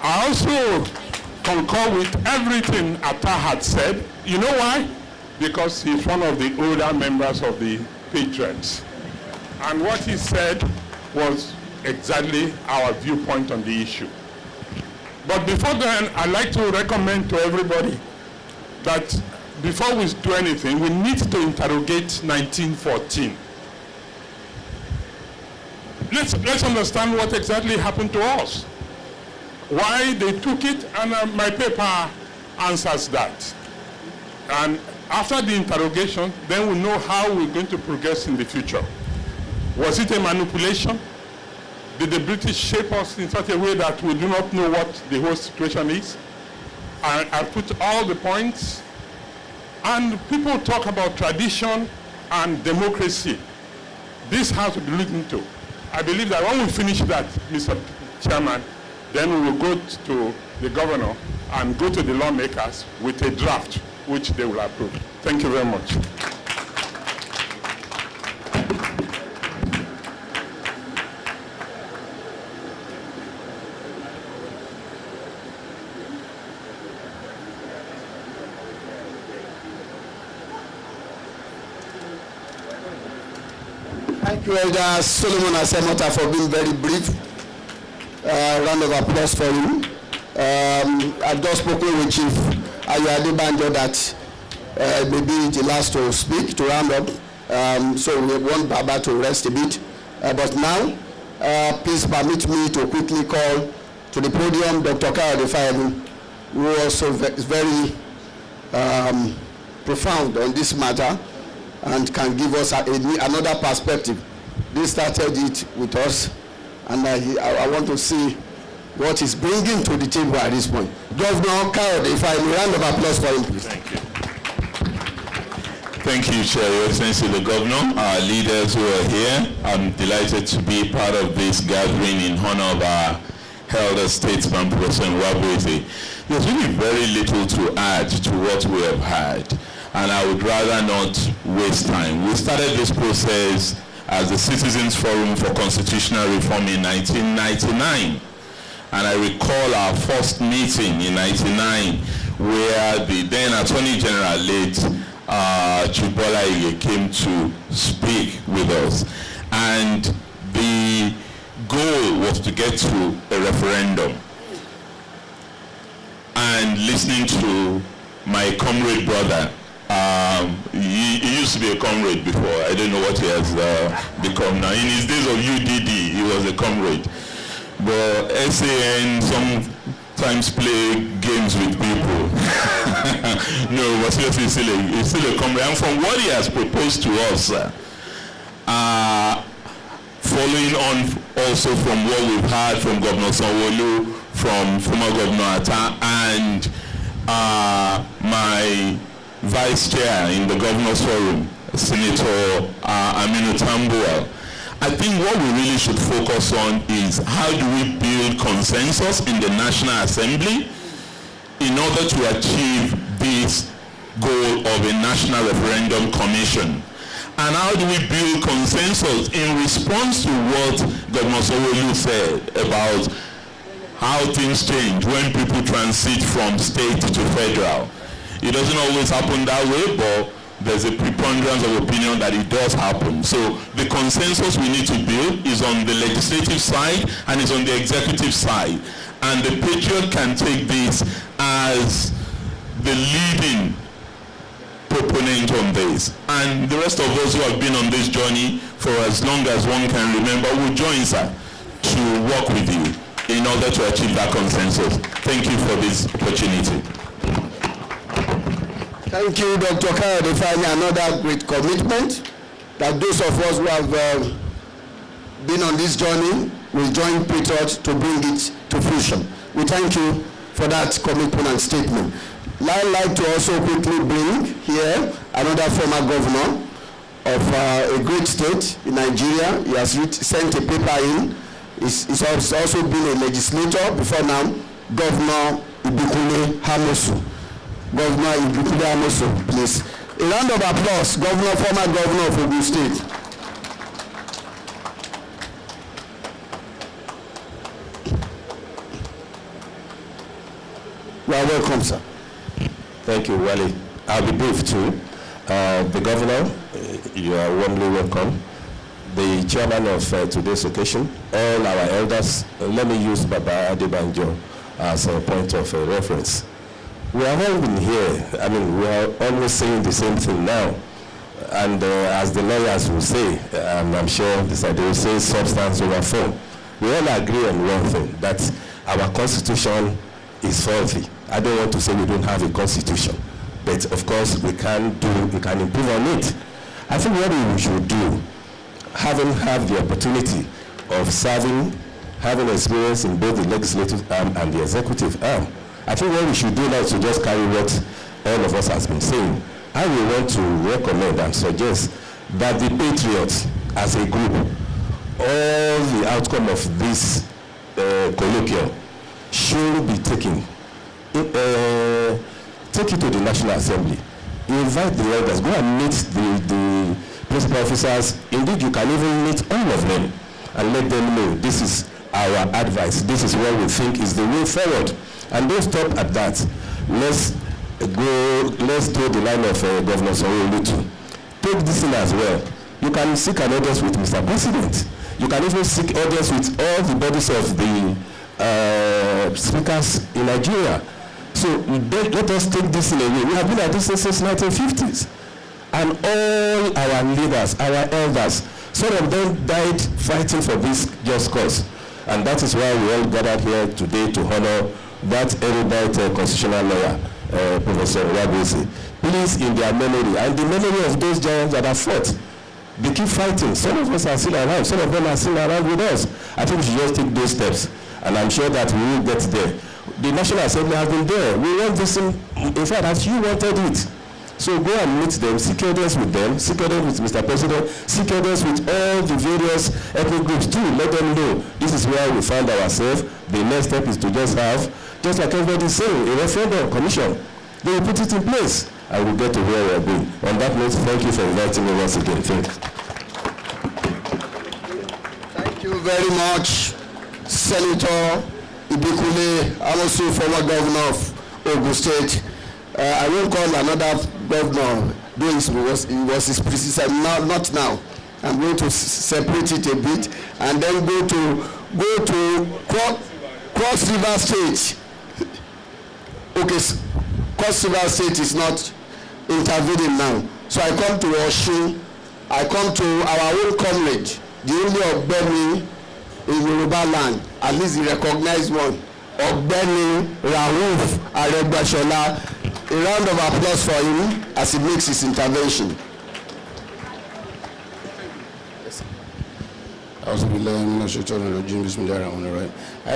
I also concur with everything Atta had said. You know why? Because he's one of the older members of the Patriots. And what he said was exactly our viewpoint on the issue. But before then, I'd like to recommend to everybody that before we do anything, we need to interrogate 1914. Let's understand what exactly happened to us, why they took it, and my paper answers that. And after the interrogation, then we know how we're going to progress in the future. Was it a manipulation? Did the British shape us in such a way that we do not know what the whole situation is? I put all the points. And people talk about tradition and democracy. This has to be looked into. I believe that when we finish that, Mr. Chairman, then we will go to the governor and go to the lawmakers with a draft, which they will approve. Thank you very much. Thank you, Elder Solomon Asemota, for being very brief. Round of applause for him. I just spoken with Chief Ayo Banjo that maybe the last to speak, to round up. So we want Baba to rest a bit. But now, please permit me to quickly call to the podium Dr. Kayode Fayemi, who also is very profound on this matter and can give us another perspective. They started it with us, and I want to see what he's bringing to the table at this point. Governor Kayode, if I may, round of applause for him, please. Thank you. Thank you, Chair, Your Excellency the Governor, our leaders who are here. I'm delighted to be part of this gathering in honor of our elder statesman, Prof Ben Nwabueze. There's really very little to add to what we have had, and I would rather not waste time. We started this process as the Citizens Forum for Constitutional Reform in 1999. And I recall our first meeting in 1999 where the then Attorney General, late Chubola Ige, came to speak with us. And the goal was to get to a referendum. And listening to my comrade brother, he used to be a comrade before. I don't know what he has become now. In his days of UDD, he was a comrade. But SAN sometimes play games with people. No, but seriously, he's still a comrade. And from what he has proposed to us, following on also from what we've heard from Governor Sanwo-Olu, from former Governor Atta, and my Vice Chair in the Governor's Forum, Senator Aminu Tambuwal, I think what we really should focus on is how do we build consensus in the National Assembly in order to achieve this goal of a National Referendum Commission. And how do we build consensus in response to what Governor Sanwo-Olu said about how things change when people transit from state to federal. It doesn't always happen that way, but there's a preponderance of opinion that it does happen. So the consensus we need to build is on the legislative side and is on the executive side. And the Patriot can take this as the leading proponent on this. And the rest of us who have been on this journey for as long as one can remember will join, sir, to work with you in order to achieve that consensus. Thank you for this opportunity. Thank you, Dr. Kayode Fani. Another great commitment that those of us who have been on this journey will join Patriots to bring it to fruition. We thank you for that commitment and statement. I'd like to also quickly bring here another former governor of a great state in Nigeria. He has sent a paper in. He's also been a legislator before now, Governor Ibikule Hamosu. Governor Ibikule Hamosu, please. A round of applause, former governor of Ogun State. You are welcome, sir. Thank you, Wally. I'll be brief too. The governor, you are warmly welcome. The chairman of today's occasion, all our elders, let me use Baba Adebanjo as a point of reference. We have all been here. I mean, we are always saying the same thing now. And as the lawyers will say, and I'm sure they will say substance over form. We all agree on one thing, that our constitution is faulty. I don't want to say we don't have a constitution, but of course we can improve on it. I think what we should do, having had the opportunity of serving, having experience in both the legislative arm and the executive arm, I think what we should do now is to just carry what all of us has been saying. I will want to recommend and suggest that the Patriots as a group, all the outcome of this colloquium should be taken. Take it to the National Assembly. Invite the elders, go and meet the principal officers. Indeed, you can even meet all of them and let them know this is our advice. This is what we think is the way forward. And don't stop at that. Let's do the line of Governor Sanwo-Olu too. Take this in as well. You can seek an audience with Mr. President. You can even seek audience with all the bodies of the speakers in Nigeria. So let us take this in a way. We have been at this since 1950s. And all our leaders, our elders, some of them died fighting for this just cause. And that is why we all gathered here today to honor that erudite constitutional lawyer, Professor Nwabueze. Please, in their memory, and the memory of those giants that have fought, they keep fighting. Some of us are still around. Some of them are still around with us. I think we should just take those steps. And I'm sure that we will get there. The National Assembly has been there. We want this in fact, as you wanted it. So go and meet them, seek audience with them, seek audience with Mr. President, seek audience with all the various ethnic groups too. Let them know this is where we find ourselves. The next step is to just have, just like everybody is saying, a referendum commission. They will put it in place and we'll get to where we are going. On that note, thank you for inviting me once again. Thank you very much, Senator Ibikule Hamosu, former governor of Ogun State. I won't call another governor, though it was his predecessor, not now. I'm going to separate it a bit and then go to Cross River State. Okay, Cross River State is not intervening now. So I come to Osun, I come to our own comrade, the only Ogbeni in Yoruba land, at least the recognized one, Ogbeni Rauf Aregbesola. A round of applause for him as he makes his intervention. I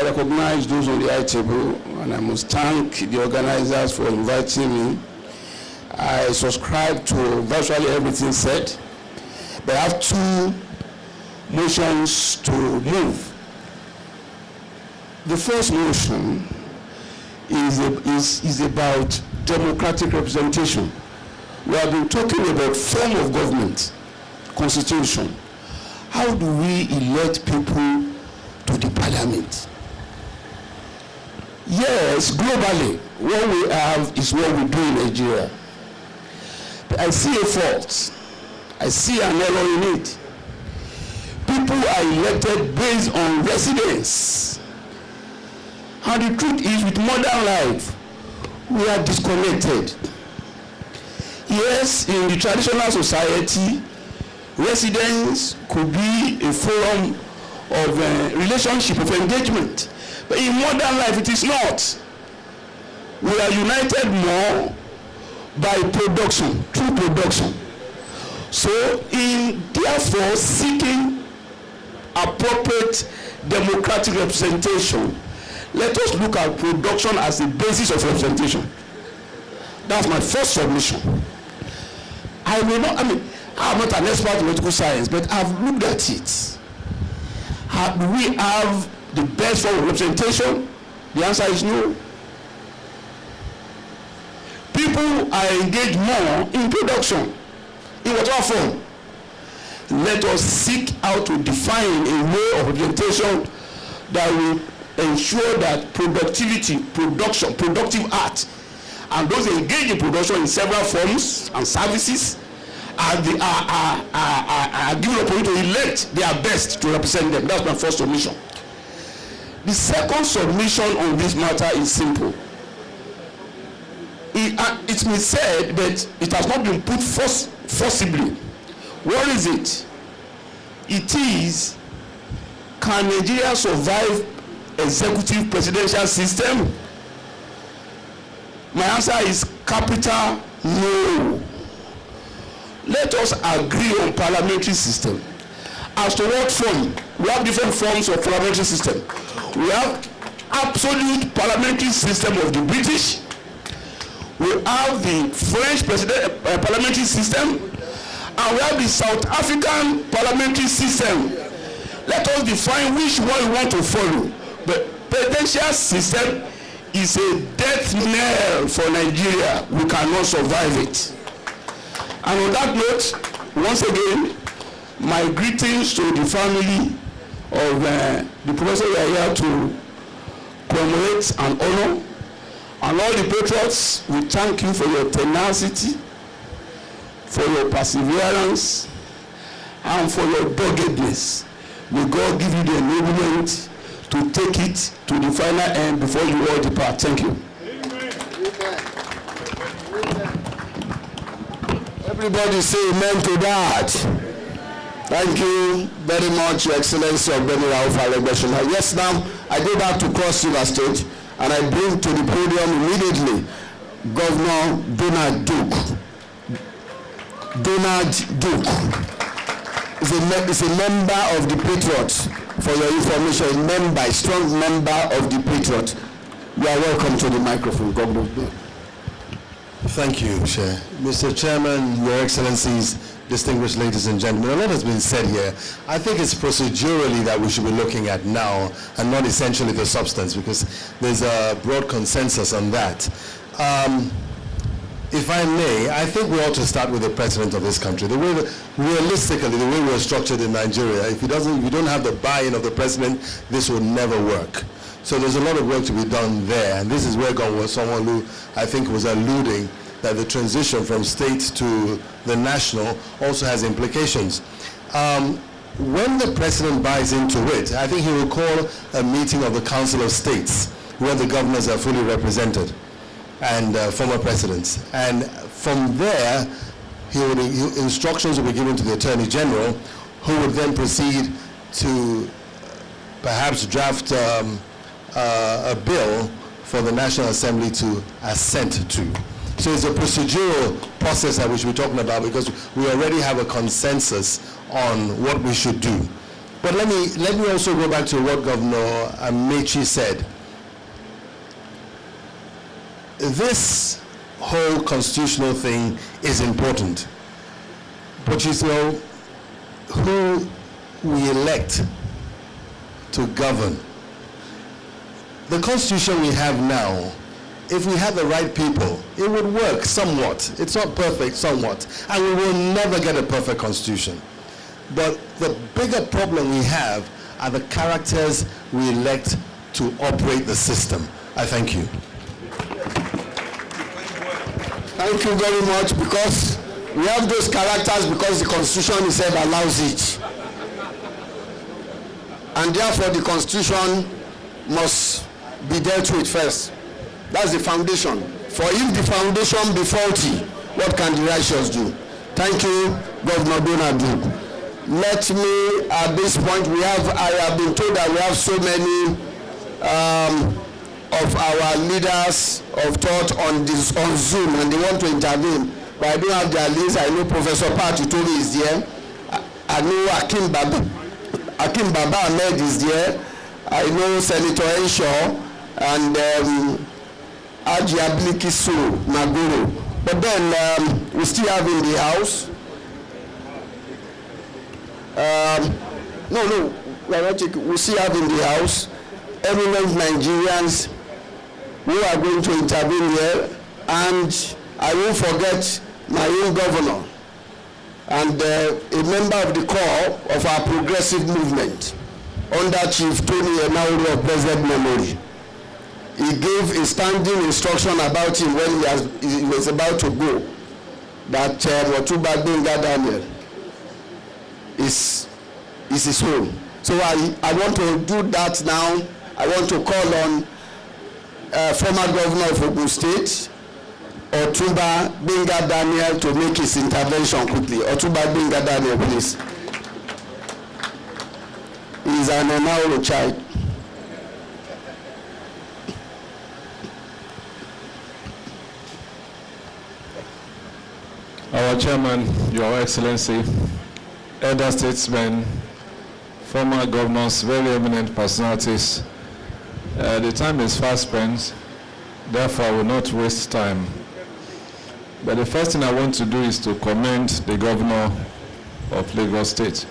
recognize those on the high table, and I must thank the organizers for inviting me. I subscribe to virtually everything said, but I have two motions to move. The first motion is about democratic representation. We have been talking about form of government, constitution. How do we elect people to the parliament? Yes, globally, what we have is what we do in Nigeria. But I see a fault. I see an error in it. People are elected based on residence. And the truth is, with modern life, we are disconnected. Yes, in the traditional society, residence could be a forum of relationship, of engagement. But in modern life, it is not. We are united more by production, through production. So in therefore seeking appropriate democratic representation, let us look at production as the basis of representation. That's my first submission. I'm not an expert in political science, but I've looked at it. Do we have the best form of representation? The answer is no. People are engaged more in production, in whatever form. Let us seek out to define a way of representation that will ensure that productive art, and those engaged in production in several forms and services are given opportunity to elect their best to represent them. That's my first submission. The second submission on this matter is simple. It's been said, but it has not been put forcibly. What is it? It is, can Nigeria survive executive presidential system? My answer is capital no. Let us agree on parliamentary system. As to what form, we have different forms of parliamentary system. We have absolute parliamentary system of the British. We have the French parliamentary system, and we have the South African parliamentary system. Let us define which one we want to follow. But presidential system is a death knell for Nigeria. We cannot survive it. And on that note, once again, my greetings to the family of the professor we are here to commemorate and honor. And all the patriots, we thank you for your tenacity, for your perseverance, and for your doggedness. May God give you the enablement to take it to the final end before you all depart. Thank you. Amen. Everybody say amen to that. Thank you very much, Your Excellency of Ben Nwabueze. Yes, now I go back to Cross River State and I bring to the podium immediately Governor Donald Duke. Donald Duke is a member of the Patriots. For your information, a strong member of the Patriots. You are welcome to the microphone, Governor Duke. Thank you, Chair. Mr. Chairman, Your Excellencies, distinguished ladies and gentlemen, a lot has been said here. I think it's procedurally that we should be looking at now and not essentially the substance, because there's a broad consensus on that. If I may, I think we ought to start with the president of this country. Realistically, the way we're structured in Nigeria, if you don't have the buy-in of the president, this will never work. So there's a lot of work to be done there, and this is where someone who I think was alluding that the transition from state to the national also has implications. When the president buys into it, I think he will call a meeting of the Council of States where the governors are fully represented and former presidents. And from there, instructions will be given to the Attorney General, who would then proceed to perhaps draft a bill for the National Assembly to assent to. So it's a procedural process that we should be talking about, because we already have a consensus on what we should do. But let me also go back to what Governor Amechi said. This whole constitutional thing is important, but you know, who we elect to govern. The constitution we have now, if we had the right people, it would work somewhat. It's not perfect, somewhat, and we will never get a perfect constitution. But the bigger problem we have are the characters we elect to operate the system. I thank you. Thank you very much, because we have those characters because the Constitution itself allows it. And therefore the Constitution must be dealt with first. That's the foundation. For if the foundation be faulty, what can the righteous do? Thank you, Governor Donald Duke. Let me, at this point, I have been told that we have so many of our leaders of thought on Zoom, and they want to intervene, but I don't have their list. I know Professor Patriots is there. I know Akim Baba Ahmed is there. I know Senator Enshaw and Haji Ablikisu Maguru. But then we still have in the house. No, we still have in the house eminent Nigerians who are going to intervene here, and I won't forget my own governor and a member of the core of our progressive movement under Chief Tony Enauru of blessed memory. He gave a standing instruction about him when he was about to go, that Otuba Gbenga Daniel is his home. So I want to do that now. I want to call on former governor of Ogun State, Otuba Gbenga Daniel, to make his intervention quickly. Otuba Gbenga Daniel, please. He is an Enauru child. Our chairman, Your Excellency, elder statesmen, former governors, very eminent personalities, the time is fast spent, therefore I will not waste time. But the first thing I want to do is to commend the governor of Lagos State,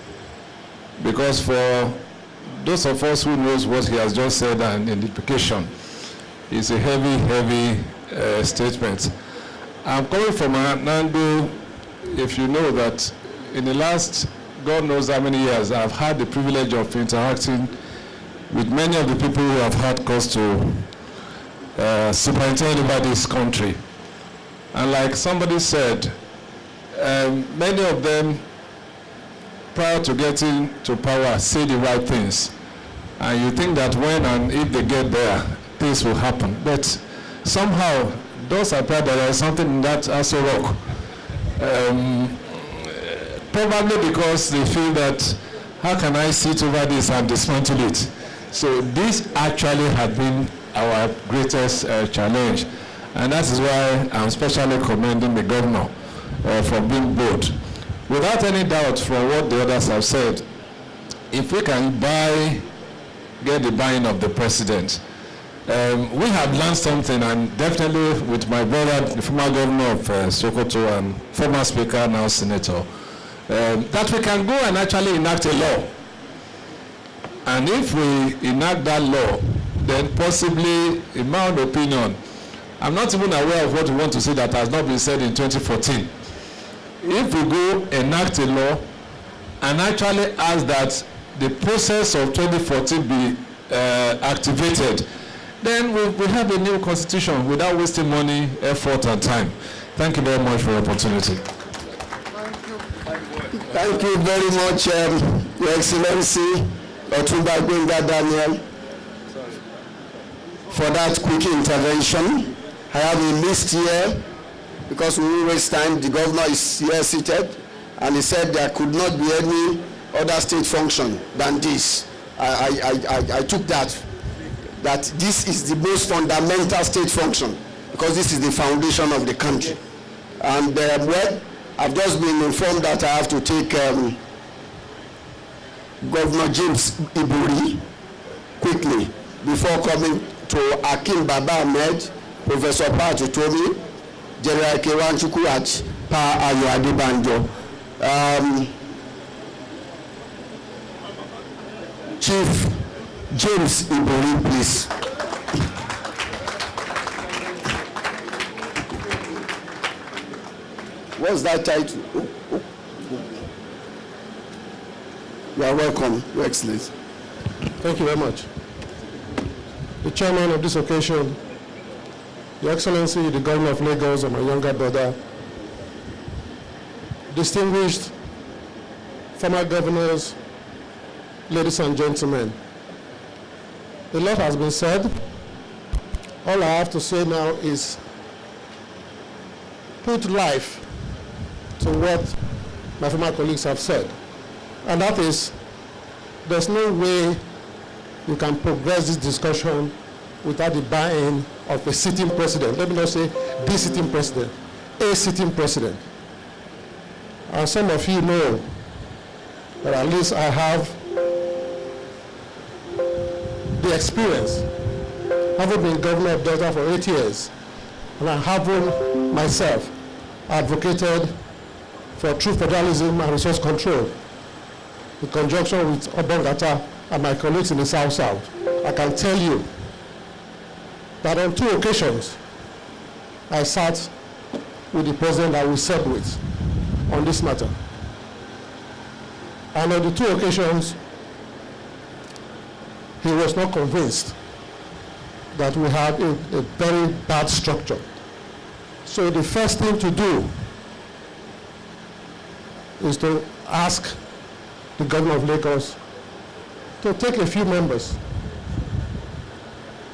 because for those of us who knows what he has just said and in the implication, it's a heavy statement. I'm coming from Anando. If you know that in the last God knows how many years, I've had the privilege of interacting with many of the people who have had cause to superintend over this country. And like somebody said, many of them, prior to getting to power, say the right things. And you think that when and if they get there, things will happen. But somehow, those appear that there is something in that Aso Rock. Probably because they feel that, how can I sit over this and dismantle it? So this actually had been our greatest challenge. And that is why I'm especially commending the governor for being bold. Without any doubt from what the others have said, if we can get the buy-in of the president, we have learned something, and definitely with my brother, the former governor of Sokoto and former speaker, now senator, that we can go and actually enact a law. And if we enact that law, then possibly, in my own opinion, I'm not even aware of what we want to say that has not been said in 2014. If we go enact a law and actually ask that the process of 2014 be activated, then we have a new constitution without wasting money, effort, and time. Thank you very much for the opportunity. Thank you very much, Your Excellency, Otuba Gbenga Daniel, for that quick intervention. I have a list here, because we will waste time. The governor is here seated, and he said there could not be any other state function than this. I took that this is the most fundamental state function, because this is the foundation of the country. And well, I've just been informed that I have to take Governor James Iburi quickly before coming to Akim Baba Ahmed, Professor Patriots, General Kewan Chukwuach, Pa Ayo Adebanjo. Chief James Ibori, please. What's that title? You are welcome, Your Excellency. Thank you very much. The chairman of this occasion, Your Excellency, the Governor of Lagos, and my younger brother, distinguished former governors, ladies and gentlemen. A lot has been said. All I have to say now is put life to what my former colleagues have said. And that is, there's no way you can progress this discussion without the buy-in of a sitting president. Let me not say the sitting president, a sitting president. And some of you know that at least I have the experience, having been governor of Delta for 8 years, and I have myself advocated for true federalism and resource control in conjunction with Obongata and my colleagues in the South-South. I can tell you that on 2 occasions, I sat with the president that we sat with on this matter. And on the 2 occasions, he was not convinced that we had a very bad structure. So the first thing to do is to ask the governor of Lagos to take a few members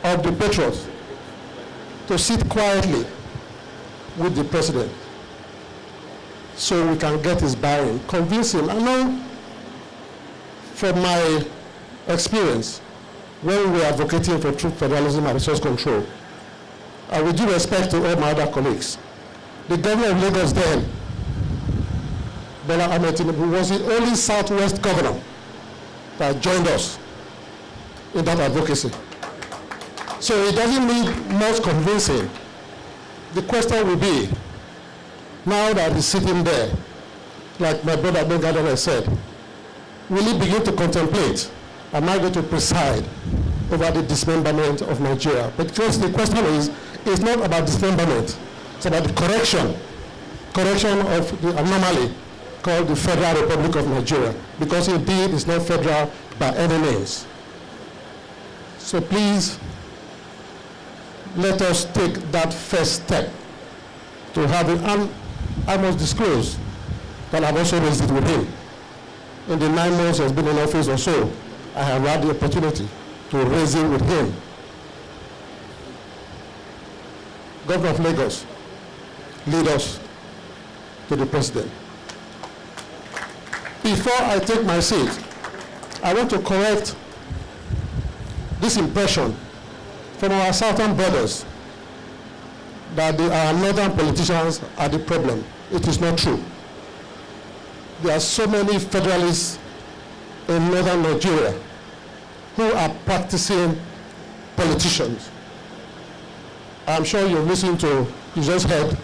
of the Patriots to sit quietly with the president so we can get his buy-in, convince him. I know from my experience when we were advocating for true federalism and resource control, and with due respect to all my other colleagues, the governor of Lagos then, Bola Ahmed Tinubu, was the only Southwest governor that joined us in that advocacy. So it doesn't need much convincing. The question will be, now that he's sitting there, like my brother Ben Nwabueze said, will he begin to contemplate, am I going to preside over the dismemberment of Nigeria? Because the question is, it's not about dismemberment, it's about the correction of the anomaly called the Federal Republic of Nigeria, because indeed it's not federal by any means. So please, let us take that first step to have it. And I must disclose that I've also raised it with him. In the 9 months he's been in office or so, I have had the opportunity to raise it with him. Governor of Lagos, lead us to the president. Before I take my seat, I want to correct this impression from our southern brothers that our northern politicians are the problem. It is not true. There are so many federalists in northern Nigeria who are practicing politicians. I'm sure you've listened to, you just heard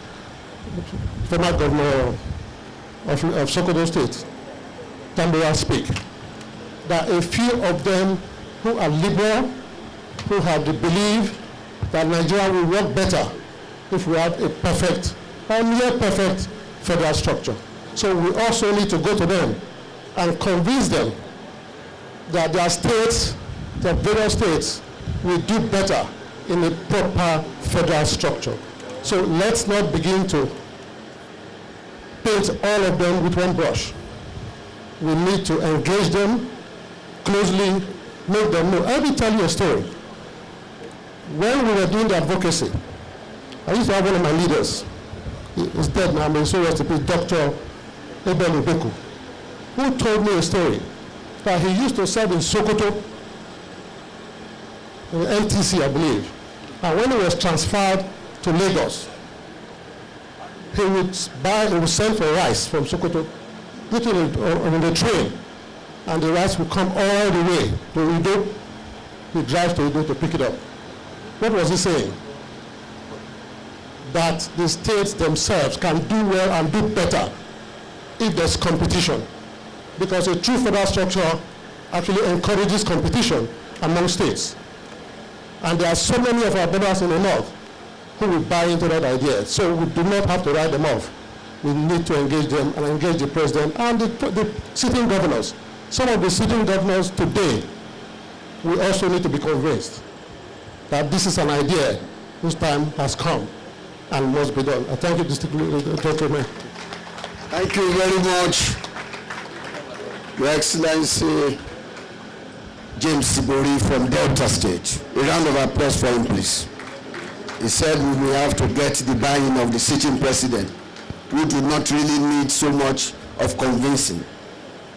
former governor of Sokoto State, Tambora, speak. There are a few of them who are liberal, who have the belief that Nigeria will work better if we have a perfect, or near perfect federal structure. So we also need to go to them and convince them that their states, their various states, will do better in a proper federal structure. So let's not begin to paint all of them with one brush. We need to engage them closely, make them know. Let me tell you a story. When we were doing the advocacy, I used to have one of my leaders, he's dead now, I'm so rest in peace, Dr. Ebel Ubeku, who told me a story that he used to serve in Sokoto, in NTC, I believe. And when he was transferred to Lagos, he would send for rice from Sokoto, put it on the train, and the rice would come all the way to Udo. He drives to Udo to pick it up. What was he saying? That the states themselves can do well and do better if there's competition. Because a true federal structure actually encourages competition among states. And there are so many of our brothers in the north who will buy into that idea. So we do not have to write them off. We need to engage them and engage the president and the sitting governors. Some of the sitting governors today, we also need to be convinced that this is an idea whose time has come and must be done. I thank you, gentlemen. Thank you very much, Your Excellency James Sibori from Delta State. A round of applause for him, please. He said we will have to get the buy-in of the sitting president, who do not really need so much of convincing.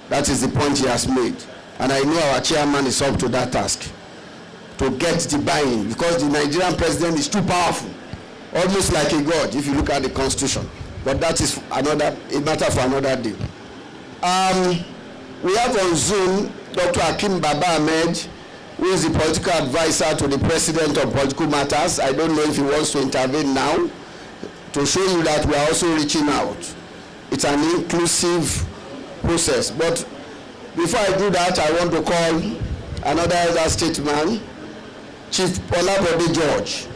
That is the point he has made. And I know our chairman is up to that task. to get the buy-in, because the Nigerian president is too powerful, almost like a god if you look at the constitution. But that is a matter for another day. We have on Zoom Dr. Hakeem Baba Ahmed, who is the political advisor to the president on political matters. I don't know if he wants to intervene now, to show you that we are also reaching out. It's an inclusive process. But before I do that, I want to call another elder statesman, Chief Olabode George,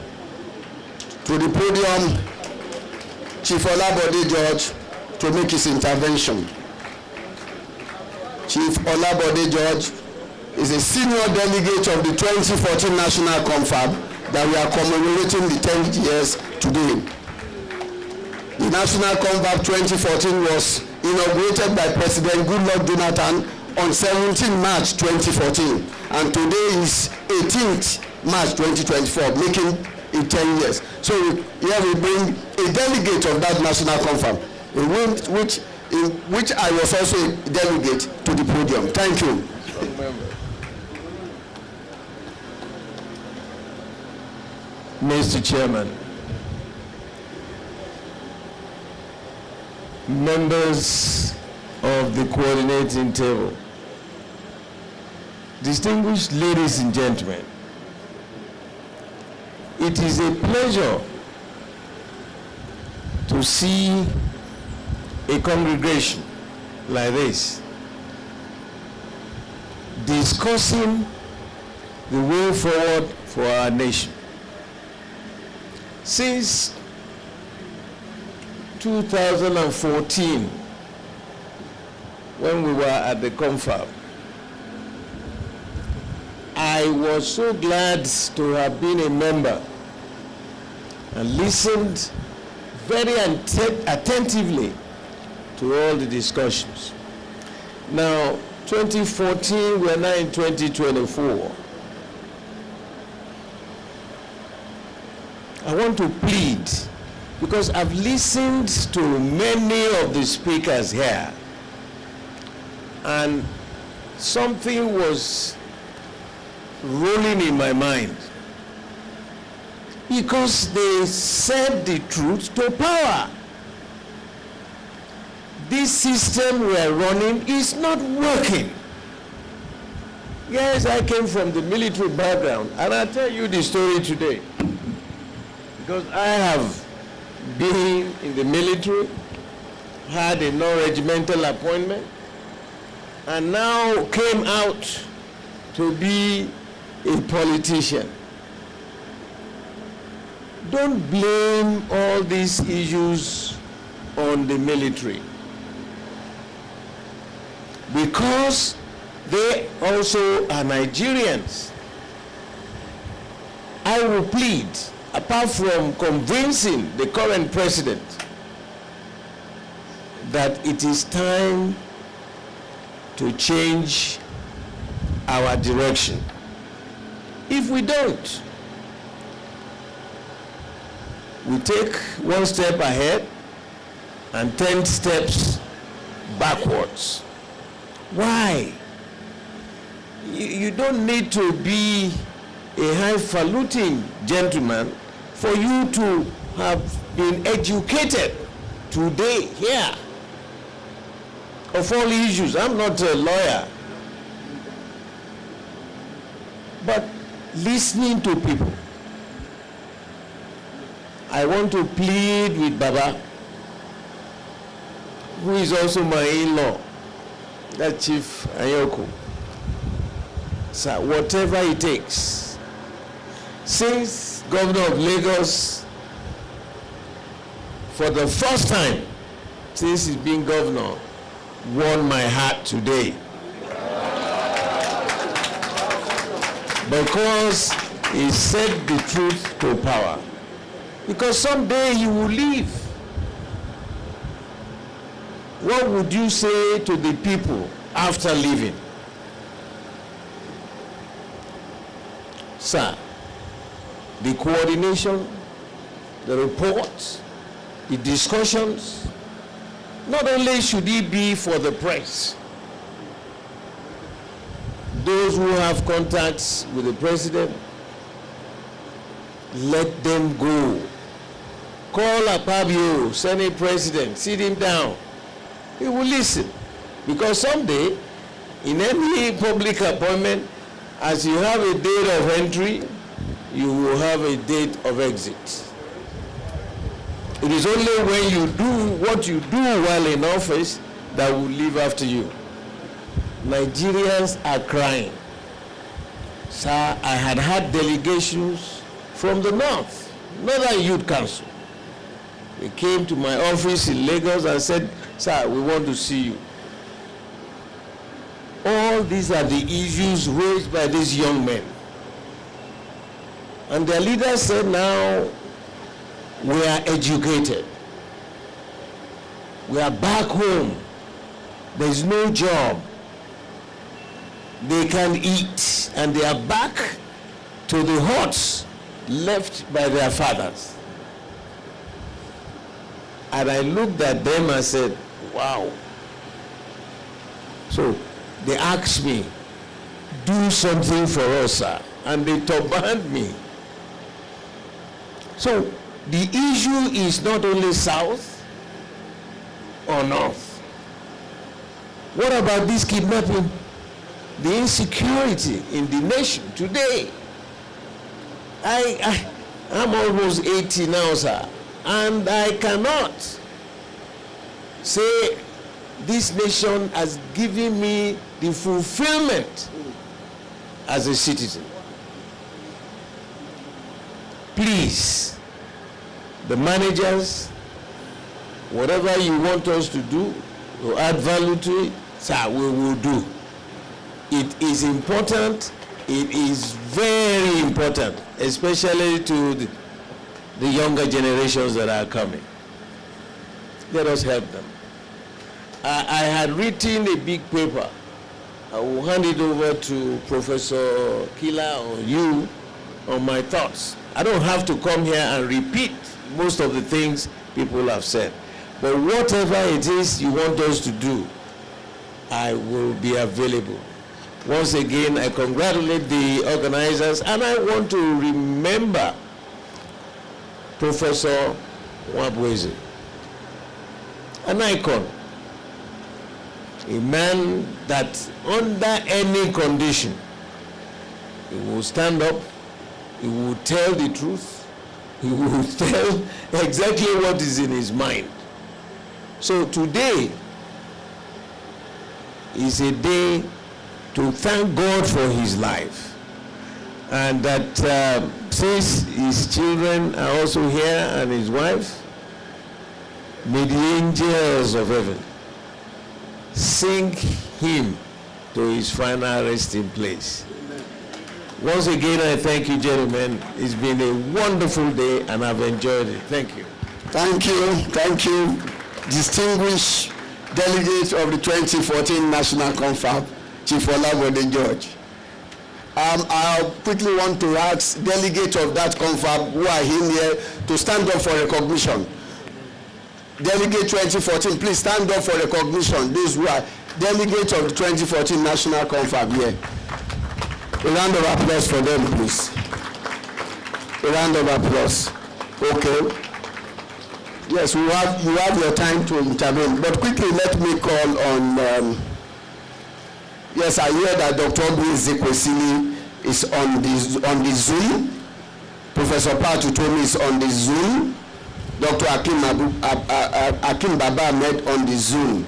to the podium. Chief Olabode George, to make his intervention. Chief Olabode George is a senior delegate of the 2014 National Confab that we are commemorating the 10th years today. The National Confab 2014 was inaugurated by President Goodluck Jonathan on 17 March 2014, and today is 18th March 2024, making it 10 years. So here we bring a delegate of that National Confab, in which I was also a delegate to the podium. Thank you. Mr. Chairman, members of the coordinating table, distinguished ladies and gentlemen, it is a pleasure to see a congregation like this discussing the way forward for our nation. Since 2014, when we were at the confab, I was so glad to have been a member and listened very attentively to all the discussions. Now, 2014, we are now in 2024. I want to plead, because I've listened to many of the speakers here, and something was rolling in my mind, because they said the truth to power. This system we are running is not working. Yes, I came from the military background, and I'll tell you the story today, because I have been in the military, had a non-regimental appointment, and now came out to be a politician. Don't blame all these issues on the military, because they also are Nigerians. I will plead, apart from convincing the current president that it is time to change our direction. If we don't, we take one step ahead and 10 steps backwards. Why? You don't need to be a highfalutin gentleman for you to have been educated today here of all issues. I'm not a lawyer, but listening to people. I want to plead with Baba, who is also my in-law, that Chief Ayoko. So whatever it takes. Since Governor of Lagos, for the first time since he's been governor, won my heart today. Because he said the truth to power. Because someday he will leave. What would you say to the people after leaving? Sir, the coordination, the reports, the discussions, not only should it be for the press, those who have contacts with the president, let them go. Call Akpabio, Senate President, sit him down. He will listen. Because someday, in any public appointment, as you have a date of entry, you will have a date of exit. It is only when you do what you do while in office that will live after you. Nigerians are crying. Sir, I had delegations from the north, Northern Youth Council. They came to my office in Lagos and said, sir, we want to see you. All these are the issues raised by these young men. And their leaders said, now we are educated. We are back home. There is no job. They can eat, and they are back to the huts left by their fathers. And I looked at them and said, wow. So they asked me, do something for us, sir. And they turbaned me. So the issue is not only south or north. What about this kidnapping? The insecurity in the nation today. I'm almost 80 now, sir, and I cannot say this nation has given me the fulfillment as a citizen. Please, the managers, whatever you want us to do, to add value to it, sir, we will do. It is important, it is very important, especially to the younger generations that are coming. Let us help them. I had written a big paper. I will hand it over to Professor Kila or you on my thoughts. I don't have to come here and repeat most of the things people have said. But whatever it is you want us to do, I will be available. Once again, I congratulate the organizers, and I want to remember Professor Nwabueze, an icon, a man that under any condition, he will stand up, he will tell the truth, he will tell exactly what is in his mind. So today is a day to thank God for his life, and that since his children are also here and his wife, may the angels of heaven sing him to his final resting place. Once again, I thank you, gentlemen. It's been a wonderful day, and I've enjoyed it. Thank you. Thank you, distinguished delegates of the 2014 National Confab, Chief Olabode George. I quickly want to ask delegates of that confab who are in here to stand up for recognition. Delegate 2014, please stand up for recognition. Those who are delegates of the 2014 National Confab here. A round of applause for them, please. A round of applause. Okay. Yes, you have your time to intervene. But quickly, let me call on. Yes, I hear that Dr. Obi is on the Zoom. Professor Patriots is on the Zoom. Dr. Akim Baba Ahmed on the Zoom.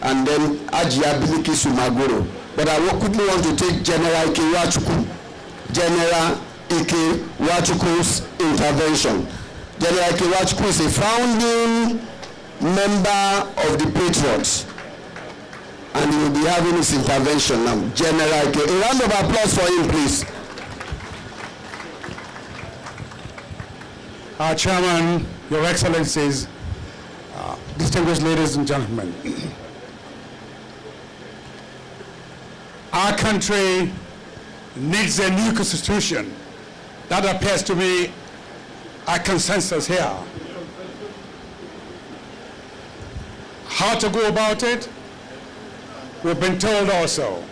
And then Ajia Biliki Sumagoro. But I quickly want to take General Ike Wachukwu's intervention. General Ike Wachukwu is a founding member of the Patriots, and he will be having his intervention now. General Ike, a round of applause for him, please. Our Chairman, Your Excellencies, distinguished ladies and gentlemen, our country needs a new constitution. That appears to be a consensus here. How to go about it? We've been told also.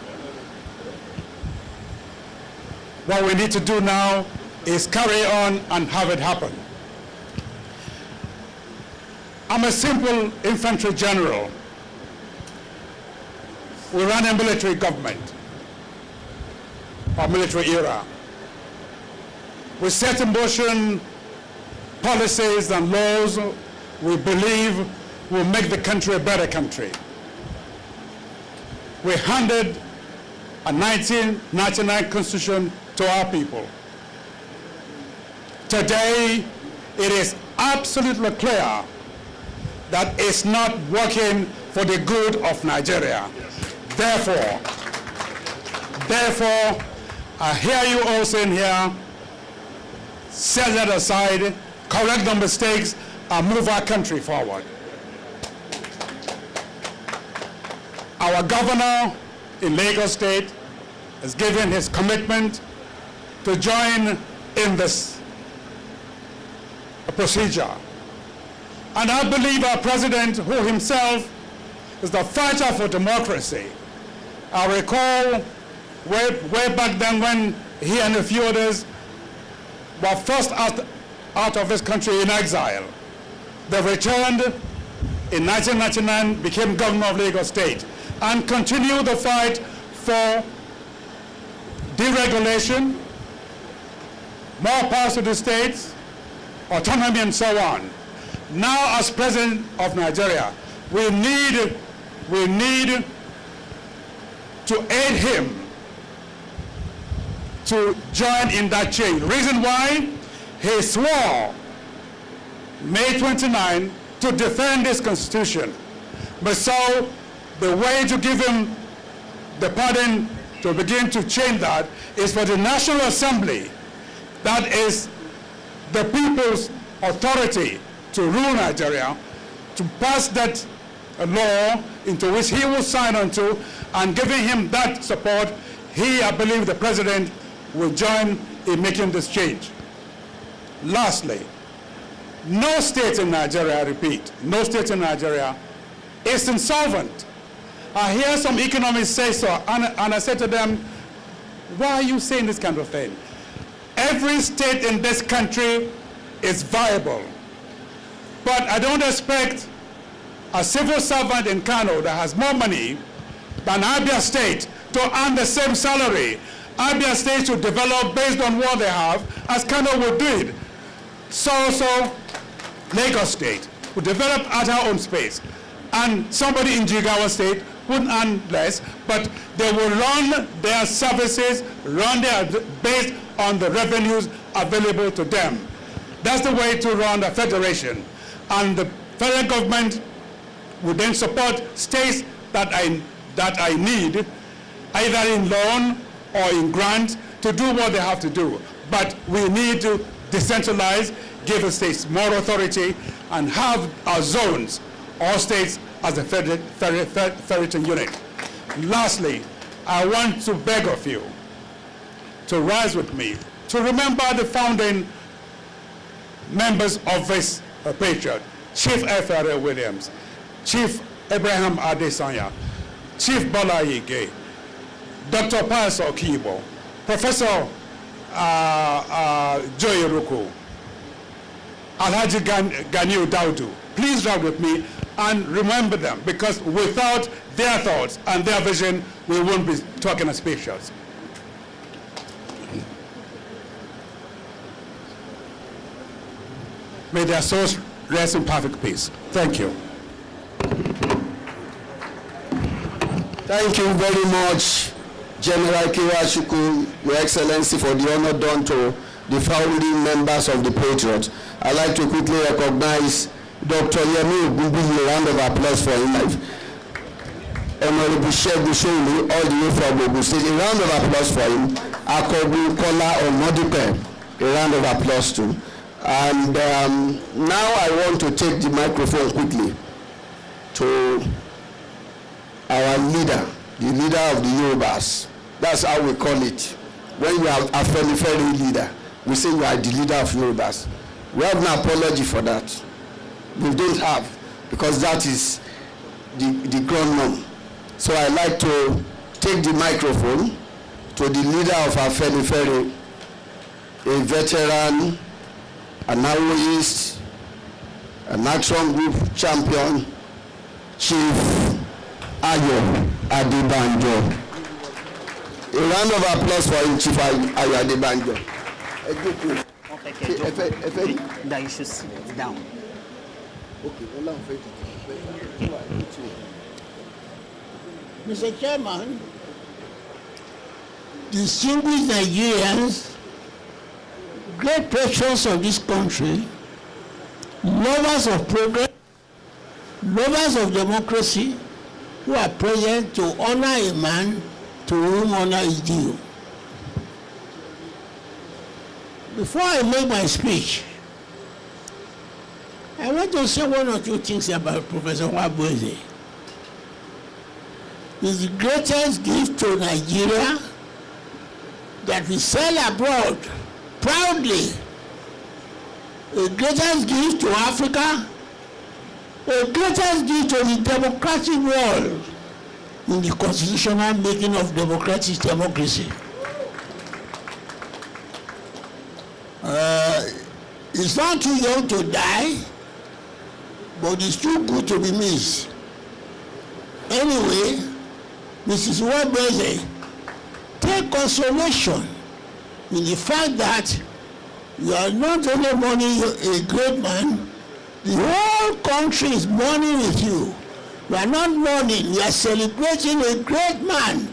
What we need to do now is carry on and have it happen. I'm a simple infantry general. We run a military government, or military era. We set in motion policies and laws we believe will make the country a better country. We handed a 1999 constitution to our people. Today, it is absolutely clear that it's not working for the good of Nigeria. Therefore, I hear you all saying here, set that aside, correct the mistakes, and move our country forward. Our governor in Lagos State has given his commitment to join in this procedure. And I believe our president, who himself is the fighter for democracy, I recall way back then when he and a few others were first out of this country in exile. They returned in 1999, became governor of Lagos State, and continued the fight for deregulation, more powers to the states, autonomy, and so on. Now, as president of Nigeria, we need to aid him to join in that change. Reason why? He swore May 29 to defend this constitution. But so the way to give him the pardon to begin to change that is for the National Assembly, that is the people's authority to rule Nigeria, to pass that law into which he will sign onto, and giving him that support, I believe the president will join in making this change. Lastly, no state in Nigeria, I repeat, no state in Nigeria is insolvent. I hear some economists say so, and I say to them, why are you saying this kind of thing? Every state in this country is viable. But I don't expect a civil servant in Kano that has more money than Abia State to earn the same salary. Abia State should develop based on what they have, as Kano would do it. So Lagos State would develop at our own space. And somebody in Jigawa State would earn less, but they will run their services, based on the revenues available to them. That's the way to run a federation. And the federal government would then support states that I need, either in loan or in grant, to do what they have to do. But we need to decentralize, give the states more authority, and have our zones, all states, as a federating unit. Lastly, I want to beg of you to rise with me, to remember the founding members of this Patriot, Chief F.R.A. Williams, Chief Abraham Adesanya, Chief Bola Ige, Dr. Pius Okibo, Professor Joy Ruku, Alhaji Ganiu Daudu. Please ride with me and remember them, because without their thoughts and their vision, we won't be talking as Patriots. May their souls rest in perfect peace. Thank you. Thank you very much, General Kiwashuku, Your Excellency, for the honor done to the founding members of the Patriots. I'd like to quickly recognize Dr. Yemi Ogunbiyi, a round of applause for him. Honorable Shegun Sholu, all the way from Ogun State, a round of applause for him. Akobu Kola Omodipe, a round of applause too. And now I want to take the microphone quickly to our leader, the leader of the Yorubas. That's how we call it. When you are a very leader, we say you are the leader of Yorubas. We have no apology for that. We don't have, because that is the ground norm. So I like to take the microphone to the leader of our Ferry a veteran, an Awoist, an Action Group champion, Chief Ayo Adebanjo. A round of applause for him, Chief Ayo Adebanjo. That you should sit down. Mr. Chairman, distinguished Nigerians, great patrons of this country, lovers of progress, lovers of democracy, who are present to honor a man to whom honor is due. Before I make my speech, I want to say one or two things about Professor Nwabueze. It's the greatest gift to Nigeria that we sell abroad proudly. A greatest gift to Africa, a greatest gift to the democratic world in the constitutional making of democratic democracy. It's not too young to die, but it's too good to be missed. Anyway, Mrs. Nwabueze, take consolation in the fact that you are not only mourning a great man, the whole country is mourning with you. We are not mourning, we are celebrating a great man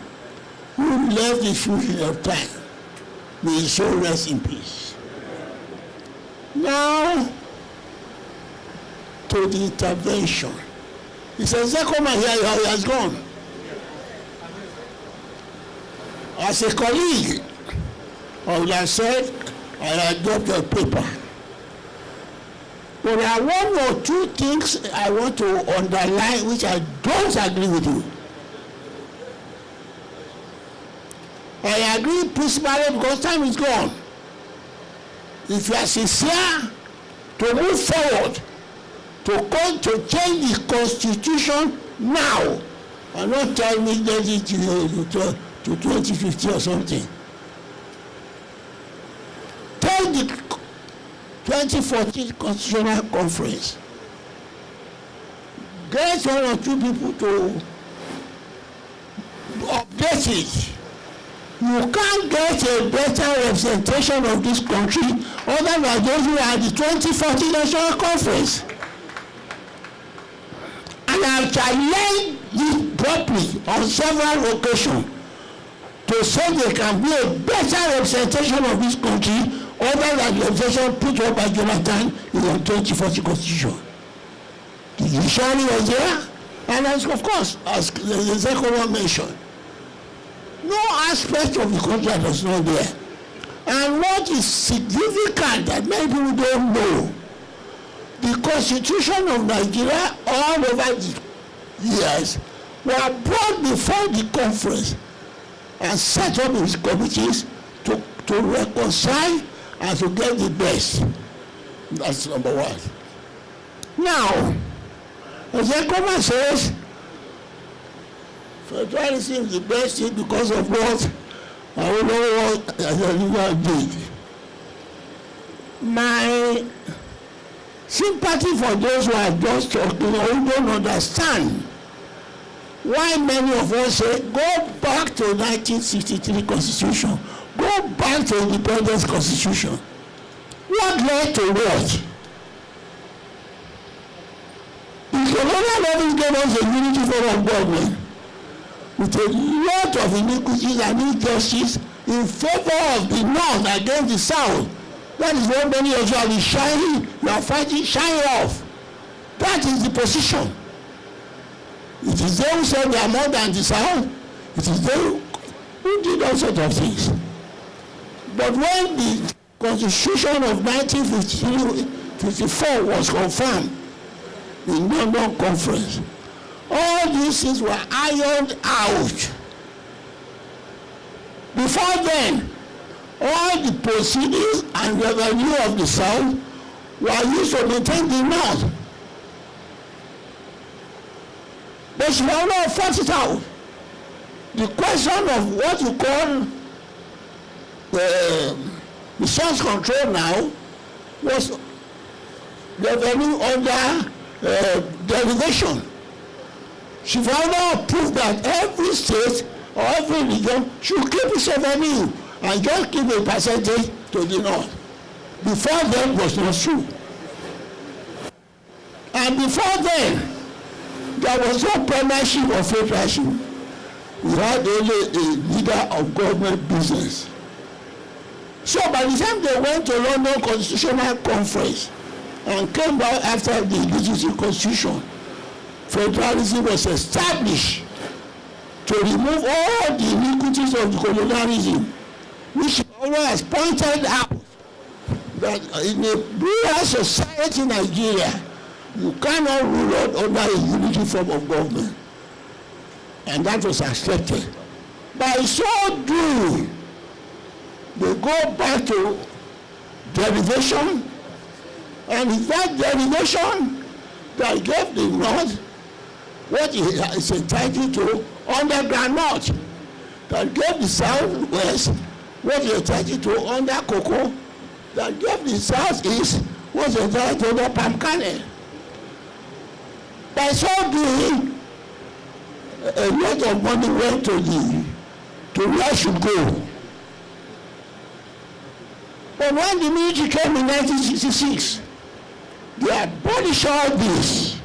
who left the fusion of time. May his soul rest in peace. Now, to the intervention. It's a second man here, he has gone. As a colleague, I would have said, I adopt your paper. But there are one or two things I want to underline which I don't agree with you. I agree principally because time is gone. If you are sincere to move forward, to change the constitution now, and not tell me that it to 2050 or something. Tell the 2014 Constitutional Conference. Get one or two people to update it. You can't get a better representation of this country other than those who are at the 2014 National Conference. And I've challenged this properly on several occasions to say there can be a better representation of this country other than the representation put up by Jonathan in the 2040 Constitution. The judiciary was there, and as, of course, as the second one mentioned, no aspect of the country that was not there. And what is significant that many people don't know, the Constitution of Nigeria all over the years were brought before the conference and set up its committees to reconcile and to get the best. That's number one. Now, as the government says, federalism is the best thing because of what I don't know what the did. My sympathy for those who are just talking or who don't understand why many of us say go back to 1963 Constitution, go back to Independence Constitution. What led to what? The colonial office gave us a unity form of government with a lot of iniquities and injustice in favor of the North against the South. That is what many of you have been shining, you are fighting, shining off. That is the position. It is they who said they are more than the South. It is they who did all sorts of things. But when the Constitution of 1954 was confirmed in London Conference, all these things were ironed out. Before then, all the proceedings and revenue of the South were used to maintain the North. They should have not fought it out. The question of what you call The source control now was revenue under derivation. She further proved that every state or every region should keep its revenue and just give a percentage to the north. Before then was not true. And before then, there was no premiership or federalship. We had only a leader of government business. So by the time they went to London Constitutional Conference and came back after the Legislative Constitution, federalism was established to remove all the iniquities of colonialism, which always pointed out that in a rural society in Nigeria, you cannot rule out under a unity form of government. And that was accepted. By so doing, they go back to derivation, and it's that derivation that gave the North what it is entitled to under Granite, that gave the Southwest what it is entitled to under cocoa, that gave the Southeast what it is entitled to under palm kernel. By so doing, a lot of money went to where it should go. But when the military came in 1966, they abolished all this.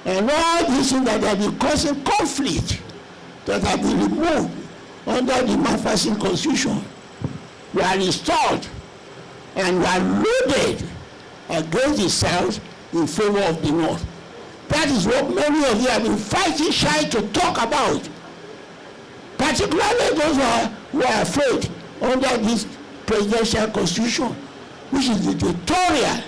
And all these things that have been causing conflict, that have been removed under the Macpherson Constitution, were restored and were loaded against the South in favor of the North. That is what many of you have been fighting shy to talk about. Particularly those who are afraid under this presidential constitution, which is dictatorial.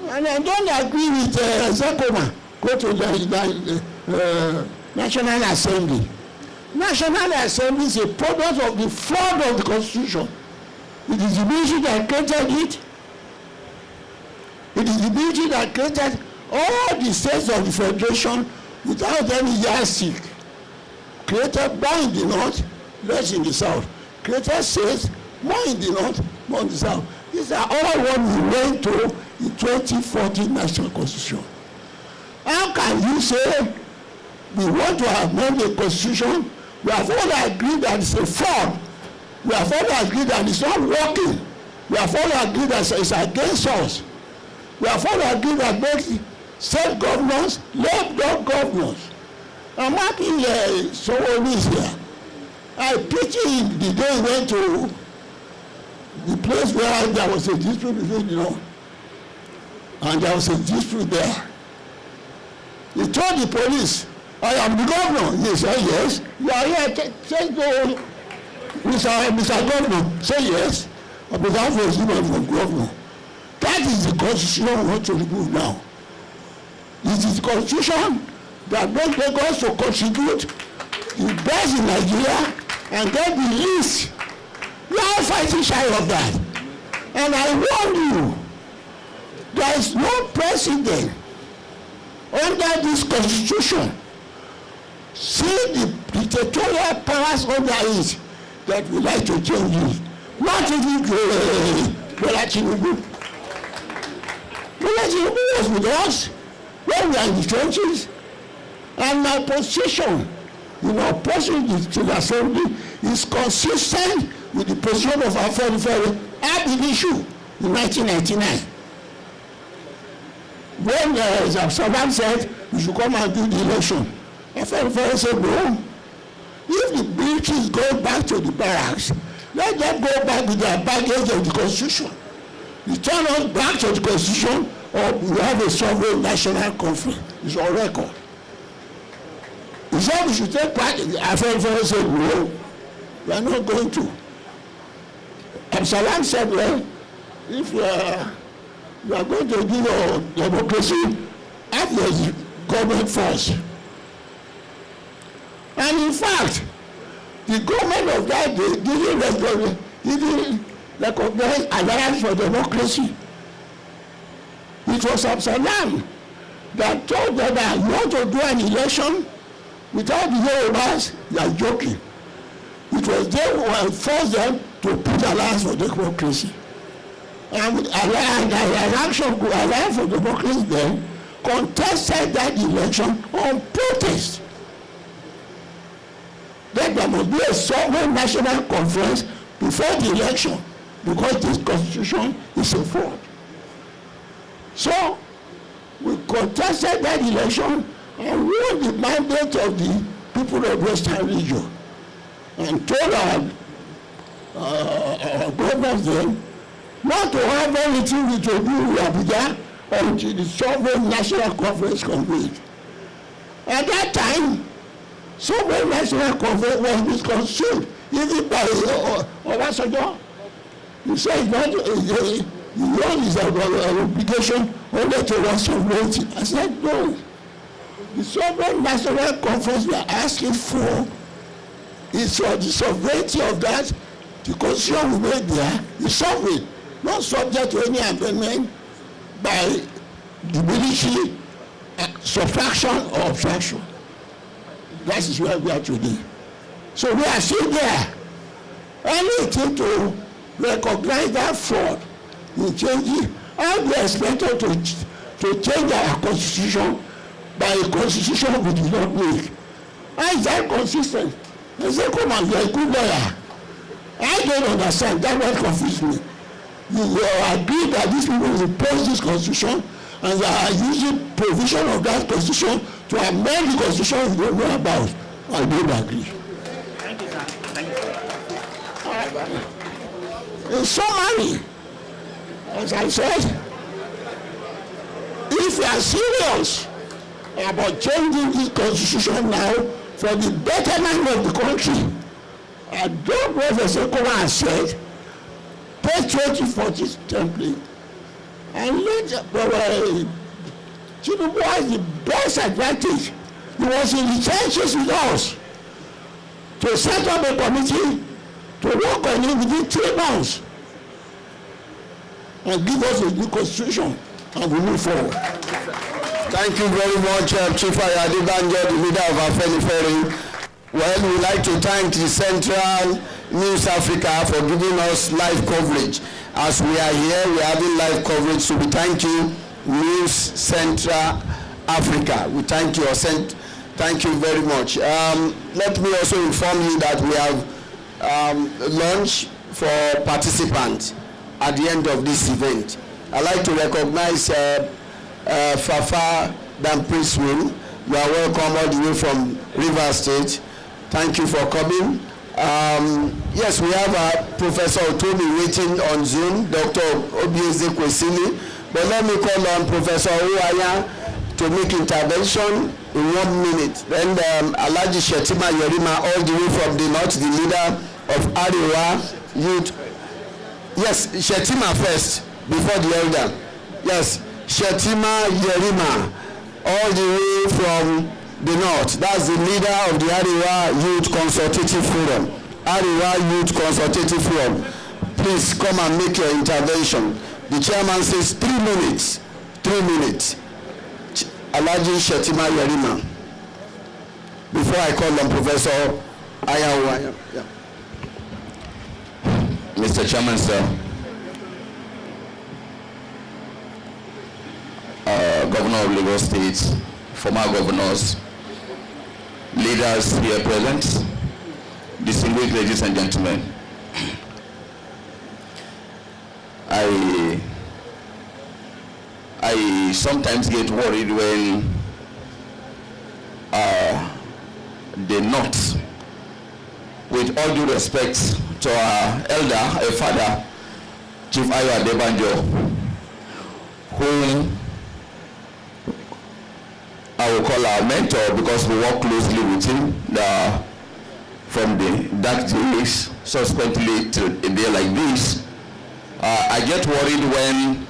And I don't agree with Zekoma. Go to the National Assembly. National Assembly is a product of the fraud of the constitution. It is the military that created it. It is the military that created all the states of the federation without any yardstick. Created more in the north, less in the south. Created states more in the north, more in the south. These are all what we went to in 2014 National Constitution. How can you say we want to amend the constitution? We have all agreed that it's a fraud. We have all agreed that it's not working. We have all agreed that it's against us. We have all agreed that makes state governors, left governors. I'm happy someone is here. I pity him the day he went to the place where there was a dispute between the North. And there was a dispute there. He told the police, I am the governor. He said, yes. You are here, say go, Mr. Governor. Say yes. On behalf of the governor. That is the constitution we want to remove now. It is the constitution that makes Lagos to contribute the best in Nigeria and get the least. We are fighting shy of that. And I warn you, there is no president under this constitution, see the dictatorial powers under it, that we like to change it. Not even Bola Tinubu. Bola Tinubu was with us when we were in the trenches, and my position in opposition to the assembly is consistent with the position of our very at the issue in 1999. When Saddam said we should come and do the election, I said no. If the military is going back to the barracks, let them go back with their baggage of the constitution. Return us back to the constitution, or we have a sovereign national conflict. It's on record. He said we should take part. I said no, we are not going to. And Salam said, well, if you are going to do your democracy, have your government first. And in fact, the government of that day didn't recognize Alliance for Democracy. It was Salam that told them that you want to do an election without the Yorubas, you are joking. It was they who forced them to put Alliance for Democracy. And Alliance for Democracy then contested that election on protest. That there must be a sovereign national conference before the election because this constitution is a fraud. So we contested that election and won the mandate of the people of Western region and told our governors then not to have anything to do with Abuja until the sovereign national conference convened. At that time, sovereign national conference was misconstrued even by Obasanjo. He said the law is an obligation only to one sovereignty. I said no. The sovereign national conference we are asking for is for the sovereignty of that. The constitution we made there is sovereign, not subject to any amendment by the military subtraction or obstruction. That is where we are today. So we are still there. Anything to recognize that fraud in changing, and we are expected to change our constitution by a constitution we did not make. How is that consistent? They say, come on, you are a good lawyer. I don't understand. That what confused me. You agree that these people will oppose this constitution and they are using provision of that constitution to amend the constitution you don't know about. I don't agree. Thank you, sir. Thank you. In summary, as I said, if we are serious about changing this constitution now for the betterment of the country, I don't know if the second one has said, Patriots for this template. And let Tinubu has the best advantage. He was in the churches with us to set up a committee to work on it within 3 months and give us a new constitution and we move forward. Thank you very much, Chief Adébánjọ, the leader of Afenifere. Well, we'd like to thank the Central News Africa for giving us live coverage. As we are here, we are having live coverage, so we thank you, News Central Africa. We thank you, thank you very much. Let me also inform you that we have lunch for participants at the end of this event. I'd like to recognize Fafa Dampriswin. You are welcome all the way from Rivers State. Thank you for coming. Yes, we have Professor Otomi waiting on Zoom, Dr. Obieze Kwesili. But let me call on Professor Uwaya to make intervention in 1 minute. Then Alhaji Shetima Yerima, all the way from the north, the leader of Arewa Youth. Yes, Shetima first, before the elder. Yes, Shetima Yerima, all the way from the north. That's the leader of the Arewa Youth Consultative Forum. Arewa Youth Consultative Forum. Please come and make your intervention. The chairman says 3 minutes. 3 minutes. Alhaji Shetima Yerima. Before I call on Professor Ayawa. Yeah. Mr. Chairman, sir. Governor of Lagos State, former governors, leaders here present, distinguished ladies and gentlemen. I sometimes get worried when the North, with all due respect to our elder, a father, Chief Ayo Adebanjo, whom I will call our mentor because we work closely with him from the dark days, subsequently to a day like this. I get worried when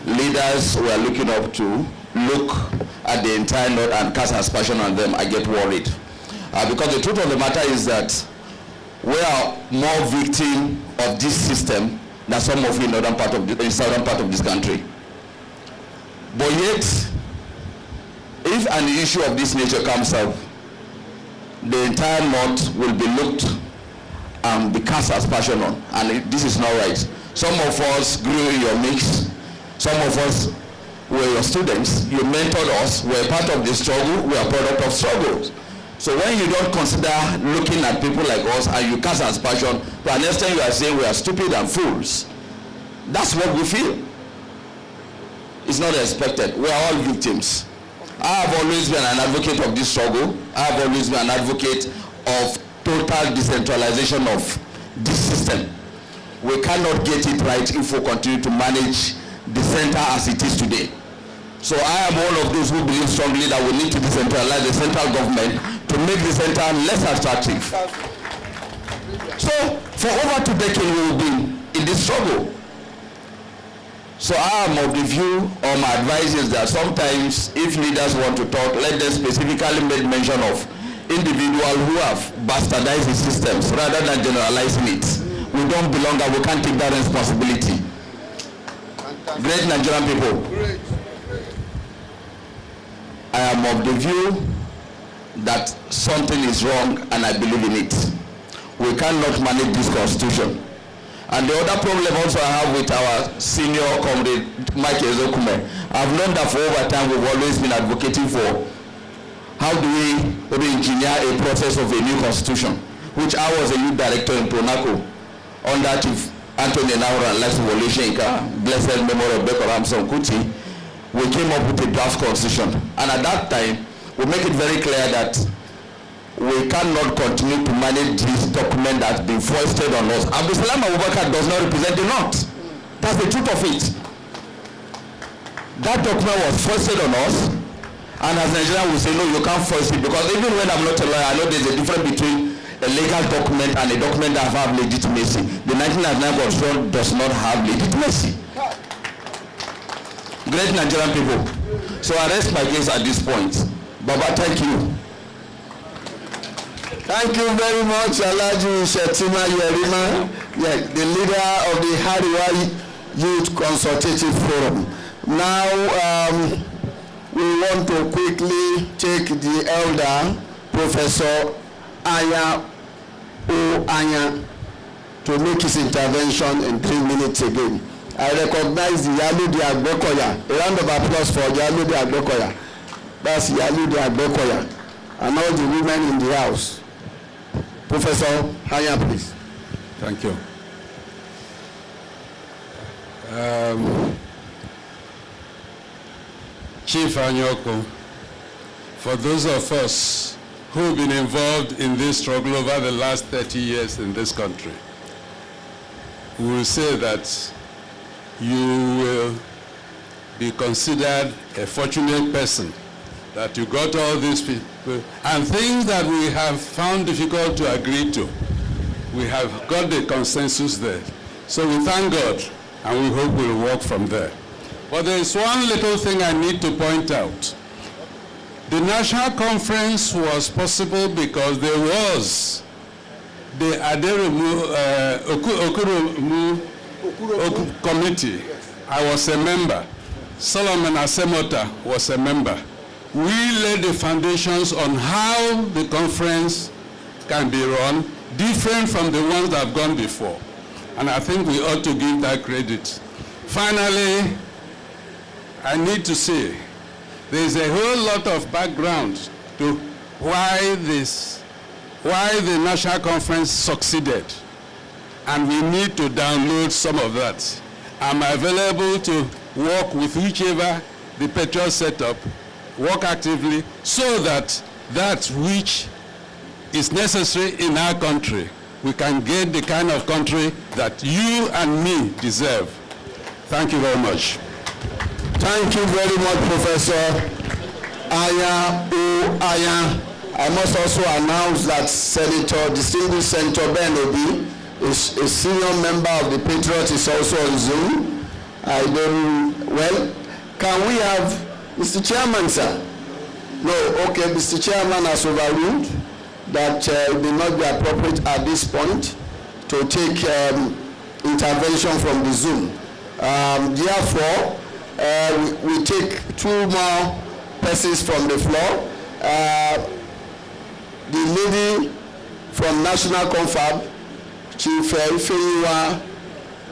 leaders we are looking up to look at the entire North and cast aspersion on them. I get worried. Because the truth of the matter is that we are more victim of this system than some of you in the southern part of this country. But yet, if an issue of this nature comes up, the entire North will be looked be cast aspersion on, and this is not right. Some of us grew in your mix. Some of us were your students. You mentored us. We're part of the struggle. We are product of struggles. So when you don't consider looking at people like us and you cast aspersion, to an extent you are saying we are stupid and fools. That's what we feel. It's not expected. We are all victims. I have always been an advocate of this struggle. I have always been an advocate of total decentralization of this system. We cannot get it right if we continue to manage the center as it is today. So I am one of those who believe strongly that we need to decentralize the central government to make the center less attractive. So for over 2 decades we will be in this struggle. So I am of the view, or my advice is that sometimes if leaders want to talk, let them specifically make mention of individuals who have bastardized the systems rather than generalizing it. We don't belong and we can't take that responsibility. Great Nigerian people, I am of the view that something is wrong and I believe in it. We cannot manage this constitution. And the other problem also I have with our senior comrade, Mike Ezokume, I've known that for over time we've always been advocating for how do we re-engineer a process of a new constitution, which I was a youth director in Pronaco under Chief Anthony Naura and Last Evolution, blessed memory of Beko Ramson Kuti. We came up with a draft constitution. And at that time, we make it very clear that we cannot continue to manage this document that's been foisted on us. Abdulsalam Abubakar does not represent the North. That's the truth of it. That document was foisted on us, and as Nigerians will say, no, you can't foist it, because even when I'm not a lawyer, I know there's a difference between a legal document and a document that have legitimacy. The 1999 Constitution does not have legitimacy. Great Nigerian people. So I rest my case at this point. Baba, thank you. Thank you very much, Alhaji Shetima Yerima, the leader of the Hariwa Youth Consultative Forum. Now, we want to quickly take the elder, Professor Aya O. Anya, to make his intervention in 3 minutes again. I recognize the Yaludi Agbekoya. A round of applause for Yaludi Agbekoya. That's Yaludi Agbekoya. And all the women in the house. Professor Aya, please. Thank you. Chief Anyoko, for those of us who've been involved in this struggle over the last 30 years in this country, we will say that you will be considered a fortunate person, that you got all these people, and things that we have found difficult to agree to, we have got the consensus there. So we thank God, and we hope we'll work from there. But there is one little thing I need to point out. The national conference was possible because there was the Okurumu committee. I was a member. Solomon Asemota was a member. We laid the foundations on how the conference can be run, different from the ones that have gone before. And I think we ought to give that credit. Finally, I need to say, there's a whole lot of background to why the National Conference succeeded. And we need to download some of that. I'm available to work with whichever the Patriots set up, work actively, so that that which is necessary in our country, we can get the kind of country that you and me deserve. Thank you very much. Thank you very much, Professor Aya O. Aya. I must also announce that Distinguished Senator Ben Obi, is a senior member of the Patriots, is also on Zoom. Well, can we have Mr. Chairman, sir? No, okay, Mr. Chairman has overruled that it may not be appropriate at this point to take intervention from the Zoom. Therefore, we take 2 more persons from the floor. The lady from National Confab, Chief Ifeyiwa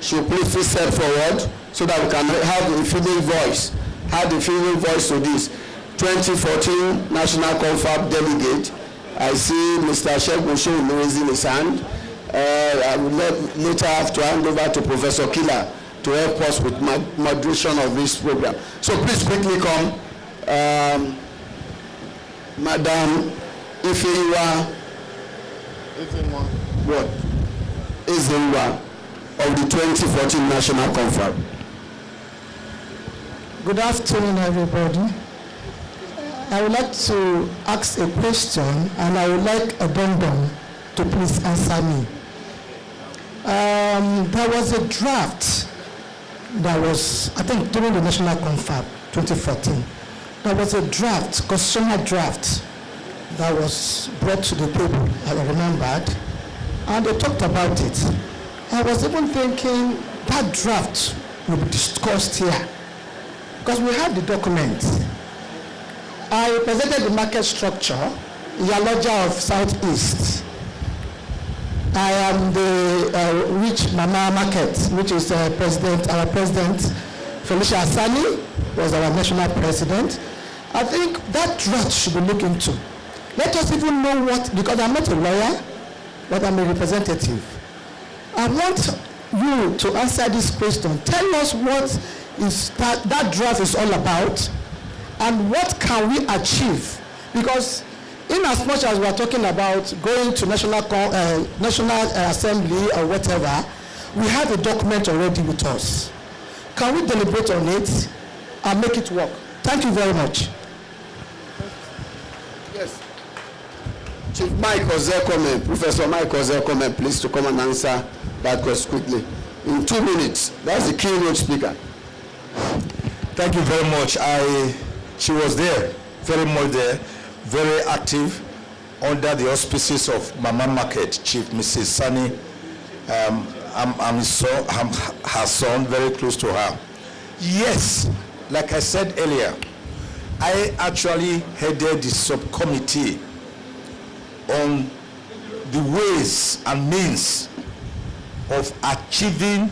should please step forward so that we can have a female voice. Have the female voice to this 2014 National Confab delegate. I see Mr. Sheikh Show raising his hand. I will later have to hand over to Professor Killer to help us with moderation of this program. So please quickly come, Madam Ifeyiwa. What? Ifeyiwa of the 2014 National Confab. Good afternoon, everybody. I would like to ask a question, and I would like a Dondon to please answer me. There was a draft that was, I think, during the National Confab 2014. There was a draft, constitutional draft, that was brought to the table, I remembered, and they talked about it. I was even thinking that draft will be discussed here, because we have the document. I represented the market structure, Yaloja of Southeast. I am the Rich Mama Market, which is our president, Felicia Asani, was our national president. I think that draft should be looked into. Let us even know what, because I'm not a lawyer, but I'm a representative. I want you to answer this question. Tell us what is that draft is all about, and what can we achieve? Because in as much as we are talking about going to National Assembly or whatever, we have a document already with us. Can we deliberate on it and make it work? Thank you very much. Yes. Chief Mike Ozekome, Professor Mike Ozekome, please to come and answer that question quickly. In 2 minutes. That's the keynote speaker. Thank you very much. She was there, very much there, very active under the auspices of Mama Market, Chief Mrs. Sani. I'm her son, very close to her. Yes, like I said earlier, I actually headed the subcommittee on the ways and means of achieving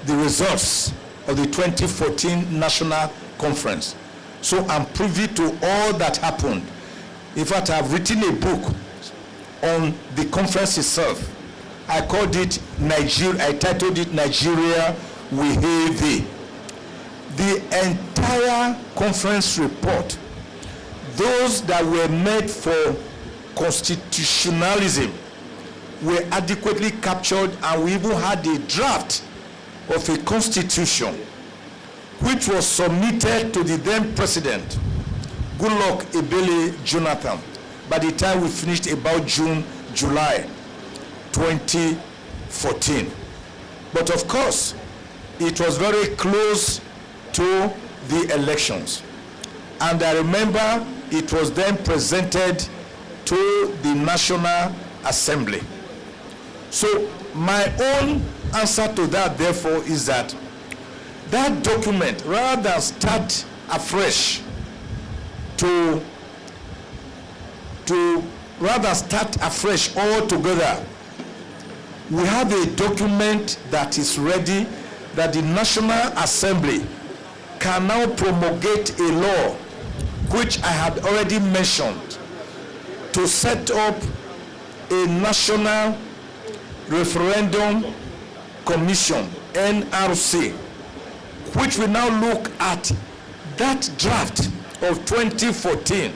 the results of the 2014 National Conference. So I'm privy to all that happened. In fact, I've written a book on the conference itself. I called it Nigeria, I titled it Nigeria We Hail Thee. The entire conference report, those that were made for constitutionalism, were adequately captured, and we even had a draft of a constitution which was submitted to the then president, Goodluck Ebele Jonathan, by the time we finished about June, July 2014. But of course, it was very close to the elections. And I remember it was then presented to the National Assembly. So my own answer to that, therefore, is that that document, rather than start afresh altogether, we have a document that is ready, that the National Assembly can now promulgate a law, which I had already mentioned, to set up a National Referendum Commission, NRC, which will now look at that draft of 2014,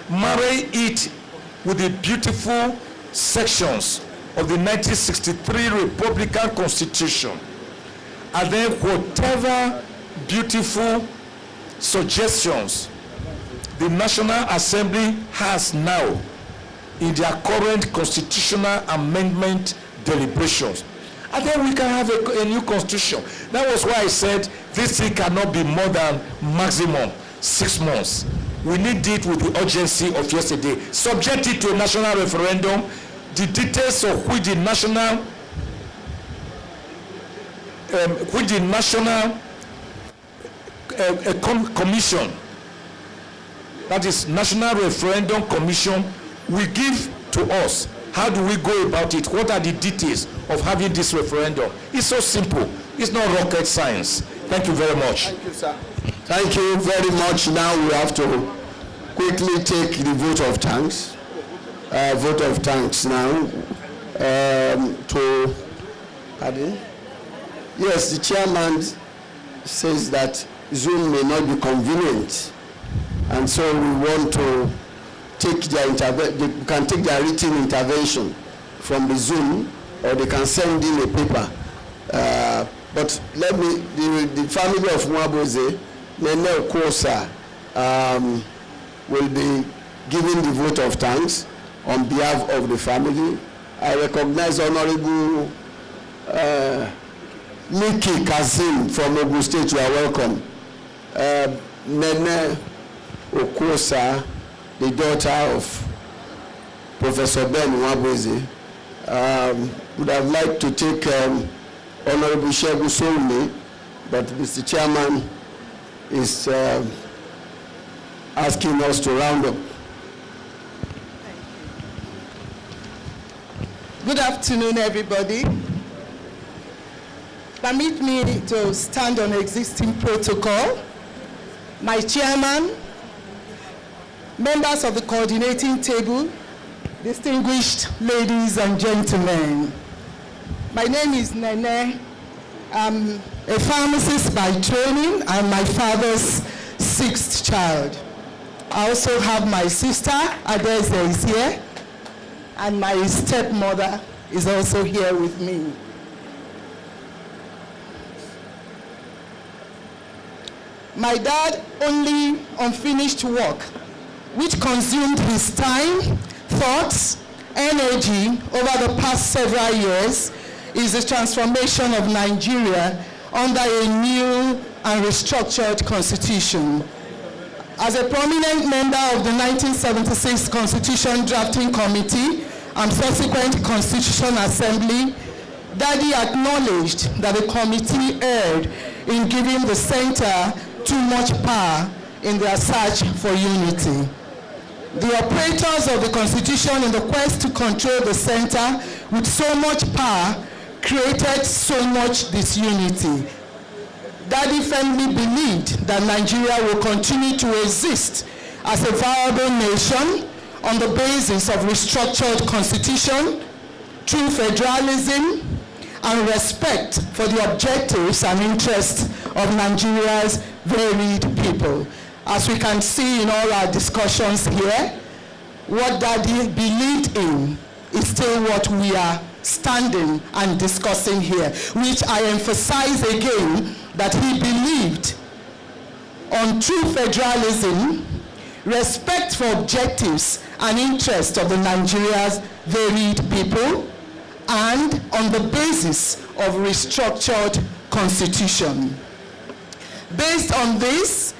marry it with the beautiful sections of the 1963 Republican Constitution, and then whatever beautiful suggestions the National Assembly has now in their current constitutional amendment deliberations. And then we can have a new constitution. That was why I said this thing cannot be more than maximum 6 months. We need it with the urgency of yesterday. Subject it to a national referendum, the details of which the national commission, that is National Referendum Commission, will give to us How do we go about it? What are the details of having this referendum? It's so simple. It's not rocket science. Thank you very much. Thank you, sir. Thank you very much. Now we have to quickly take the vote of thanks. Vote of thanks now to, pardon? Yes, the chairman says that Zoom may not be convenient, and so we want to take their they can take their written intervention from the Zoom, or they can send in a paper. But let me, the family of Nwabueze, Nene Okosa, will be giving the vote of thanks on behalf of the family. I recognize Honorable Nikki Kazim from Ogun State. You are welcome. Nene Okosa, the daughter of Professor Ben Nwabueze, would have liked to take Honorable Shegun Solme, but Mr. Chairman is asking us to round up. Good afternoon, everybody. Permit me to stand on existing protocol. My chairman, members of the coordinating table, distinguished ladies and gentlemen. My name is Nene. I'm a pharmacist by training. I'm my father's 6th child. I also have my sister, Adeze, is here, and my stepmother is also here with me. My dad only unfinished work, which consumed his time, thoughts, energy over the past several years, is the transformation of Nigeria under a new and restructured constitution. As a prominent member of the 1976 Constitution Drafting Committee and subsequent Constitution Assembly, Daddy acknowledged that the committee erred in giving the center too much power in their search for unity. The operators of the Constitution, in the quest to control the center with so much power, created so much disunity. Daddy firmly believed that Nigeria will continue to exist as a viable nation on the basis of restructured constitution, true federalism, and respect for the objectives and interests of Nigeria's varied people. As we can see in all our discussions here, what Daddy believed in is still what we are standing and discussing here, which I emphasize again that he believed on true federalism, respect for objectives and interests of the Nigeria's varied people, and on the basis of restructured constitution. Based on this,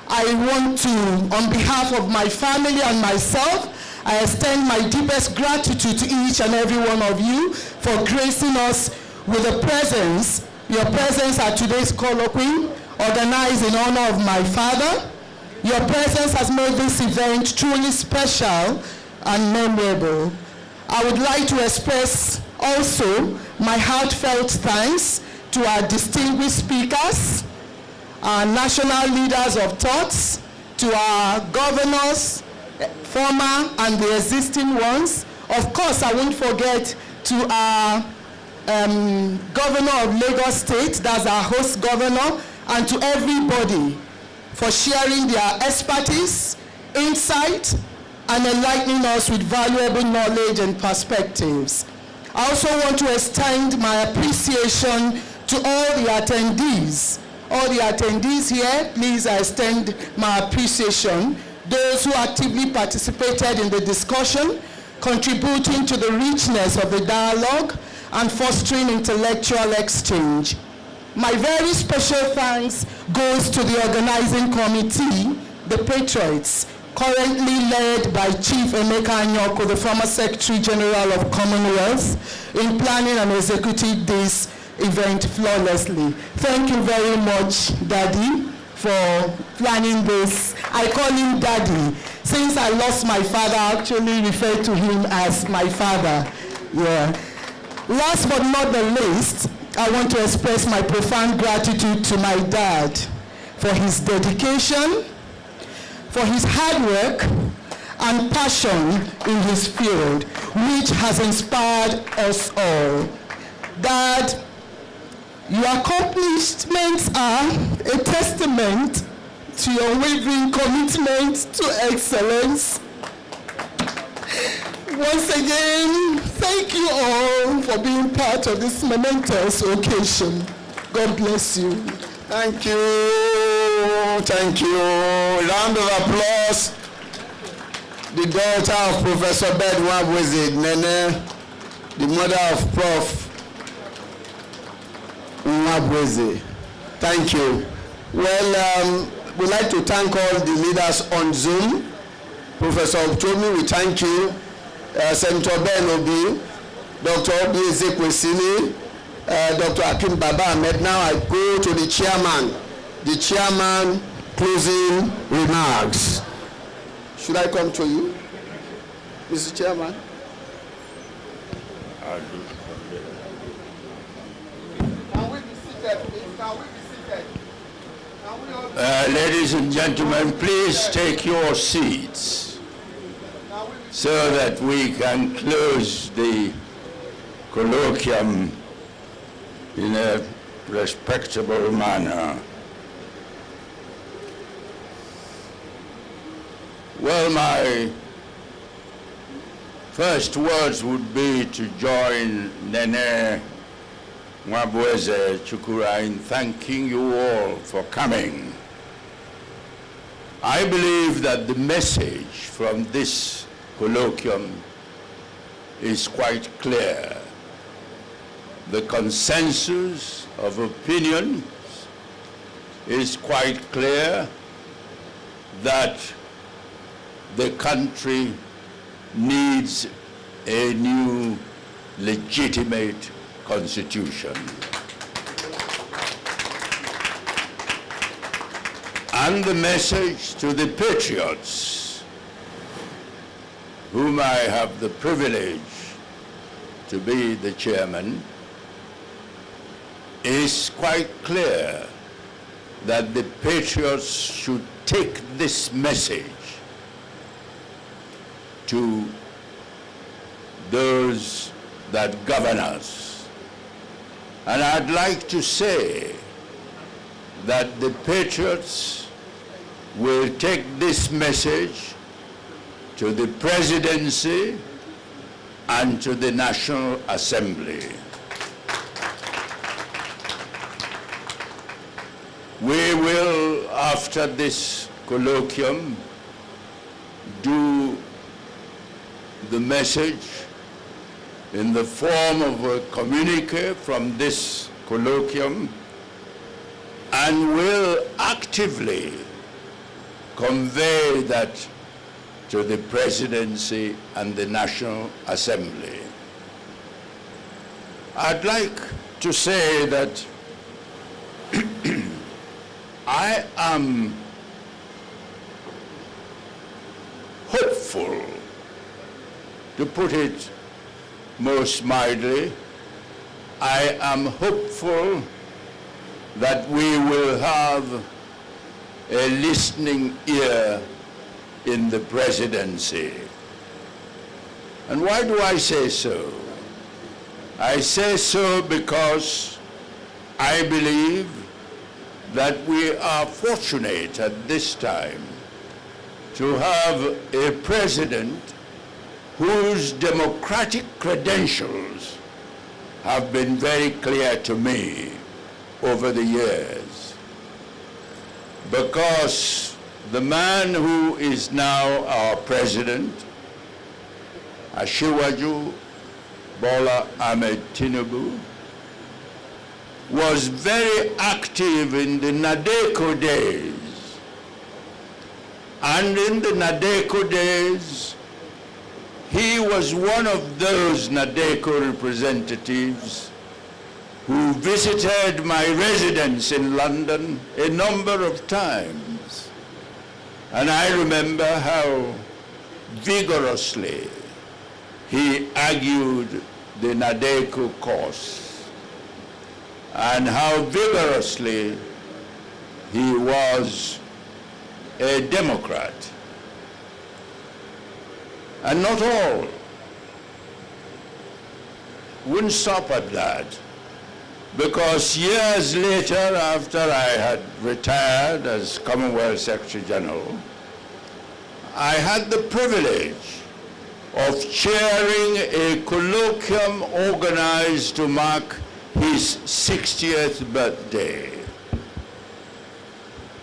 I want to, on behalf of my family and myself, I extend my deepest gratitude to each and every one of you for gracing us with a presence, your presence at today's colloquium, organized in honor of my father. Your presence has made this event truly special and memorable. I would like to express also my heartfelt thanks to our distinguished speakers, our national leaders of thoughts, to our governors, former and the existing ones. Of course, I won't forget to our governor of Lagos State, that's our host governor, and to everybody for sharing their expertise, insight, and enlightening us with valuable knowledge and perspectives. I also want to extend my appreciation to all the attendees. All the attendees here, please, I extend my appreciation. Those who actively participated in the discussion, contributing to the richness of the dialogue and fostering intellectual exchange. My very special thanks goes to the organizing committee, the Patriots, currently led by Chief Emeka Anyoko, the former Secretary General of Commonwealth, in planning and executing this event flawlessly. Thank you very much, Daddy, for planning this. I call him Daddy Since I lost my father, I actually refer to him as my father. Yeah. Last but not the least, I want to express my profound gratitude to my dad for his dedication, for his hard work and passion in his field, which has inspired us all. Dad, your accomplishments are a testament to your unwavering commitment to excellence. Once again, thank you all for being part of this momentous occasion. God bless you. Thank you. Thank you. Round of applause. The daughter of Professor Ben Nwabueze, Nene, the mother of Prof Nwabueze. Thank you. Well, we'd like to thank all the leaders on Zoom. Professor Ochomi, we thank you. Senator Ben Obi, Dr. Obi Ezekwesili, Dr. Akim Baba Ahmed. Now I go to the chairman. The chairman closing remarks. Should I come to you, Mr. Chairman? Can we be seated, please? Can we be seated? Ladies and gentlemen, please take your seats so that we can close the colloquium in a respectable manner. Well, my first words would be to join Nene Nwabueze Chukura in thanking you all for coming. I believe that the message from this colloquium is quite clear. The consensus of opinions is quite clear that the country needs a new legitimate constitution. And the message to the Patriots, whom I have the privilege to be the chairman, is quite clear that the Patriots should take this message to those that govern us. And I'd like to say that the Patriots will take this message to the presidency and to the National Assembly. We will, after this colloquium, do the message in the form of a communique from this colloquium, and will actively convey that to the presidency and the National Assembly. I'd like to say that I am hopeful, to put it most mildly. I am hopeful that we will have a listening ear in the presidency. And why do I say so? I say so because I believe that we are fortunate at this time to have a president whose democratic credentials have been very clear to me over the years. Because the man who is now our president, Asiwaju Bola Ahmed Tinubu, was very active in the NADECO days. And in the NADECO days, he was one of those NADECO representatives who visited my residence in London a number of times. And I remember how vigorously he argued the Nadeco cause, and how vigorously he was a Democrat. And not all wouldn't stop at that, because years later, after I had retired as Commonwealth Secretary General, I had the privilege of chairing a colloquium organized to mark his 60th birthday.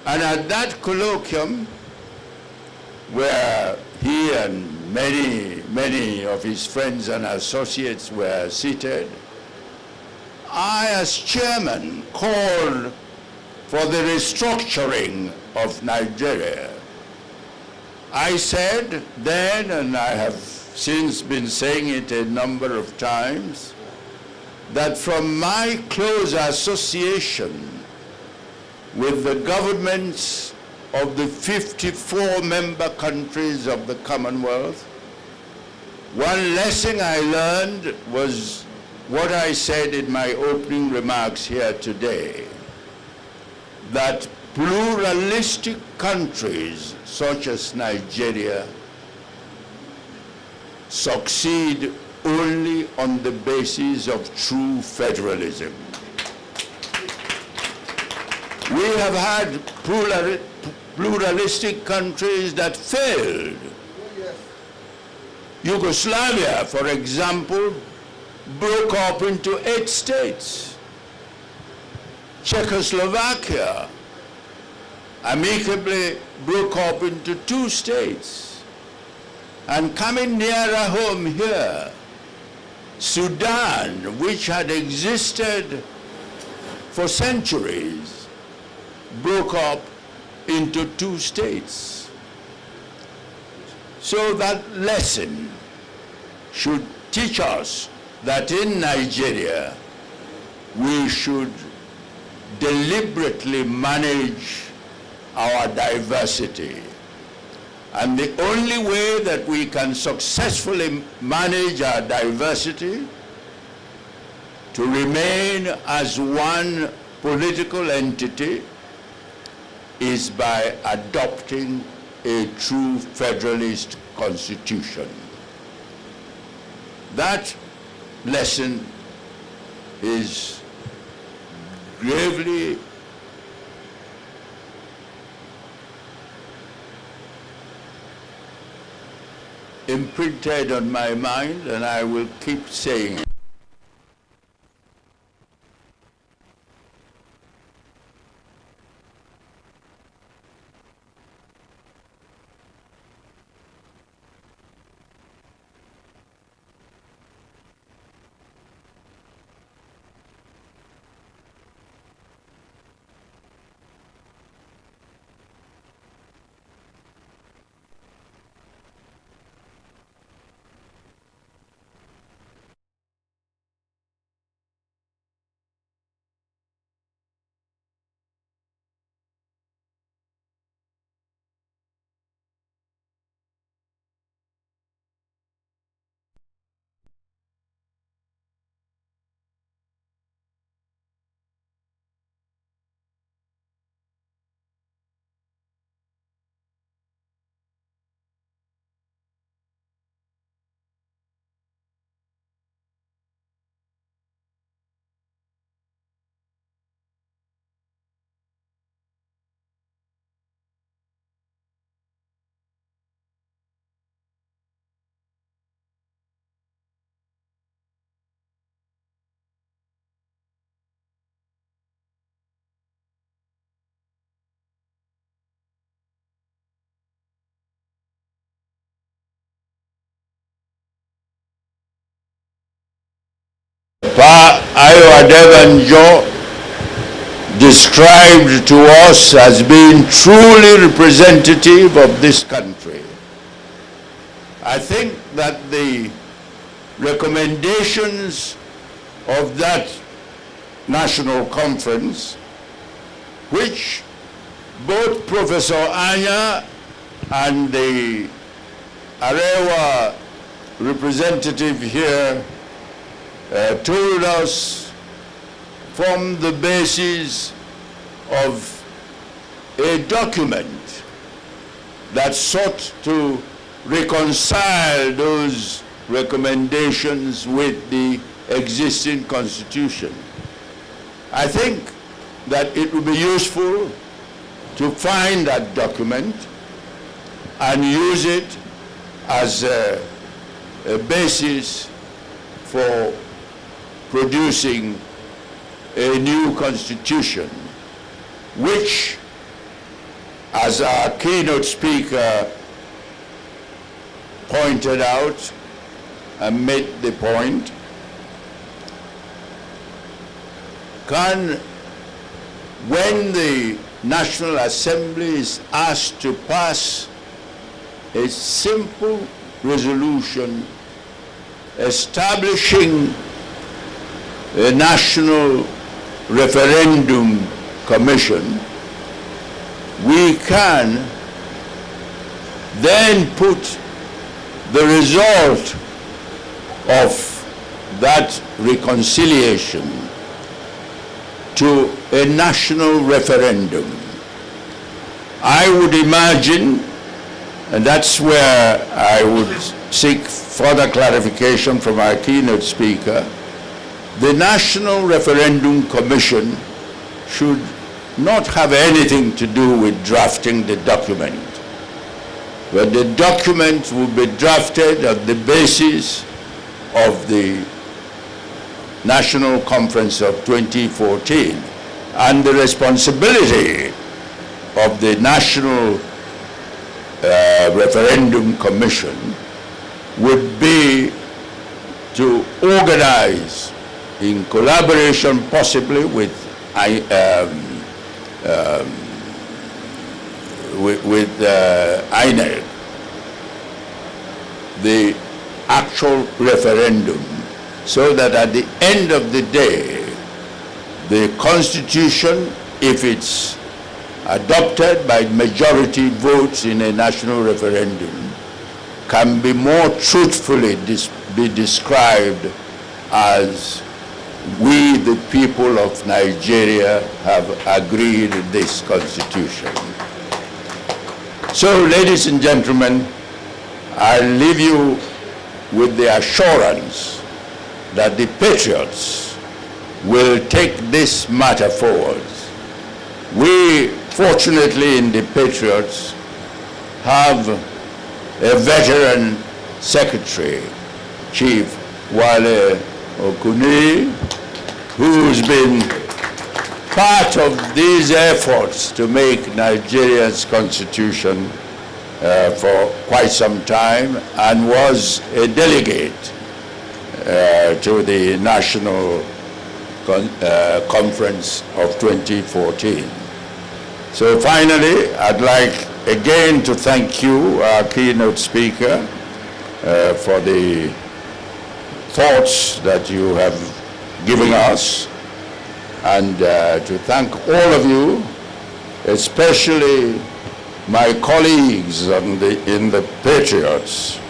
And at that colloquium, where he and many of his friends and associates were seated, I, as chairman, called for the restructuring of Nigeria. I said then, and I have since been saying it a number of times, that from my close association with the governments of the 54 member countries of the Commonwealth, one lesson I learned was what I said in my opening remarks here today, that pluralistic countries such as Nigeria succeed only on the basis of true federalism. We have had pluralistic countries that failed. Yugoslavia, for example, broke up into 8 states. Czechoslovakia amicably broke up into 2 states. And coming nearer home here, Sudan, which had existed for centuries, broke up into 2 states. So that lesson should teach us that in Nigeria, we should deliberately manage our diversity. And the only way that we can successfully manage our diversity, to remain as one political entity, is by adopting a true federalist constitution. That lesson is gravely imprinted on my mind, and I will keep saying it. Pa Ayo described to us as being truly representative of this country. I think that the recommendations of that national conference, which both Professor Anya and the Arewa representative here told us from the basis of a document that sought to reconcile those recommendations with the existing constitution. I think that it would be useful to find that document and use it as a basis for producing a new constitution, which, as our keynote speaker pointed out and made the point, can, when the National Assembly is asked to pass a simple resolution establishing a national referendum commission, we can then put the result of that reconciliation to a national referendum. I would imagine, and that's where I would seek further clarification from our keynote speaker, the National Referendum Commission should not have anything to do with drafting the document, but the document will be drafted on the basis of the National Conference of 2014, and the responsibility of the National Referendum Commission would be to organize, in collaboration possibly with INIIA, the actual referendum, so that at the end of the day, the Constitution, if it's adopted by majority votes in a national referendum, can be more truthfully be described as we, the people of Nigeria, have agreed this Constitution. So, ladies and gentlemen, I leave you with the assurance that the Patriots will take this matter forward. We, fortunately, in the Patriots, have a veteran secretary, Chief Wale Okuni, who's been part of these efforts to make Nigeria's constitution for quite some time, and was a delegate to the National Conference of 2014. So finally, I'd like again to thank you, our keynote speaker, for the thoughts that you have given us, and to thank all of you, especially my colleagues in the Patriots,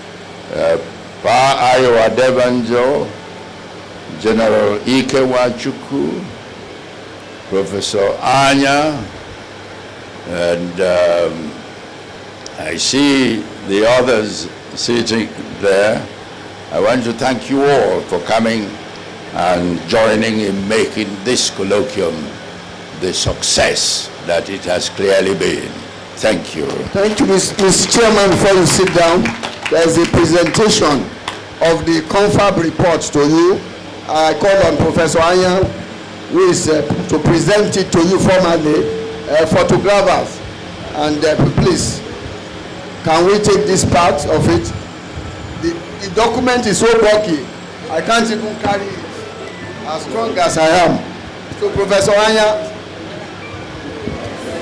Pa Ayo Adebanjo, General Ike Wachuku, Professor Anya, and I see the others sitting there. I want to thank you all for coming and joining in making this colloquium the success that it has clearly been. Thank you. Thank you, Mr. Chairman. Before you sit down, there's a presentation of the confab report to you. I call on Professor Anya, who is to present it to you formally, photographers. And please, can we take this part of it? The document is so bulky, I can't even carry it as strong as I am. So Professor Anya,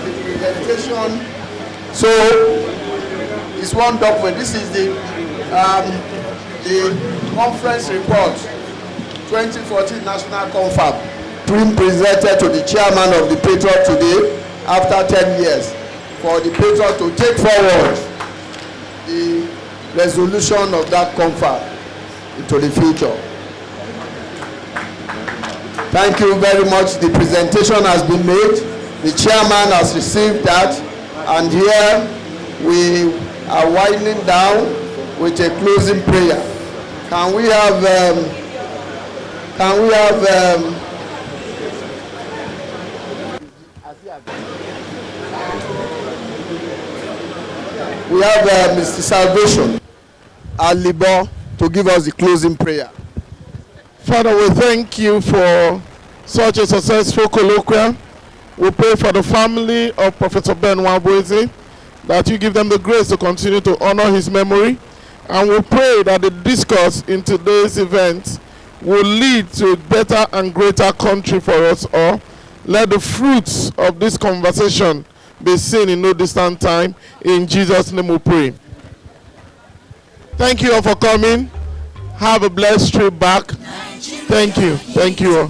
the presentation. So it's one document. This is the conference report, 2014 National Confab, presented to the chairman of the Patriots today after 10 years, for the Patriots to take forward resolution of that confab into the future. Thank you very much. The presentation has been made. The chairman has received that, and here we are winding down with a closing prayer. Can we have Mr. Salvation Alibo to give us the closing prayer. Father, we thank you for such a successful colloquium. We pray for the family of Professor Ben Nwabueze, that you give them the grace to continue to honor his memory. And we pray that the discourse in today's event will lead to a better and greater country for us all. Let the fruits of this conversation be seen in no distant time. In Jesus' name we pray. Thank you all for coming. Have a blessed trip back. Thank you. Thank you all.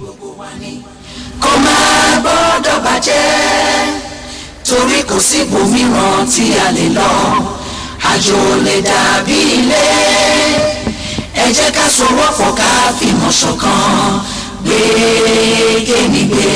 Torí kò sí ibòmíràn tí a lè lọ, àjò lè dàbí ilé. Ẹ jẹ́ ká sowọ́pọ̀ ká fìmọ̀ ṣọ̀kan, gbé kémi gbé.